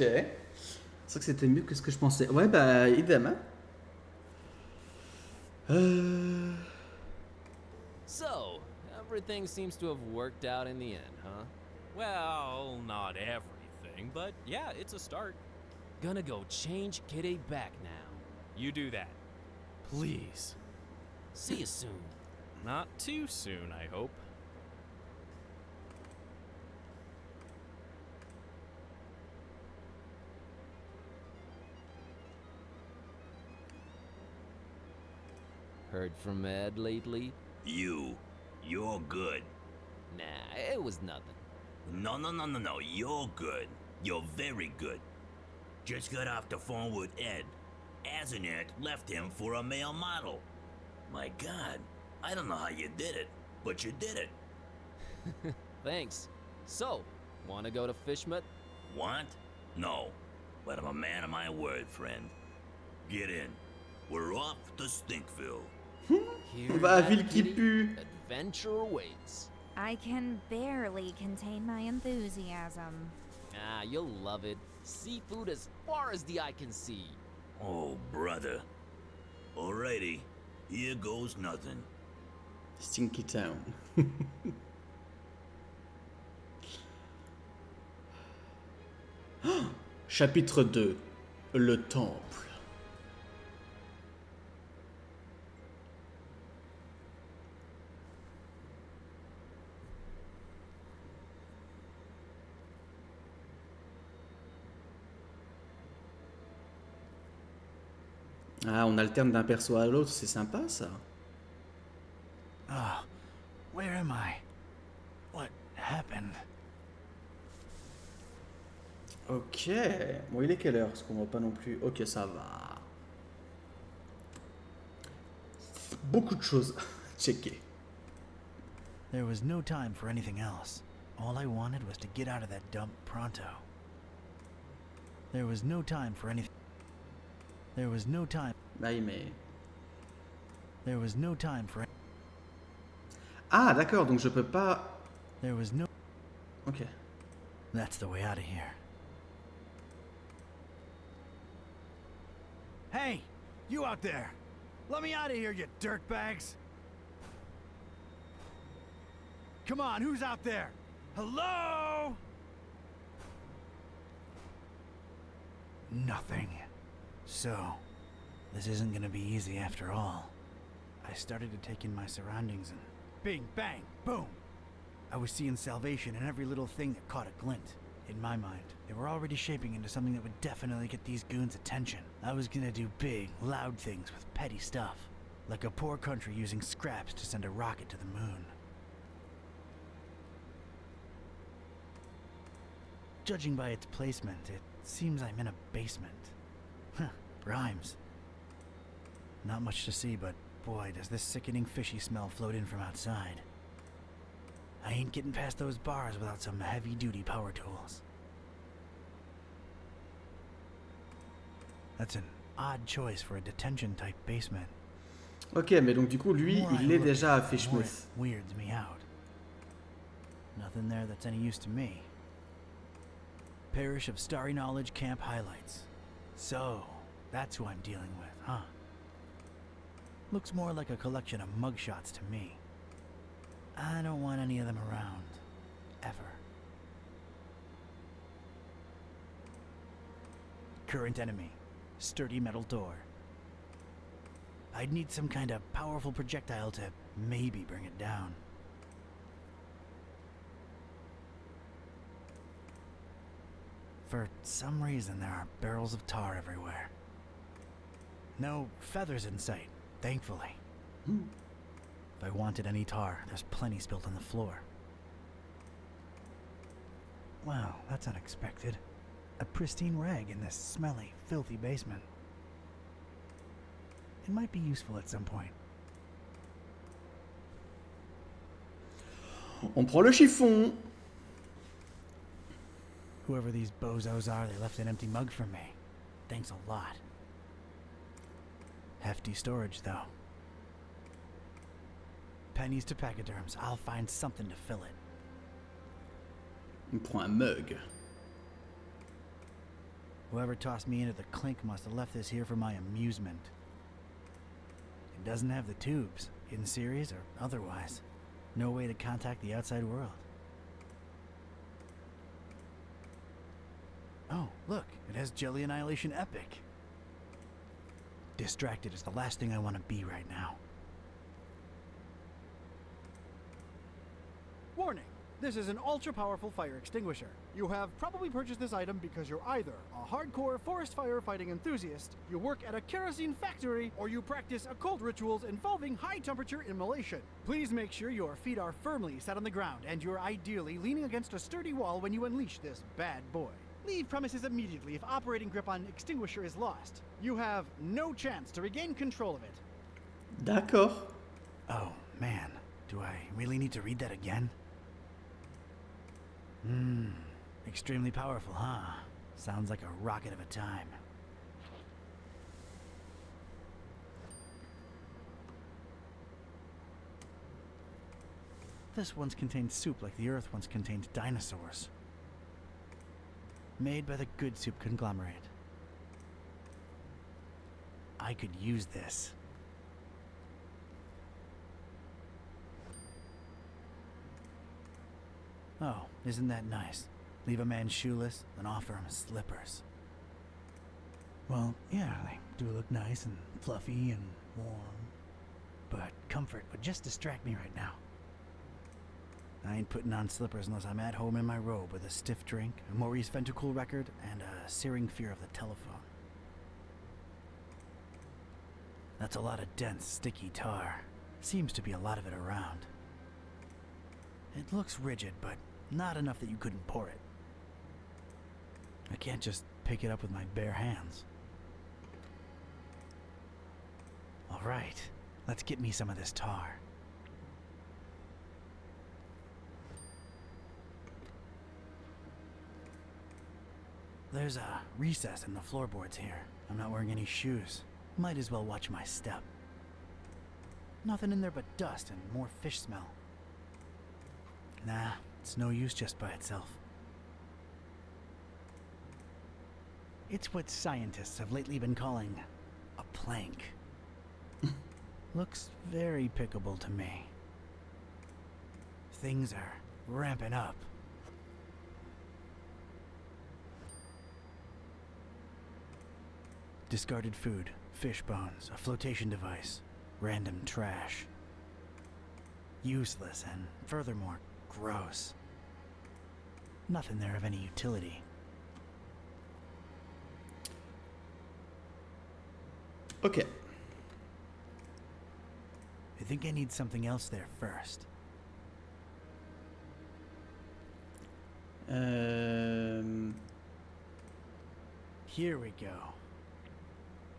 [SPEAKER 1] C'est vrai que c'était mieux que ce que je pensais. Ouais, bah, idem, hein.
[SPEAKER 4] So, everything seems to have worked out in the end, huh?
[SPEAKER 11] Well, not everything, but yeah, it's a start.
[SPEAKER 4] Gonna go change Kitty back now.
[SPEAKER 11] You do that. Please.
[SPEAKER 4] See you soon.
[SPEAKER 11] Not too soon, I hope.
[SPEAKER 4] Heard from Ed lately?
[SPEAKER 10] You're good.
[SPEAKER 4] Nah, it was nothing.
[SPEAKER 10] No, you're good. You're very good. Just got off the phone with Ed. Asenath left him for a male model. My God, I don't know how you did it, but you did it.
[SPEAKER 4] Thanks. So, wanna go to Fishmut?
[SPEAKER 10] Want? No, but I'm a man of my word, friend. Get in. We're off to Stinkville.
[SPEAKER 1] On va à Ville qui pue.
[SPEAKER 4] Adventure awaits.
[SPEAKER 6] I can barely contain my enthusiasm.
[SPEAKER 4] Ah, you'll love it. Seafood as far as the eye can see.
[SPEAKER 10] Oh, brother. Alrighty, here goes nothing.
[SPEAKER 1] Stinky Town. Chapitre 2. Le temple. Ah, on alterne d'un perso à l'autre, c'est sympa ça.
[SPEAKER 2] Ah, where am I? What happened?
[SPEAKER 1] Ok. Bon, il est quelle heure? Parce qu'on voit pas non plus. Ok, ça va. Beaucoup de choses à checker.
[SPEAKER 2] There was no time for anything else. All I wanted was to get out of that dump pronto. There was no time for anything. There was no time.
[SPEAKER 1] Bah, mais.
[SPEAKER 2] There was no time for.
[SPEAKER 1] Ah, d'accord, donc je peux pas.
[SPEAKER 2] There was no.
[SPEAKER 1] Ok.
[SPEAKER 2] That's the way out of here. Hey, you out there! Let me out of here, you dirtbags! Come on, who's out there? Hello? Nothing. So, this isn't gonna be easy after all. I started to take in my surroundings and bing, bang, boom! I was seeing salvation in every little thing that caught a glint. In my mind, they were already shaping into something that would definitely get these goons' attention. I was gonna do big, loud things with petty stuff. Like a poor country using scraps to send a rocket to the moon. Judging by its placement, it seems I'm in a basement. Huh, rhymes. Not much to see, but boy, does this sickening fishy smell float in from outside. I ain't getting past those bars without some heavy-duty power tools. That's an odd choice for a detention-type basement.
[SPEAKER 1] Ok, mais donc du coup, lui, il est déjà à Fishmouth.
[SPEAKER 2] Weirds me out. Nothing there that's any use to me. Parish of Starry Knowledge Camp highlights. So, that's who I'm dealing with, huh? Looks more like a collection of mugshots to me. I don't want any of them around. Ever. Current enemy. Sturdy metal door. I'd need some kind of powerful projectile to maybe bring it down. For some reason, there are barrels of tar everywhere. No feathers in sight, thankfully. If I wanted any tar, there's plenty spilt on the floor. Wow, that's unexpected.
[SPEAKER 12] a pristine rag in this smelly, filthy basement. It might be useful at some point.
[SPEAKER 1] On prend le chiffon.
[SPEAKER 12] Whoever these bozos are, they left an empty mug for me. Thanks a lot. Hefty storage, though. Pennies to pachyderms. I'll find something to fill it.
[SPEAKER 1] On prend un mug.
[SPEAKER 12] Whoever tossed me into the clink must have left this here for my amusement. It doesn't have the tubes, in series or otherwise. No way to contact the outside world. Oh, look, it has Jelly Annihilation Epic. Distracted is the last thing I want to be right now.
[SPEAKER 13] Warning! This is an ultra-powerful fire extinguisher. You have probably purchased this item because you're either a hardcore forest firefighting enthusiast, you work at a kerosene factory, or you practice occult rituals involving high-temperature immolation. Please make sure your feet are firmly set on the ground and you're ideally leaning against a sturdy wall when you unleash this bad boy. Leave premises immediately if operating grip on extinguisher is lost. You have no chance to regain control of it.
[SPEAKER 1] D'accord.
[SPEAKER 12] Oh, man. Do I really need to read that again? Extremely powerful, huh? Sounds like a rocket of a time. This once contained soup like the Earth once contained dinosaurs. Made by the Good Soup conglomerate. I could use this. Oh, isn't that nice? Leave a man shoeless, then offer him slippers. Well, yeah, they do look nice and fluffy and warm. But comfort would just distract me right now. I ain't putting on slippers unless I'm at home in my robe with a stiff drink, a Maurice Ventricle record, and a searing fear of the telephone. That's a lot of dense, sticky tar. Seems to be a lot of it around. It looks rigid, but not enough that you couldn't pour it. I can't just pick it up with my bare hands. All right, let's get me some of this tar. There's a recess in the floorboards here. I'm not wearing any shoes. Might as well watch my step. Nothing in there but dust and more fish smell. Nah, it's no use just by itself. It's what scientists have lately been calling a plank. Looks very pickable to me. Things are ramping up. Discarded food, fish bones, a flotation device, random trash. Useless and, furthermore, gross. Nothing there of any utility.
[SPEAKER 1] Ok.
[SPEAKER 12] I think I need something else there first. Here we go.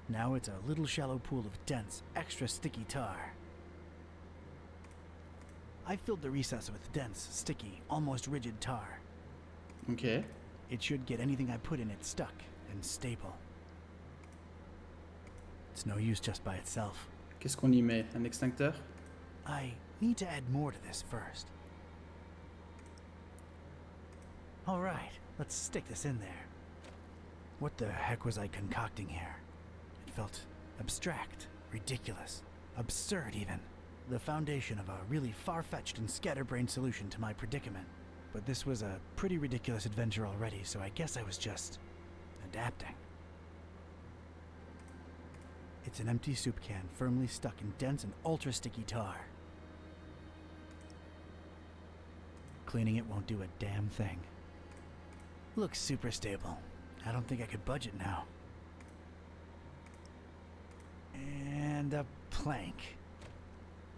[SPEAKER 12] Now it's a little shallow pool of dense, extra sticky tar. I filled the recess with dense, sticky, almost rigid tar.
[SPEAKER 1] Ok.
[SPEAKER 12] It should get anything I put in it stuck and stable. It's no use just by itself.
[SPEAKER 1] Qu'est-ce qu'on y met? Un extincteur?
[SPEAKER 12] I need to add more to this first. All right, let's stick this in there. What the heck was I concocting here? It felt abstract, ridiculous, absurd even. The foundation of a really far-fetched and scatterbrained solution to my predicament. But this was a pretty ridiculous adventure already, so I guess I was just adapting. It's an empty soup can firmly stuck in dense and ultra-sticky tar. Cleaning it won't do a damn thing. Looks super stable. I don't think I could budge it now. And a plank.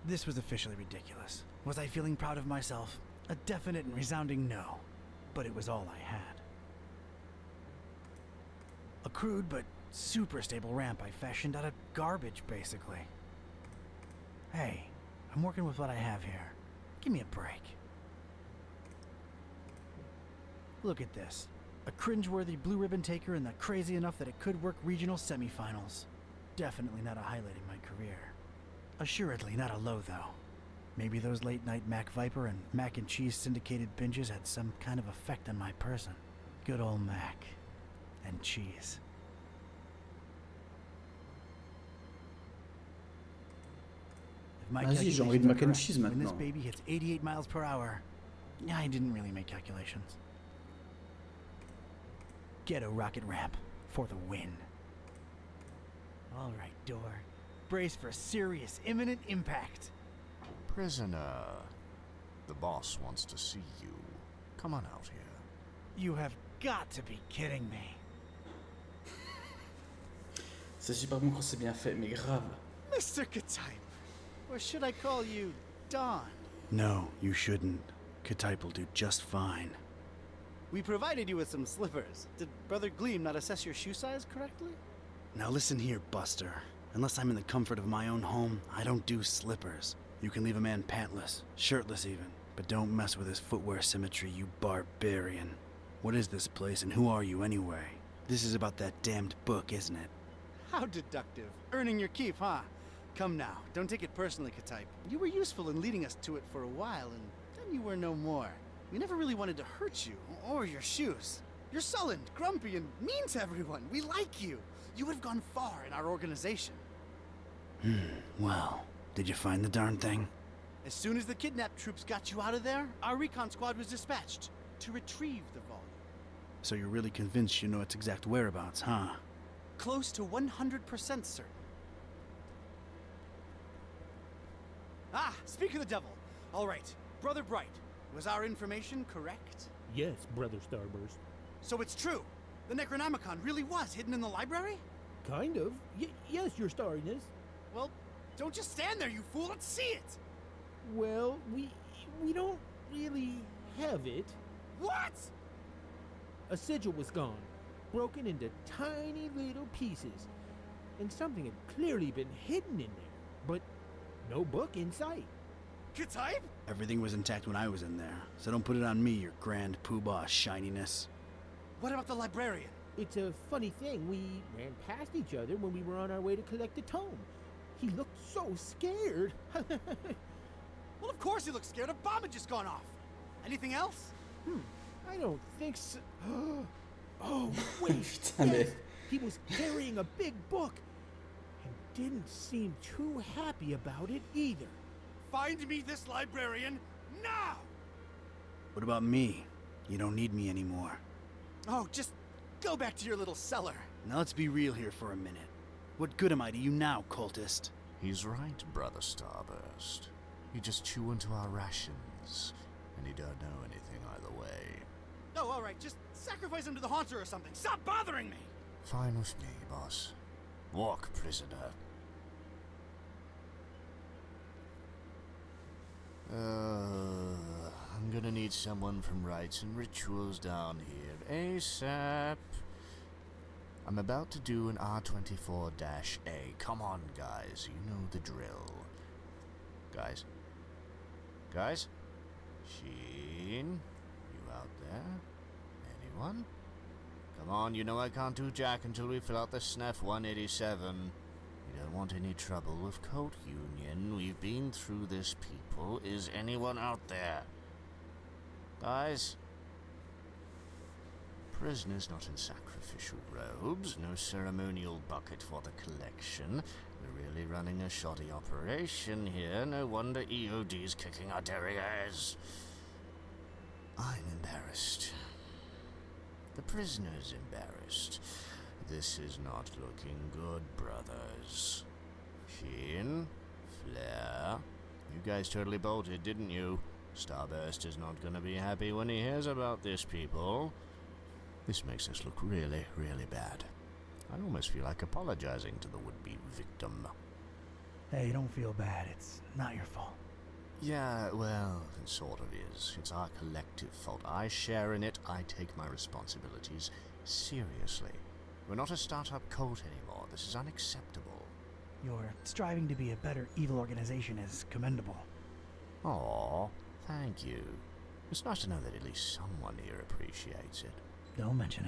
[SPEAKER 12] This was officially ridiculous. Was I feeling proud of myself? A definite and resounding no. But it was all I had. A crude but super stable ramp I fashioned out of garbage, basically. Hey, I'm working with what I have here. Give me a break. Look at this. A cringeworthy blue ribbon taker and the crazy enough that it could work regional semifinals. Definitely not a highlight in my career. Assuredly not a low, though. Maybe those late night Mac Viper and mac and cheese syndicated binges had some kind of effect on my person. Good old mac and cheese. If my
[SPEAKER 1] Vas-y, j'ai envie de mac and
[SPEAKER 12] calculations
[SPEAKER 1] cheese
[SPEAKER 12] are correct, when this
[SPEAKER 1] maintenant.
[SPEAKER 12] baby hits 88 miles per hour, I didn't really make calculations. Ghetto rocket ramp for the win. All right, door. Brace for serious imminent impact.
[SPEAKER 14] Prisoner, the boss wants to see you. Come on out here.
[SPEAKER 12] You have got to be kidding me.
[SPEAKER 1] C'est super bon quand c'est bien fait, mais grave.
[SPEAKER 13] Mr. Ktype, or should I call you Don?
[SPEAKER 12] No, you shouldn't. Ktype will do just fine.
[SPEAKER 13] We provided you with some slippers. Did Brother Gleam not assess your shoe size correctly?
[SPEAKER 12] Now listen here, Buster. Unless I'm in the comfort of my own home, I don't do slippers. You can leave a man pantless, shirtless even, but don't mess with his footwear symmetry, you barbarian. What is this place and who are you anyway? This is about that damned book, isn't it?
[SPEAKER 13] How deductive. Earning your keep, huh? Come now, don't take it personally, Ktype. You were useful in leading us to it for a while, and then you were no more. We never really wanted to hurt you, or your shoes. You're sullen, grumpy, and mean to everyone. We like you. You would have gone far in our organization.
[SPEAKER 12] Well, did you find the darn thing?
[SPEAKER 13] As soon as the kidnapped troops got you out of there, our recon squad was dispatched to retrieve the volume.
[SPEAKER 12] So you're really convinced you know its exact whereabouts, huh?
[SPEAKER 13] Close to 100% certain. Ah, speak of the devil. All right, Brother Bright, was our information correct?
[SPEAKER 15] Yes, Brother Starburst.
[SPEAKER 13] So it's true. The Necronomicon really was hidden in the library?
[SPEAKER 15] Kind of. Yes, Your Starriness.
[SPEAKER 13] Well, don't just stand there, you fool. Let's see it.
[SPEAKER 15] Well, we don't really have it.
[SPEAKER 13] What?
[SPEAKER 15] A sigil was gone, broken into tiny little pieces, and something had clearly been hidden in there, but no book in sight.
[SPEAKER 13] Ktype?
[SPEAKER 12] Everything was intact when I was in there, so don't put it on me, your grand poobah shininess.
[SPEAKER 13] What about the librarian?
[SPEAKER 15] It's a funny thing. We ran past each other when we were on our way to collect the tome. He looked so scared.
[SPEAKER 13] Well, of course he looked scared. A bomb had just gone off. Anything else?
[SPEAKER 15] I don't think so. Oh, wait.
[SPEAKER 1] Putain,
[SPEAKER 15] He was carrying a big book and didn't seem too happy about it either.
[SPEAKER 13] Find me this librarian now!
[SPEAKER 12] What about me? You don't need me anymore.
[SPEAKER 13] Oh, just go back to your little cellar.
[SPEAKER 12] Now let's be real here for a minute. What good am I to you now, cultist?
[SPEAKER 14] He's right, Brother Starburst. You just chew into our rations, and you don't know anything either way.
[SPEAKER 13] Oh, all right, just sacrifice him to the Haunter or something. Stop bothering me!
[SPEAKER 14] Fine with me, boss. Walk, prisoner. I'm gonna need someone from Rites and Rituals down here ASAP. I'm about to do an R24-A. Come on, guys. You know the drill. Guys? Guys? Sheen? You out there? Anyone? Come on, you know I can't do jack until we fill out the SNF 187. We don't want any trouble with Cult Union. We've been through this, people. Is anyone out there? Guys? Prisoners not in sacrificial robes, no ceremonial bucket for the collection. We're really running a shoddy operation here. No wonder EOD's kicking our derrieres. I'm embarrassed. The prisoner's embarrassed. This is not looking good, brothers. Sheen? Flair? You guys totally bolted, didn't you? Starburst is not gonna be happy when he hears about this, people. This makes us look really, really bad. I almost feel like apologizing to the would-be victim.
[SPEAKER 12] Hey, don't feel bad. It's not your fault.
[SPEAKER 14] Yeah, well, it sort of is. It's our collective fault. I share in it. I take my responsibilities seriously. We're not a startup cult anymore. This is unacceptable.
[SPEAKER 12] Your striving to be a better evil organization is commendable.
[SPEAKER 14] Aw, thank you. It's nice to know that at least someone here appreciates it.
[SPEAKER 12] Don't mention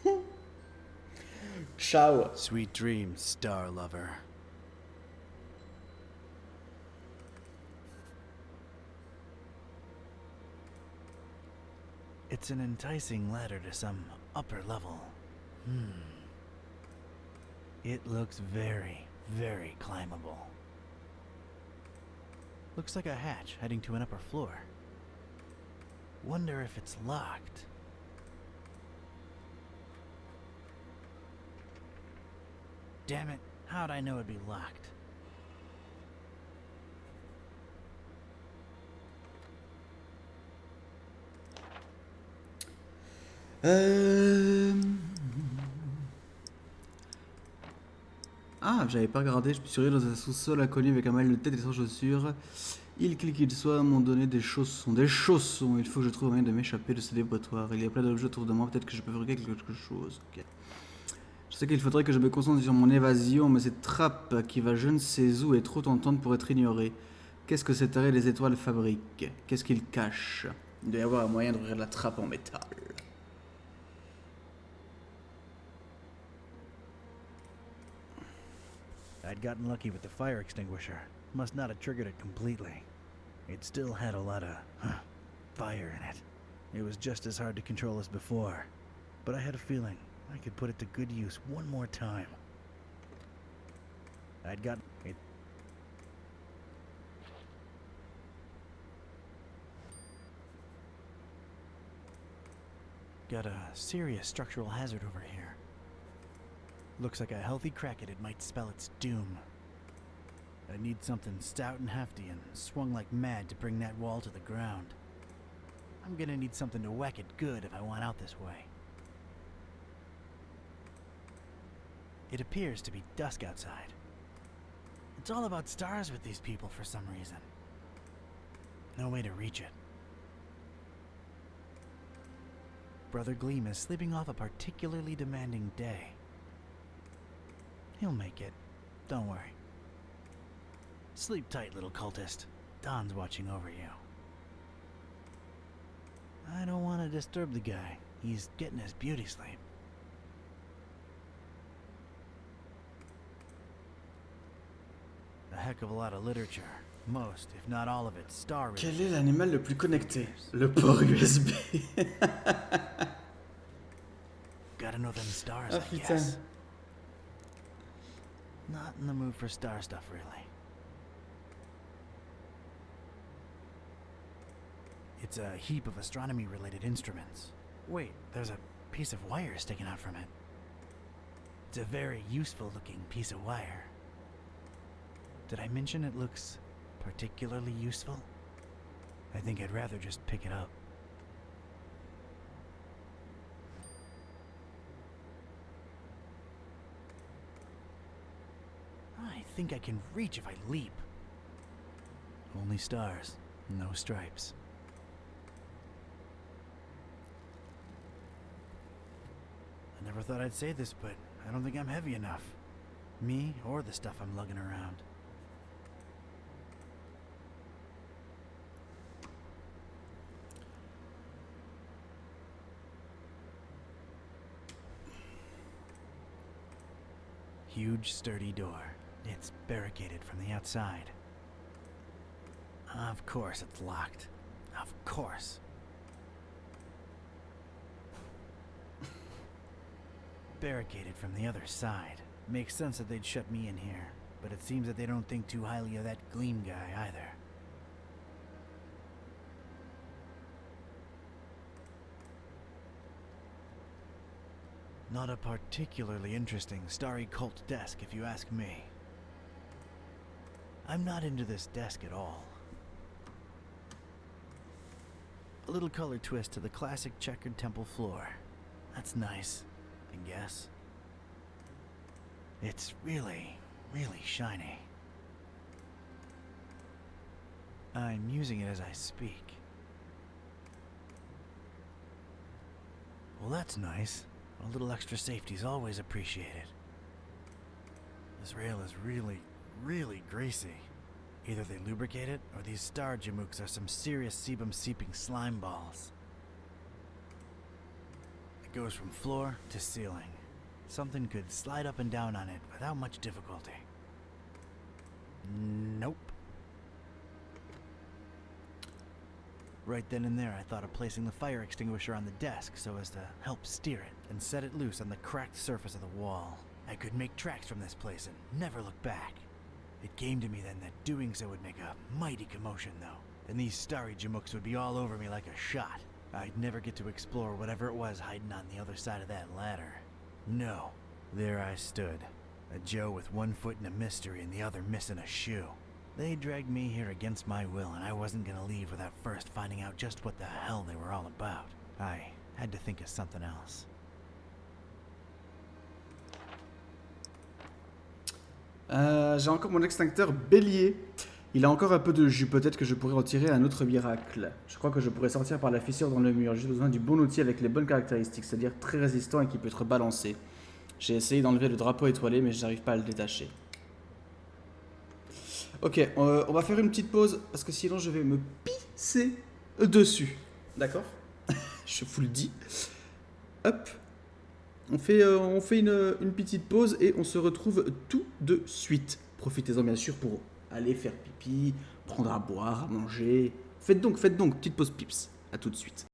[SPEAKER 12] it.
[SPEAKER 1] Ciao.
[SPEAKER 13] Sweet dreams, star lover. It's an enticing ladder to some upper level. It looks very, very climbable. Looks like a hatch heading to an upper floor. Wonder if it's locked. Damn it, how'd I know it'd be locked?
[SPEAKER 1] Ah, j'avais pas regardé, je me suis réveillé dans un sous-sol inconnu avec un mal de tête et sans chaussures. Quel qu'il soit, m'ont donné des chaussons. Des chaussons. Il faut que je trouve un moyen de m'échapper de ce dépotoir. Il y a plein d'objets autour de moi, peut-être que je peux fabriquer quelque chose. Okay. Je sais qu'il faudrait que je me concentre sur mon évasion, mais cette trappe qui va je ne sais où est trop tentante pour être ignorée. Qu'est-ce que cet arrêt des étoiles fabrique? Qu'est-ce qu'il cache? Il doit y avoir un moyen d'ouvrir la trappe en métal.
[SPEAKER 12] I'd gotten lucky with the fire extinguisher. Must not have triggered it completely. It still had a lot of fire in it. It was just as hard to control as before. But I had a feeling I could put it to good use one more time. I'd gotten it. Got a serious structural hazard over here. Looks like a healthy crack at it might spell its doom. I need something stout and hefty and swung like mad to bring that wall to the ground. I'm gonna need something to whack it good if I want out this way. It appears to be dusk outside. It's all about stars with these people for some reason. No way to reach it. Brother Gleam is sleeping off a particularly demanding day. He'll make it. Don't worry. Sleep tight, little cultist. Don's watching over you. I don't want to disturb the guy. He's getting his beauty sleep. A heck of a lot of literature. Most, if not all of it, star related.
[SPEAKER 1] Quel est l'animal le plus connecté? Le port USB.
[SPEAKER 12] Gotta know them stars,
[SPEAKER 1] Ah,
[SPEAKER 12] I
[SPEAKER 1] putain.
[SPEAKER 12] guess. Not in the mood for star stuff, really. It's a heap of astronomy-related instruments. Wait, there's a piece of wire sticking out from it. It's a very useful-looking piece of wire. Did I mention it looks particularly useful? I think I'd rather just pick it up. I think I can reach if I leap. Only stars, no stripes. I never thought I'd say this, but I don't think I'm heavy enough. Me or the stuff I'm lugging around. Huge, sturdy door. It's barricaded from the outside. Of course it's locked. Of course. Barricaded from the other side. Makes sense that they'd shut me in here, but it seems that they don't think too highly of that Gleam guy either. Not a particularly interesting starry cult desk, if you ask me. I'm not into this desk at all. A little color twist to the classic checkered temple floor. That's nice, I guess. It's really, really shiny. I'm using it as I speak. Well, that's nice. A little extra safety is always appreciated. This rail is really greasy. Either they lubricate it, or these star jamooks are some serious sebum seeping slime balls. It goes from floor to ceiling. Something could slide up and down on it without much difficulty. Nope. Right then and there, I thought of placing the fire extinguisher on the desk so as to help steer it, and set it loose on the cracked surface of the wall. I could make tracks from this place and never look back. It came to me then that doing so would make a mighty commotion, though, and these starry jamooks would be all over me like a shot. I'd never get to explore whatever it was hiding on the other side of that ladder. No. There I stood, a Joe with one foot in a mystery and the other missing a shoe. They dragged me here against my will, and I wasn't gonna leave without first finding out just what the hell they were all about. I had to think of something else.
[SPEAKER 1] J'ai encore mon extincteur bélier. Il a encore un peu de jus. Peut-être que je pourrais en tirer un autre miracle. Je crois que je pourrais sortir par la fissure dans le mur. J'ai juste besoin du bon outil avec les bonnes caractéristiques, c'est-à-dire très résistant et qui peut être balancé. J'ai essayé d'enlever le drapeau étoilé, mais je n'arrive pas à le détacher. Ok, on va faire une petite pause, parce que sinon je vais me pisser dessus. D'accord? Je vous le dis. Hop. On fait une petite pause et on se retrouve tout de suite. Profitez-en bien sûr pour aller faire pipi, prendre à boire, à manger. Faites donc, petite pause pips. À tout de suite.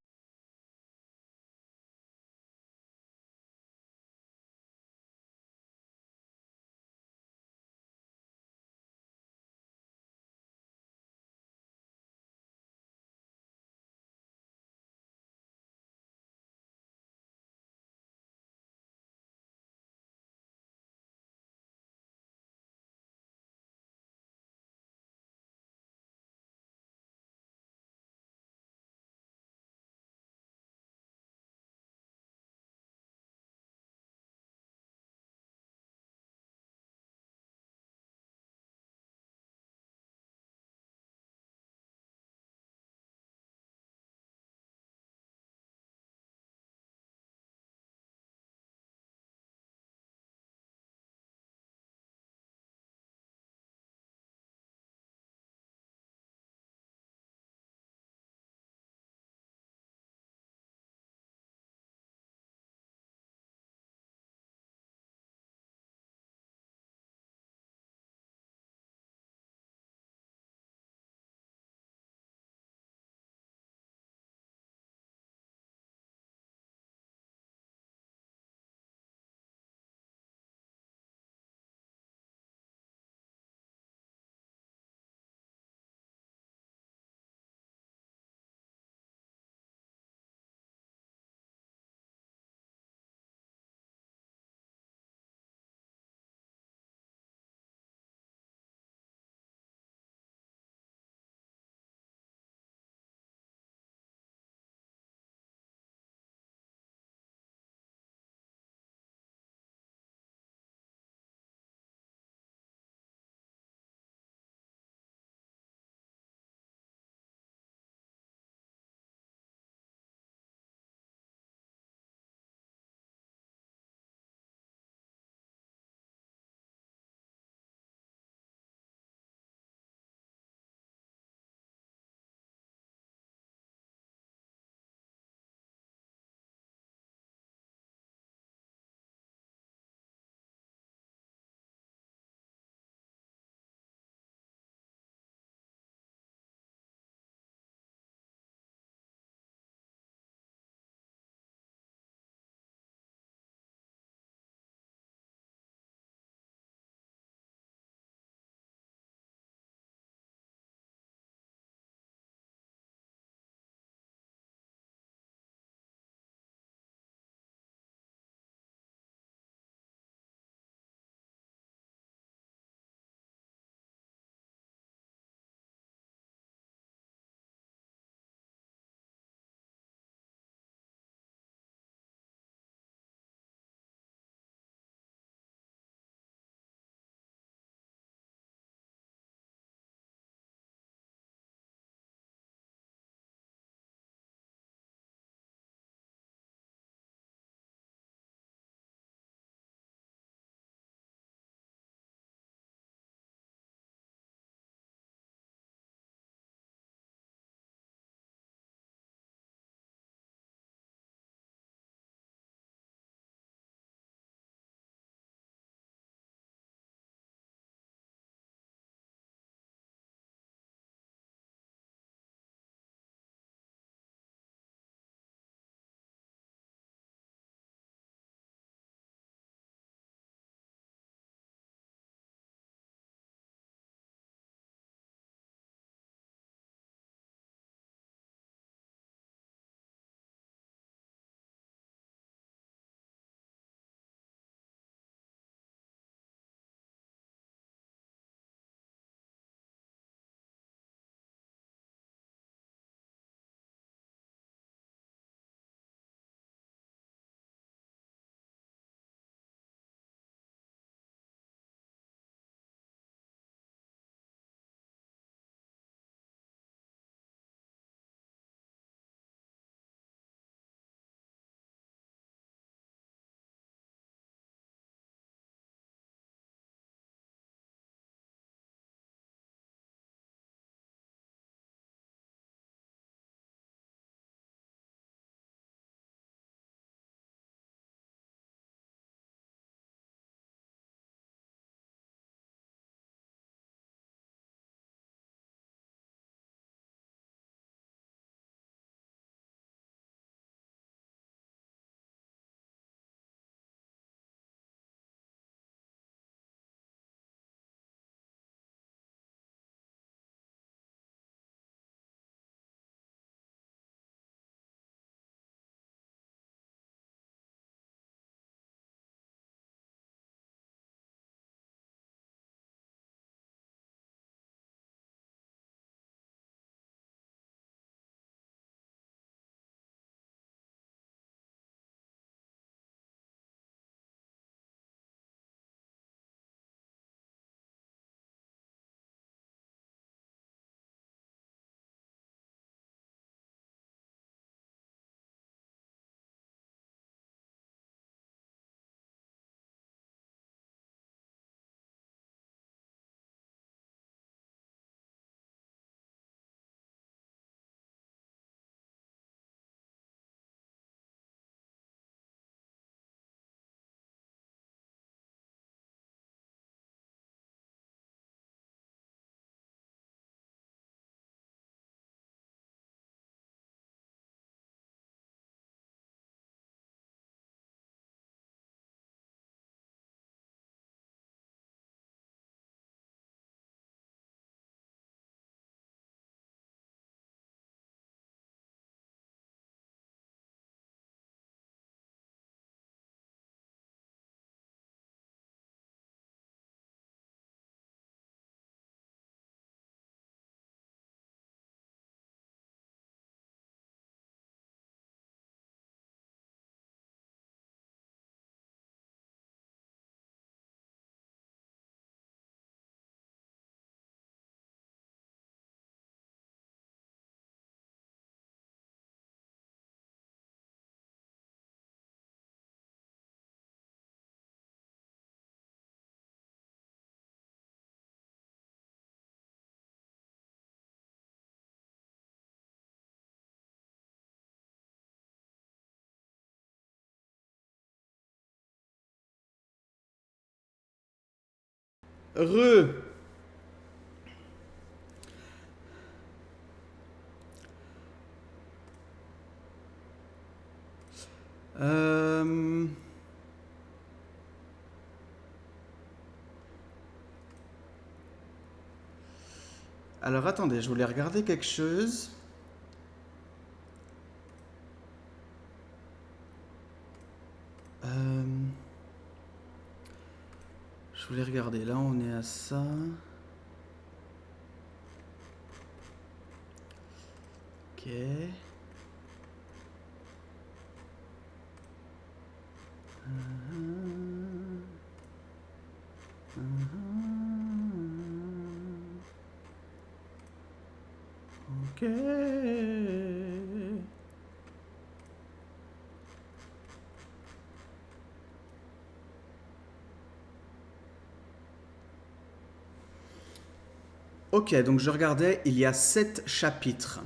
[SPEAKER 1] Re. Alors attendez, je voulais regarder quelque chose. Je voulais regarder, là on est à ça. Ok. Ok. Ok, donc je regardais, il y a 7 chapitres.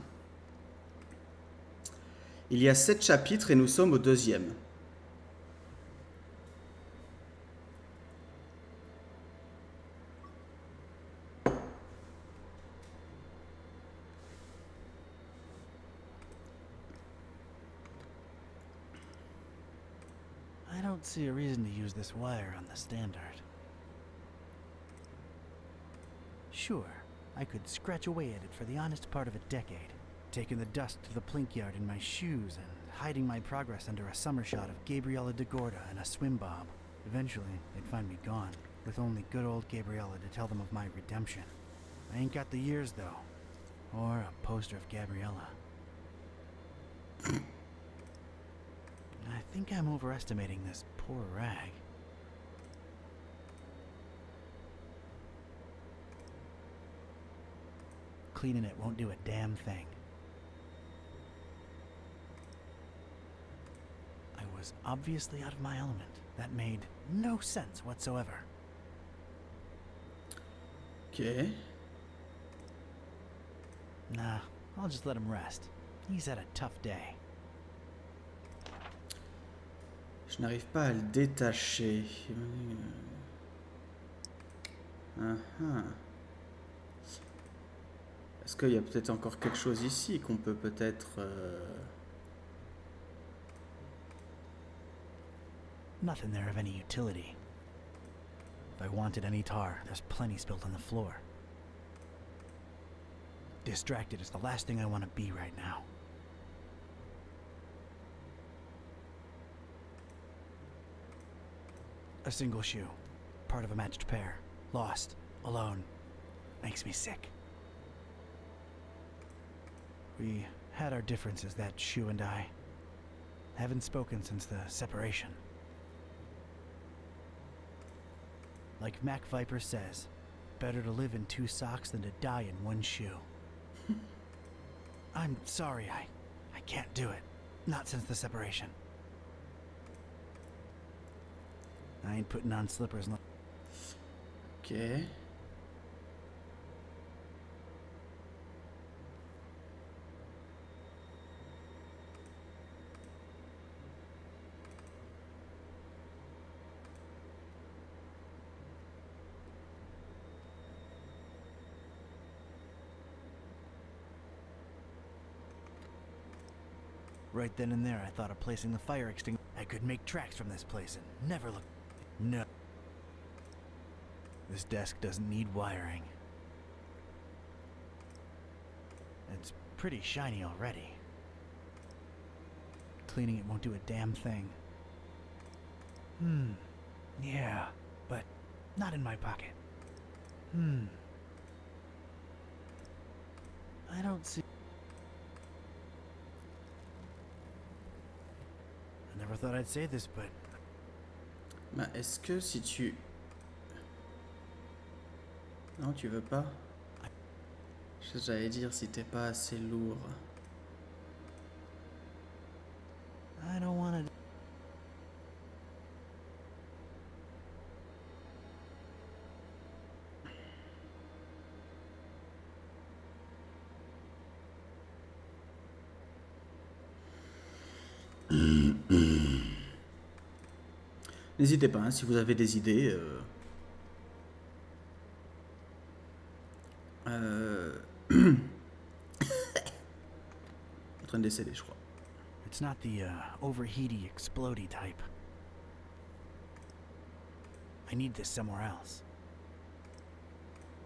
[SPEAKER 1] Il y a 7 chapitres et nous sommes au 2e.
[SPEAKER 12] I don't see a reason to use this wire on the standard. Sure, I could scratch away at it for the honest part of a decade, taking the dust to the plink yard in my shoes and hiding my progress under a summer shot of Gabriella de Gorda and a swim bob. Eventually, they'd find me gone, with only good old Gabriella to tell them of my redemption. I ain't got the years, though, or a poster of Gabriella. I think I'm overestimating this poor rag. Cleaning it won't do a damn thing. I was obviously out of my element. That made no sense whatsoever.
[SPEAKER 1] Ok.
[SPEAKER 12] Nah, I'll just let him rest. He's had a tough day.
[SPEAKER 1] Je n'arrive pas à le détacher. Est-ce qu'il y a peut-être encore quelque chose ici qu'on peut peut-être...
[SPEAKER 12] Nothing there of any utility. If I wanted any tar, there's plenty spilled on the floor. Distracted is the last thing I want to be right now. A single shoe, part of a matched pair, lost, alone, makes me sick. We had our differences, that shoe and I. Haven't spoken since the separation. Like Mac Viper says, better to live in 2 socks than to die in 1 shoe. I'm sorry, I can't do it. Not since the separation. I ain't putting on slippers.
[SPEAKER 1] Ok.
[SPEAKER 12] Right then and there, I thought of placing the fire extinguisher. I could make tracks from this place and never look. No. This desk doesn't need wiring. It's pretty shiny already. Cleaning it won't do a damn thing. Yeah, but not in my pocket. I don't see... I never thought I'd say this, but...
[SPEAKER 1] Bah, est-ce que si tu... Non, tu veux pas? J'allais dire si t'es pas assez lourd.
[SPEAKER 12] I don't want to...
[SPEAKER 1] N'hésitez pas, hein, si vous avez des idées. laisser aller, je crois.
[SPEAKER 12] It's not the overheaty, explodey type. I need this somewhere else.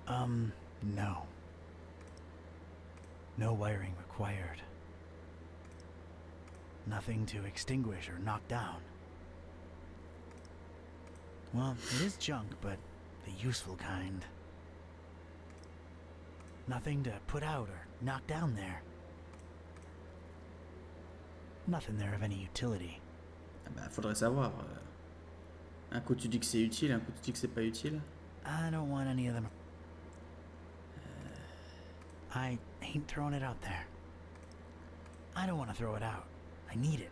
[SPEAKER 12] No. No wiring required. Nothing to extinguish or knock down. Well, it is junk, but the useful kind. Nothing to put out or knock down there. Nothing there of any utility.
[SPEAKER 1] Ah bah, faudrait savoir. Un coup tu dis que c'est utile, un coup tu dis que c'est pas utile.
[SPEAKER 12] I don't want any of them. I ain't throwing it out there. I don't want to throw it out. I need it.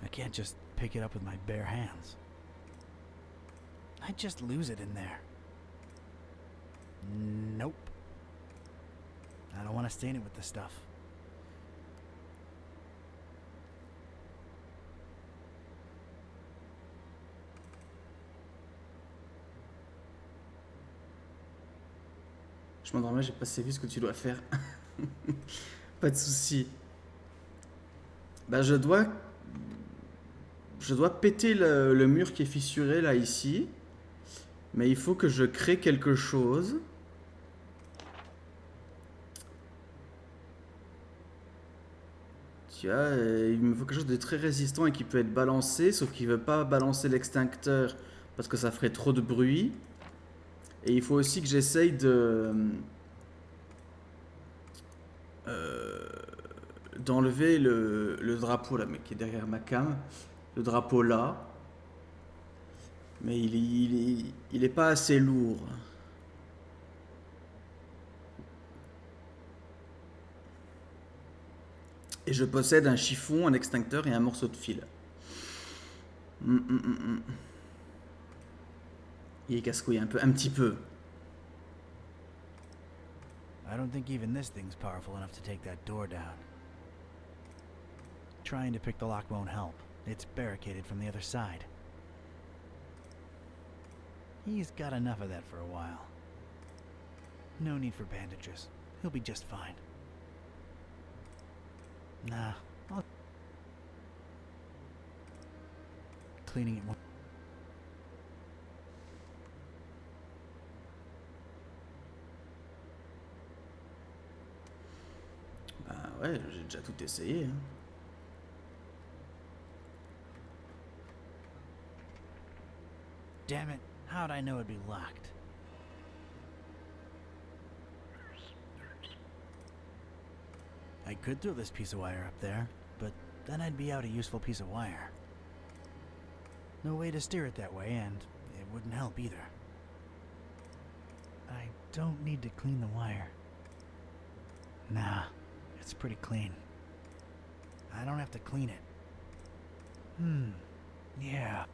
[SPEAKER 12] I can't just pick it up with my bare hands. I'd just lose it in there. Nope. I don't want to stain it with the stuff.
[SPEAKER 1] Je m'endormais, j'ai pas assez vu ce que tu dois faire. Pas de souci. Bah je dois péter le mur qui est fissuré là ici. Mais il faut que je crée quelque chose. Tu vois, il me faut quelque chose de très résistant et qui peut être balancé, sauf qu'il ne veut pas balancer l'extincteur parce que ça ferait trop de bruit. Et il faut aussi que j'essaye d'enlever le drapeau là, mais qui est derrière ma cam. Le drapeau là. Mais il est pas assez lourd. Et je possède un chiffon, un extincteur et un morceau de fil. Il est casse-couille un petit peu.
[SPEAKER 12] I don't think even this thing's powerful enough to take that door down. Trying to pick the lock won't help. It's barricaded from the other side. He's got enough of that for a while. No need for bandages. He'll be just fine. Nah, cleaning it.
[SPEAKER 1] Bah ouais, j'ai déjà tout essayé. Hein.
[SPEAKER 12] Damn it, how'd I know it'd be locked? I could throw this piece of wire up there, but then I'd be out a useful piece of wire. No way to steer it that way, and it wouldn't help either. I don't need to clean the wire. Nah, it's pretty clean. I don't have to clean it. Yeah.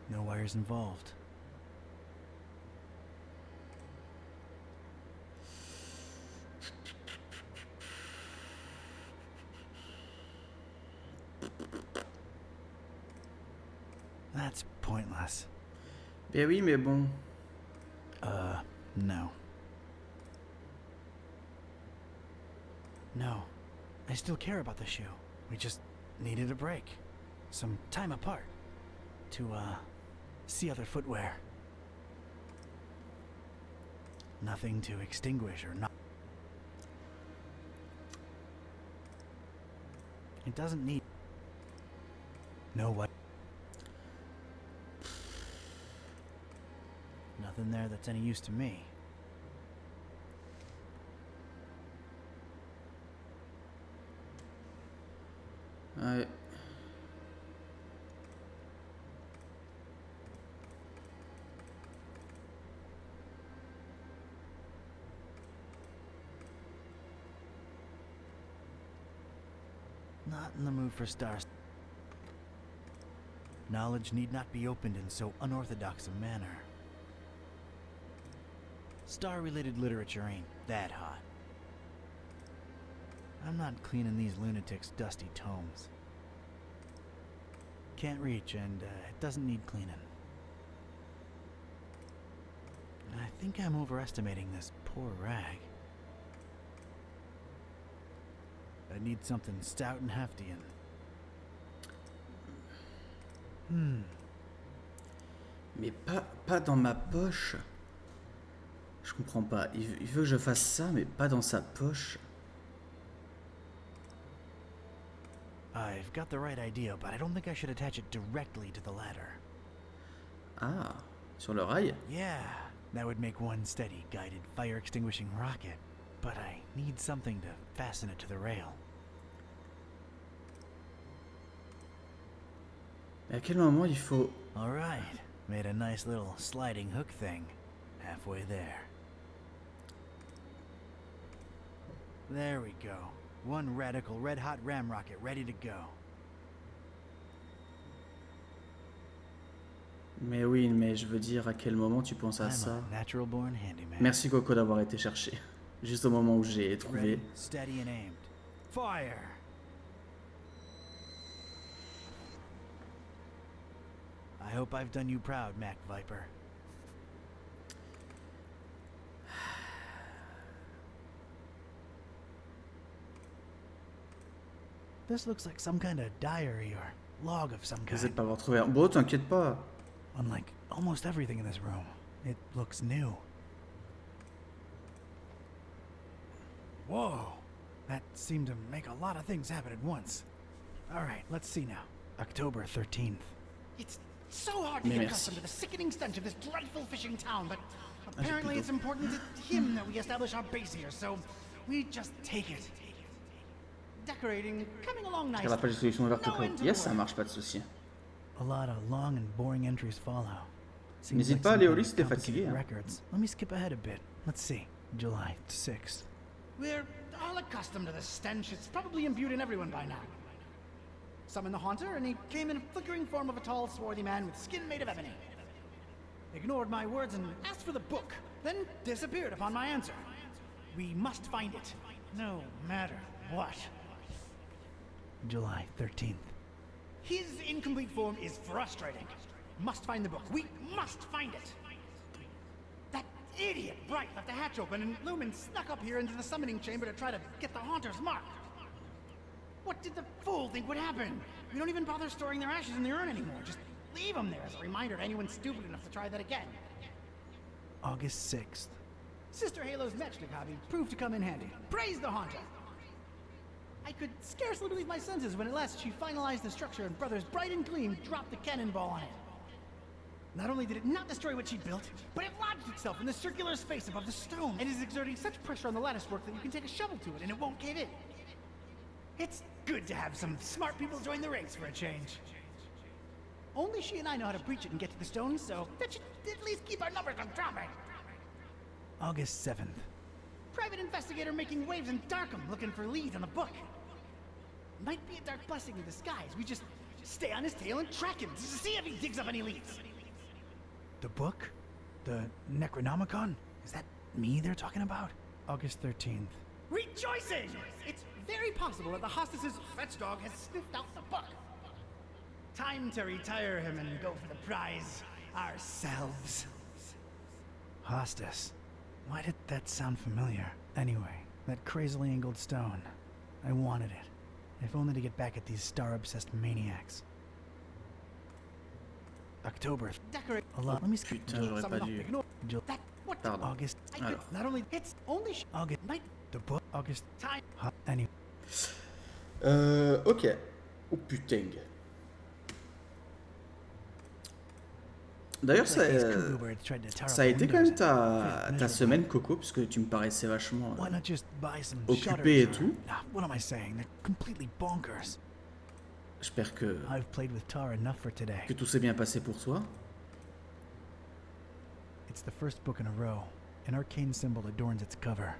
[SPEAKER 12] No wires involved. That's pointless.
[SPEAKER 1] Ben oui, mais bon.
[SPEAKER 12] No. No. I still care about the shoe. We just needed a break. Some time apart. To, see other footwear. Nothing to extinguish or not. It doesn't need. No what? Nothing there that's any use to me.
[SPEAKER 1] Ouais.
[SPEAKER 12] Not in the mood for stars. Knowledge need not be opened in so unorthodox a manner. Star-related literature ain't that hot. I'm not cleaning these lunatics' dusty tomes. Can't reach, and it doesn't need cleaning. I think I'm overestimating this poor rag. I need something stout and hefty and...
[SPEAKER 1] Mais pas dans ma poche. Je comprends pas. Il veut que je fasse ça, mais pas dans sa poche.
[SPEAKER 12] I've got the right idea, but I don't think I should attach it directly to the ladder.
[SPEAKER 1] Ah, sur le rail?
[SPEAKER 12] Yeah, that would make one steady, guided, fire-extinguishing rocket. But I need something to fasten it to the rail.
[SPEAKER 1] À quel moment il faut...
[SPEAKER 12] Alright, made a nice little sliding hook thing. Halfway there. There we go. One radical red-hot ram rocket ready to go.
[SPEAKER 1] Mais oui, mais je veux dire, à quel moment tu penses à ça?
[SPEAKER 12] Natural-born handyman.
[SPEAKER 1] Merci Coco d'avoir été cherché. Juste au moment où j'ai trouvé.
[SPEAKER 12] Ready, steady and aimed. Fire! I hope I've done you proud, Mac Viper. This looks like some kind of diary or log of some kind.
[SPEAKER 1] Désolé de pas avoir trouvé. Bon, t'inquiète pas.
[SPEAKER 12] Unlike almost everything in this room, it looks new. Whoa! That seemed to make a lot of things happen at once. Alright, let's see now. October 13th.
[SPEAKER 13] It's so hard to get accustomed to the sickening stench of this dreadful fishing town, but apparently it's important to him that we establish our base here, so we just take it. Decorating, coming along nicely.
[SPEAKER 1] La page de solution ouverte au code. Yes, ça marche, pas de souci.
[SPEAKER 12] A lot of long and boring entries follow.
[SPEAKER 1] N'hésite pas à aller au lit si t'es fatigué.
[SPEAKER 12] Records. Let me skip ahead a bit. Let's see. July 6th.
[SPEAKER 13] We're all accustomed to the stench. It's probably imbued in everyone by now. Summoned the Haunter, and he came in flickering form of a tall, swarthy man with skin made of ebony. Ignored my words and asked for the book, then disappeared upon my answer. We must find it, no matter what.
[SPEAKER 12] July 13th.
[SPEAKER 13] His incomplete form is frustrating. Must find the book. We must find it. That idiot Bright left the hatch open, and Lumen snuck up here into the summoning chamber to try to get the Haunter's mark. What did the fool think would happen? We don't even bother storing their ashes in the urn anymore. Just leave them there as a reminder to anyone stupid enough to try that again.
[SPEAKER 12] August 6th.
[SPEAKER 13] Sister Halo's matchstick hobby proved to come in handy. Praise the Haunter! I could scarcely believe my senses when at last she finalized the structure and Brothers Bright and Gleam dropped the cannonball on it. Not only did it not destroy what she built, but it lodged itself in the circular space above the stone and is exerting such pressure on the lattice work that you can take a shovel to it and it won't cave in. It's good to have some smart people join the ranks for a change. Only she and I know how to breach it and get to the stone, so that should at least keep our numbers from dropping.
[SPEAKER 12] August 7th.
[SPEAKER 13] Private investigator making waves in Darkham looking for leads on the book. Might be a dark blessing in disguise. We just stay on his tail and track him to see if he digs up any leads.
[SPEAKER 12] The book? The Necronomicon? Is that me they're talking about? August 13th.
[SPEAKER 13] Rejoicing! It's very possible that the hostess's fetch dog has sniffed out the book. Time to retire him and go for the prize ourselves.
[SPEAKER 12] Hostess. Why did that sound familiar? Anyway, that crazily angled stone. I wanted it. If only to get back at these star-obsessed maniacs. October.
[SPEAKER 13] Decorate.
[SPEAKER 12] A lot. Let me skip.
[SPEAKER 1] Putain, j'aurais pas dû.
[SPEAKER 13] That what?
[SPEAKER 1] Pardon.
[SPEAKER 12] August.
[SPEAKER 1] Alors.
[SPEAKER 13] Not only it's only
[SPEAKER 12] August.
[SPEAKER 13] might
[SPEAKER 12] The book. August.
[SPEAKER 13] time.
[SPEAKER 12] Anyway.
[SPEAKER 1] Ok. Oh putain. D'ailleurs, ça a été quand même ta semaine, Coco, parce que tu me paraissais vachement occupé et tout.
[SPEAKER 12] What am I saying? They're completely bonkers.
[SPEAKER 1] J'espère que tout s'est bien passé pour toi.
[SPEAKER 12] It's the first book in a row. An arcane symbol adorns its cover.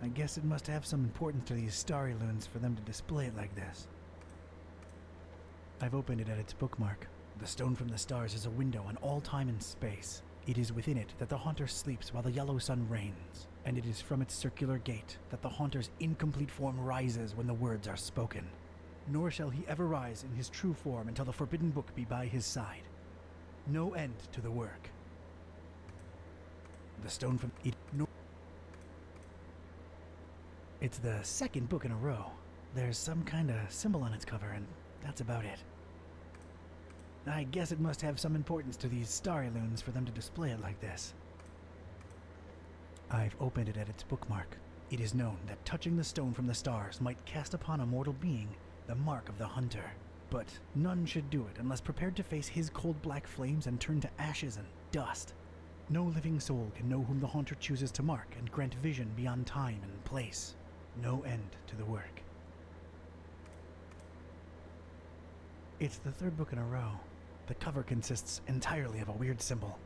[SPEAKER 12] I guess it must have some importance to these starry loons for them to display it like this. I've opened it at its bookmark. The stone from the stars is a window on all time and space. It is within it that the haunter sleeps while the yellow sun reigns, and it is from its circular gate that the haunter's incomplete form rises when the words are spoken. Nor shall he ever rise in his true form until the forbidden book be by his side. No end to the work. The stone from it. No. It's the second book in a row. There's some kind of symbol on its cover, and that's about it. I guess it must have some importance to these starry loons for them to display it like this. I've opened it at its bookmark. It is known that touching the stone from the stars might cast upon a mortal being the mark of the hunter. But none should do it unless prepared to face his cold black flames and turn to ashes and dust. No living soul can know whom the haunter chooses to mark and grant vision beyond time and place. No end to the work. It's the third book in a row. The cover consists entirely of a weird symbol.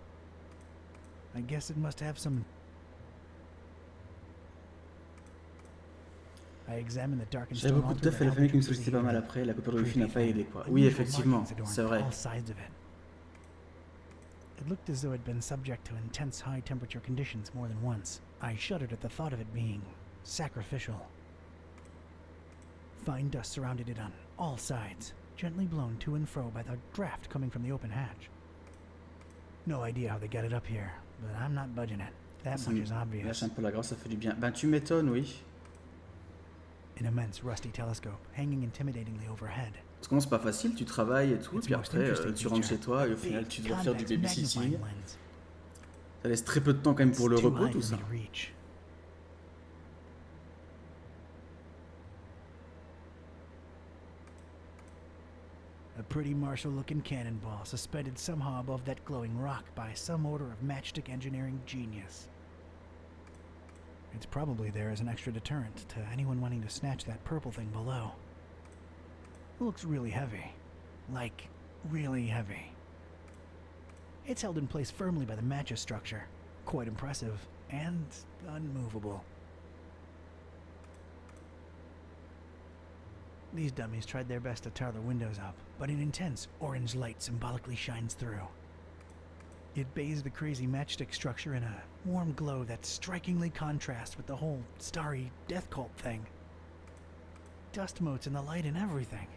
[SPEAKER 12] I guess it must have some... I examine the darkened
[SPEAKER 1] J'avais
[SPEAKER 12] stone
[SPEAKER 1] beaucoup de
[SPEAKER 12] altar
[SPEAKER 1] teuf et la
[SPEAKER 12] that
[SPEAKER 1] famille qui me
[SPEAKER 12] Albert
[SPEAKER 1] sollicitait pas mal après, la coupure de wifi n'a pas aidé quoi. Oui
[SPEAKER 12] Unusual
[SPEAKER 1] effectivement,
[SPEAKER 12] markings adorn
[SPEAKER 1] c'est vrai.
[SPEAKER 12] all sides of it. It looked as though it had been subject to intense high temperature conditions more than once. I shuddered at the thought of it being sacrificial. Fine dust surrounded it on all sides, gently blown to and fro by the draft coming from the open hatch. No idea how they got it up here, but I'm not budging it. That much is obvious.
[SPEAKER 1] Lâche un peu la graisse, ça fait du bien. Ben tu m'étonnes, oui.
[SPEAKER 12] An immense rusty telescope hanging intimidatingly overhead.
[SPEAKER 1] Parce que non, c'est pas facile, tu travailles et tout,
[SPEAKER 12] It's
[SPEAKER 1] puis
[SPEAKER 12] most
[SPEAKER 1] après
[SPEAKER 12] interesting
[SPEAKER 1] tu rentres
[SPEAKER 12] feature,
[SPEAKER 1] chez toi et au
[SPEAKER 12] a
[SPEAKER 1] final
[SPEAKER 12] big,
[SPEAKER 1] tu dois faire du
[SPEAKER 12] convex
[SPEAKER 1] babysitting.
[SPEAKER 12] magnifying lens.
[SPEAKER 1] Ça laisse très peu de temps quand même pour le
[SPEAKER 12] It's too
[SPEAKER 1] repos
[SPEAKER 12] high
[SPEAKER 1] tout
[SPEAKER 12] for
[SPEAKER 1] ça.
[SPEAKER 12] me to reach. A pretty martial-looking cannonball suspended somehow above that glowing rock by some order of matchstick engineering genius. It's probably there as an extra deterrent to anyone wanting to snatch that purple thing below. It looks really heavy. Like, really heavy. It's held in place firmly by the matches structure. Quite impressive and unmovable. These dummies tried their best to tar the windows up, but an intense orange light symbolically shines through. It bathes the crazy matchstick structure in a warm glow that strikingly contrasts with the whole starry death cult thing. Dust motes in the light and everything.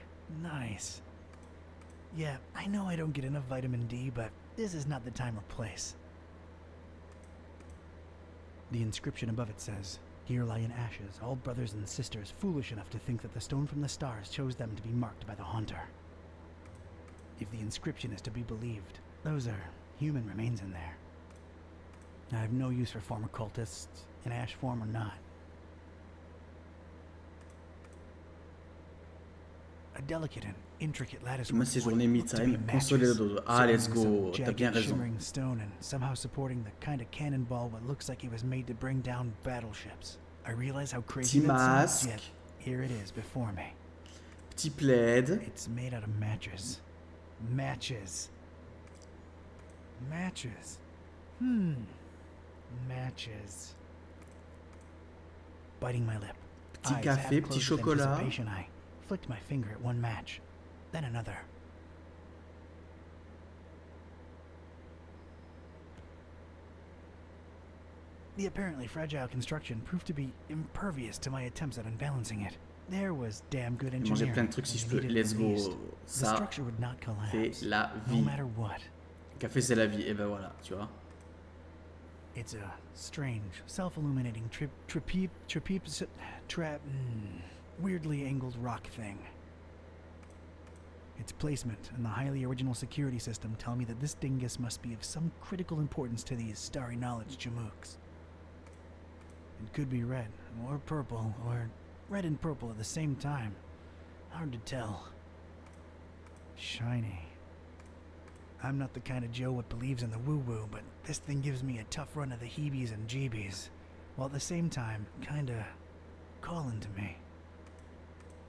[SPEAKER 12] Nice. Yeah, I know I don't get enough vitamin D, but this is not the time or place. The inscription above it says, "Here lie in ashes all brothers and sisters foolish enough to think that the stone from the stars chose them to be marked by the haunter." If the inscription is to be believed, those are human remains in there. I have no use for former cultists, in ash form or not. A delicate and intricate lattice
[SPEAKER 1] Moi,
[SPEAKER 12] work
[SPEAKER 1] ces
[SPEAKER 12] of wood
[SPEAKER 1] journées
[SPEAKER 12] looked to be
[SPEAKER 1] me-time, console et
[SPEAKER 12] matches,
[SPEAKER 1] dodo. Ah, let's
[SPEAKER 12] surrounding
[SPEAKER 1] go,
[SPEAKER 12] some
[SPEAKER 1] t'as bien
[SPEAKER 12] jagged,
[SPEAKER 1] raison.
[SPEAKER 12] shimmering stone and somehow supporting the kind of cannonball what looks like it was made to bring down battleships. I realize how crazy
[SPEAKER 1] Petit
[SPEAKER 12] that sounds,
[SPEAKER 1] masque.
[SPEAKER 12] yet here it is before me.
[SPEAKER 1] Petit plaid.
[SPEAKER 12] It's made out of matches. Matches. Matches. Matches. Biting my lip.
[SPEAKER 1] Petit
[SPEAKER 12] Eyes
[SPEAKER 1] café,
[SPEAKER 12] half
[SPEAKER 1] petit
[SPEAKER 12] closed with
[SPEAKER 1] chocolat.
[SPEAKER 12] anticipation, I flicked my finger at one match, then another. The apparently fragile construction proved to be impervious to my attempts at unbalancing it. There was damn good
[SPEAKER 1] Manger
[SPEAKER 12] engineering.
[SPEAKER 1] plein de trucs si je
[SPEAKER 12] and
[SPEAKER 1] peux.
[SPEAKER 12] needed
[SPEAKER 1] Let's go.
[SPEAKER 12] released. The
[SPEAKER 1] Ça
[SPEAKER 12] structure would not
[SPEAKER 1] fait
[SPEAKER 12] collapse,
[SPEAKER 1] la
[SPEAKER 12] no
[SPEAKER 1] vie.
[SPEAKER 12] matter what.
[SPEAKER 1] Café c'est la vie. Et ben voilà, tu vois.
[SPEAKER 12] It's a strange, self-illuminating weirdly angled rock thing. Its placement and the highly original security system tell me that this dingus must be of some critical importance to these starry knowledge jamooks. It could be red, or purple, or red and purple at the same time. Hard to tell. Shiny. I'm not the kind of Joe what believes in the woo-woo, but this thing gives me a tough run of the heebies and jeebies, while at the same time, kinda calling to me.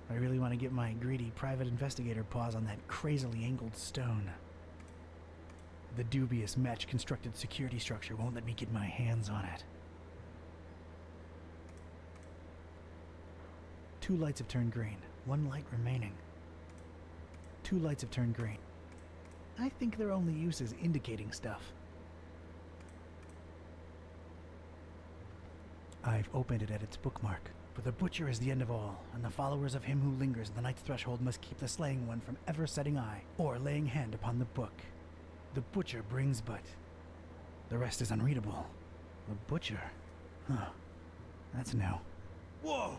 [SPEAKER 12] I really want to get my greedy private investigator paws on that crazily angled stone. The dubious match-constructed security structure won't let me get my hands on it. 2 lights have turned green, 1 light remaining. 2 lights have turned green. I think their only use is indicating stuff. I've opened it at its bookmark. For the butcher is the end of all, and the followers of him who lingers in the night's threshold must keep the slaying one from ever setting eye, or laying hand upon the book. The butcher brings but... The rest is unreadable. The butcher? Huh. That's new.
[SPEAKER 10] Whoa!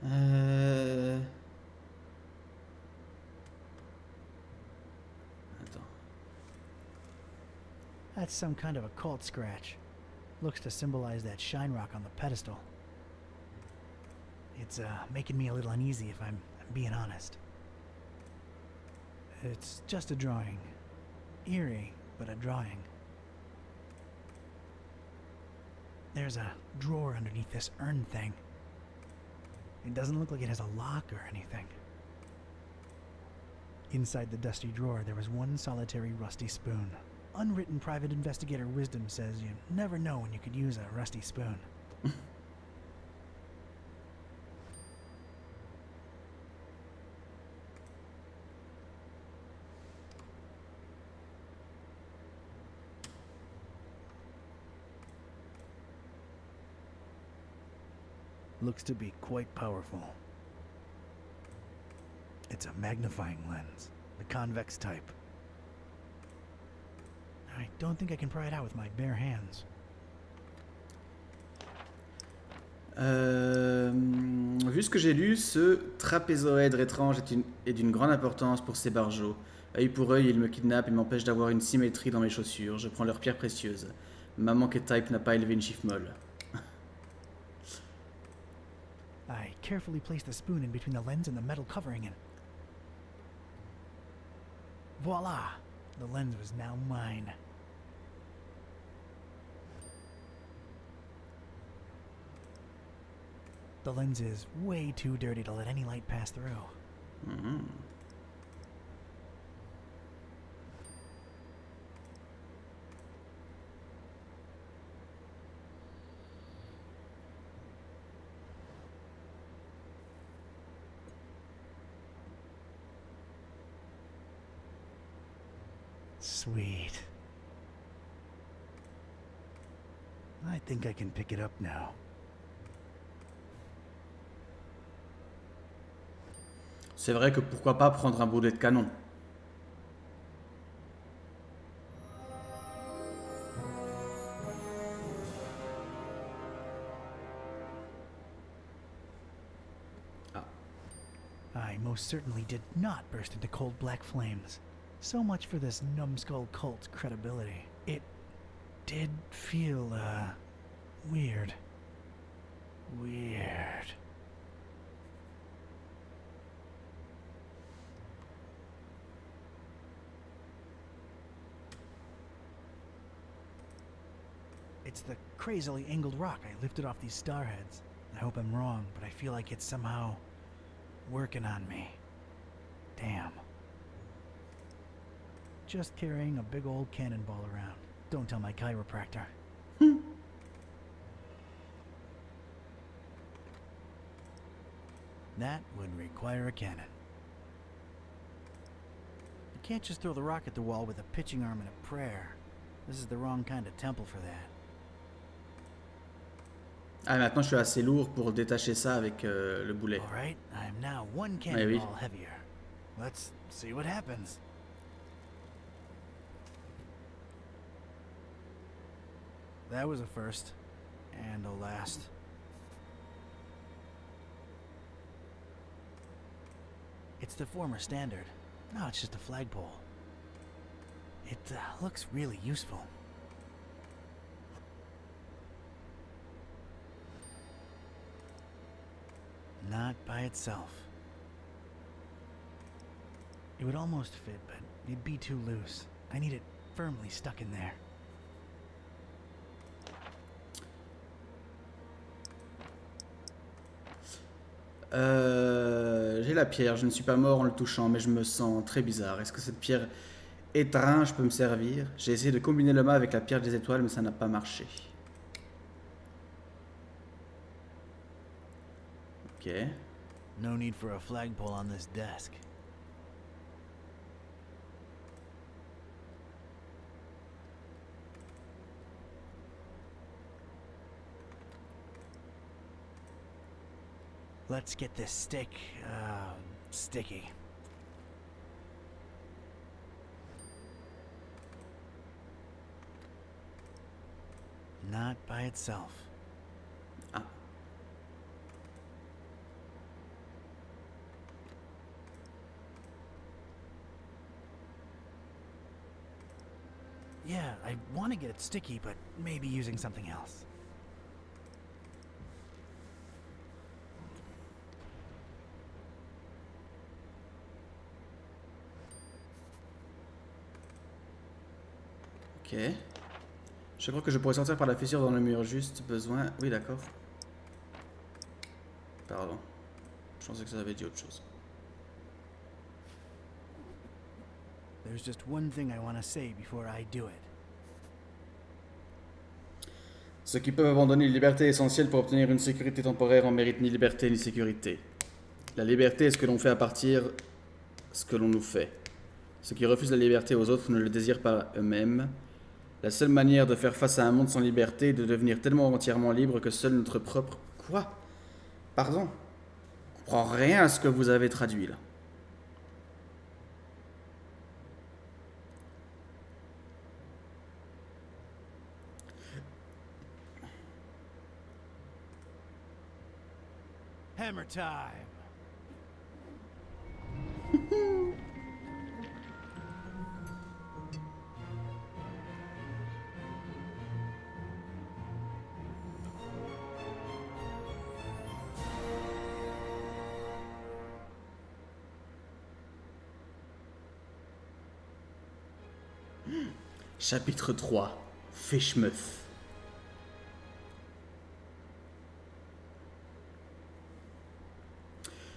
[SPEAKER 1] Attends.
[SPEAKER 12] That's some kind of a cult scratch. Looks to symbolize that shine rock on the pedestal. It's making me a little uneasy if I'm being honest. It's just a drawing. Eerie, but a drawing. There's a drawer underneath this urn thing. It doesn't look like it has a lock or anything. Inside the dusty drawer, there was one solitary rusty spoon. Unwritten private investigator wisdom says you never know when you could use a rusty spoon. Looks to be quite powerful. It's a magnifying lens, the convex type. I don't think I can pry it out with my bare hands.
[SPEAKER 1] Vu ce que j'ai lu, ce trapézoèdre étrange est d'une grande importance pour ces barjots. Œil pour œil, ils me kidnappent et m'empêchent d'avoir une symétrie dans mes chaussures. Je prends leurs pierres précieuses. Maman K-Type n'a pas élevé une chiffre molle.
[SPEAKER 12] I carefully place the spoon in between the lens and the metal covering it. Voila! The lens was now mine. The lens is way too dirty to let any light pass through.
[SPEAKER 1] Mm-hmm.
[SPEAKER 12] Sweet. I think I can pick it up now.
[SPEAKER 1] C'est vrai que pourquoi pas prendre un boulet de canon.
[SPEAKER 12] I most certainly did not burst into cold black flames. So much for this numbskull cult's credibility. It did feel, weird. Weird. It's the crazily angled rock I lifted off these starheads. I hope I'm wrong, but I feel like it's somehow working on me. Damn. Just carrying a big old cannonball around. Don't tell my chiropractor. That would require a cannon. You can't just throw the rock at the wall with a pitching arm and a prayer. This is the wrong kind of temple for that.
[SPEAKER 1] Ah, maintenant je suis assez lourd pour détacher ça avec le boulet.
[SPEAKER 12] All right, I'm now one cannonball heavier. Let's see what happens. That was a first, and a last. It's the former standard. No, it's just a flagpole. It looks really useful. Not by itself. It would almost fit, but it'd be too loose. I need it firmly stuck in there.
[SPEAKER 1] J'ai la pierre, je ne suis pas mort en le touchant, mais je me sens très bizarre. Est-ce que cette pierre étrange peut me servir? J'ai essayé de combiner le mât avec la pierre des étoiles, mais ça n'a pas marché. Ok.
[SPEAKER 12] No need for a flagpole on this desk. Let's get this sticky. Not by itself.
[SPEAKER 1] Ah.
[SPEAKER 12] Yeah, I want to get it sticky, but maybe using something else.
[SPEAKER 1] Ok. Je crois que je pourrais sortir par la fissure dans le mur. Juste besoin... Oui, d'accord. Pardon. Je pensais que ça avait dit autre chose.
[SPEAKER 12] There's just one thing I want to say before I do it.
[SPEAKER 1] Ceux qui peuvent abandonner une liberté essentielle pour obtenir une sécurité temporaire en méritent ni liberté ni sécurité. La liberté est ce que l'on fait à partir ce que l'on nous fait. Ceux qui refusent la liberté aux autres ne le désirent pas eux-mêmes. La seule manière de faire face à un monde sans liberté est de devenir tellement entièrement libre que seul notre propre... Quoi? Pardon? Je comprends rien à ce que vous avez traduit là.
[SPEAKER 12] Hammer time!
[SPEAKER 1] Chapitre 3. Fishmouth.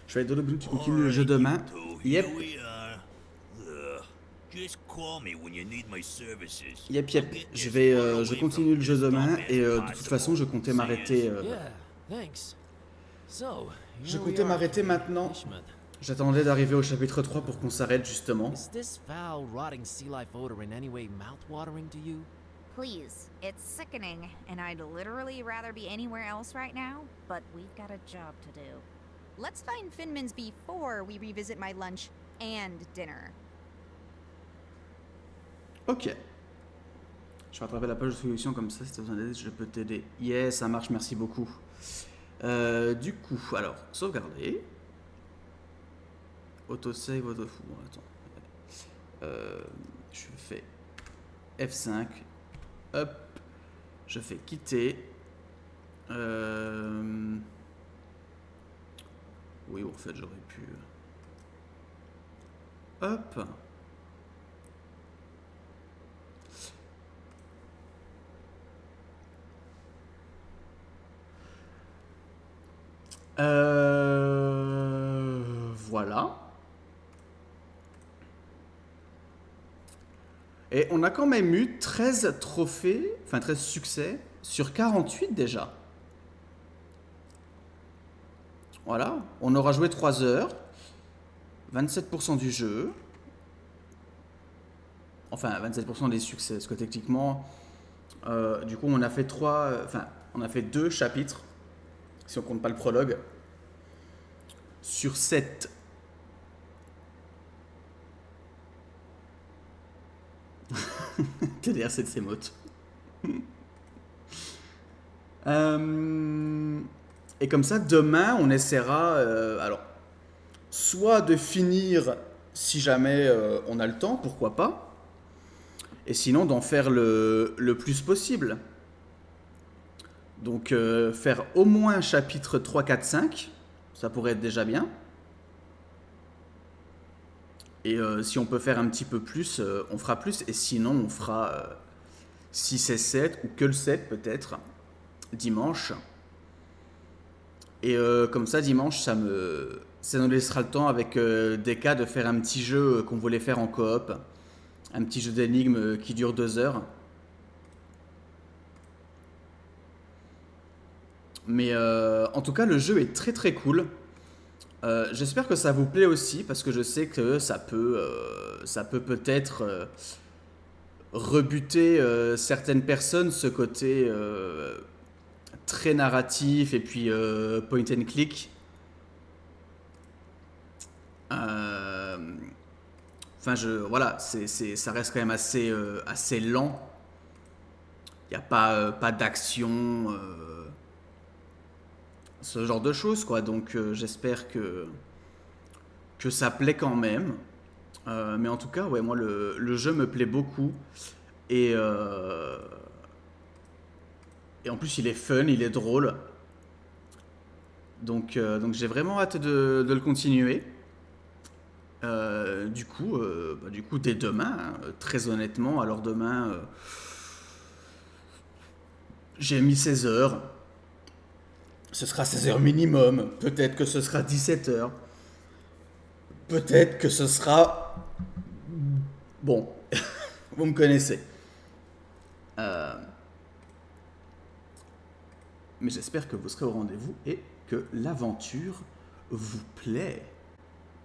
[SPEAKER 1] Je vais donner tu continues le jeu demain. Yep. Yep. Je continue le jeu demain et de toute façon je comptais m'arrêter. Je comptais m'arrêter maintenant. J'attendais d'arriver au chapitre 3 pour qu'on s'arrête justement.
[SPEAKER 4] Is this foul, rotting sea life odor in any way mouth-watering to you?
[SPEAKER 6] Please, it's sickening, and I'd literally rather be anywhere else right now, but we've got a job to do. Let's find Finman's before we revisit my lunch and dinner.
[SPEAKER 1] Ok. Je vais rattraper la page de solution comme ça, si tu as besoin d'aide, je peux t'aider. Yes, ça marche, merci beaucoup. Du coup, alors, sauvegarder. Autosave, autofou. Bon, attends. Je fais F5. Hop. Je fais quitter. Oui, en fait, j'aurais pu. Hop. Voilà. Et on a quand même eu 13 trophées, enfin 13 succès sur 48 déjà. Voilà, on aura joué 3 heures, 27% du jeu. Enfin, 27% des succès, parce que techniquement, du coup, on a fait on a fait 2 chapitres, si on compte pas le prologue, sur 7. TDR, c'est de ces mots. Et comme ça, demain, on essaiera, alors, soit de finir, si jamais on a le temps, pourquoi pas, et sinon d'en faire le plus possible. Donc, faire au moins chapitre 3, 4, 5, ça pourrait être déjà bien. Et si on peut faire un petit peu plus, on fera plus. Et sinon, on fera 6 et 7, ou que le 7 peut-être, dimanche. Et comme ça, dimanche, ça nous laissera le temps avec Deka de faire un petit jeu qu'on voulait faire en coop. Un petit jeu d'énigmes qui dure 2 heures. Mais en tout cas, le jeu est très très cool. J'espère que ça vous plaît aussi, parce que je sais que ça peut peut-être rebuter certaines personnes, ce côté très narratif et puis point and click. Enfin, voilà, ça reste quand même assez lent. Il n'y a pas d'action, ce genre de choses, quoi. Donc, j'espère que ça plaît quand même. Mais en tout cas, ouais, moi, le jeu me plaît beaucoup. Et en plus, il est fun, il est drôle. Donc j'ai vraiment hâte de le continuer. Du coup, dès demain, hein, très honnêtement, alors demain, j'ai mis 16 heures. Ce sera 16 heures minimum. Peut-être que ce sera 17 heures. Peut-être que ce sera... Bon, vous me connaissez. Mais j'espère que vous serez au rendez-vous et que l'aventure vous plaît.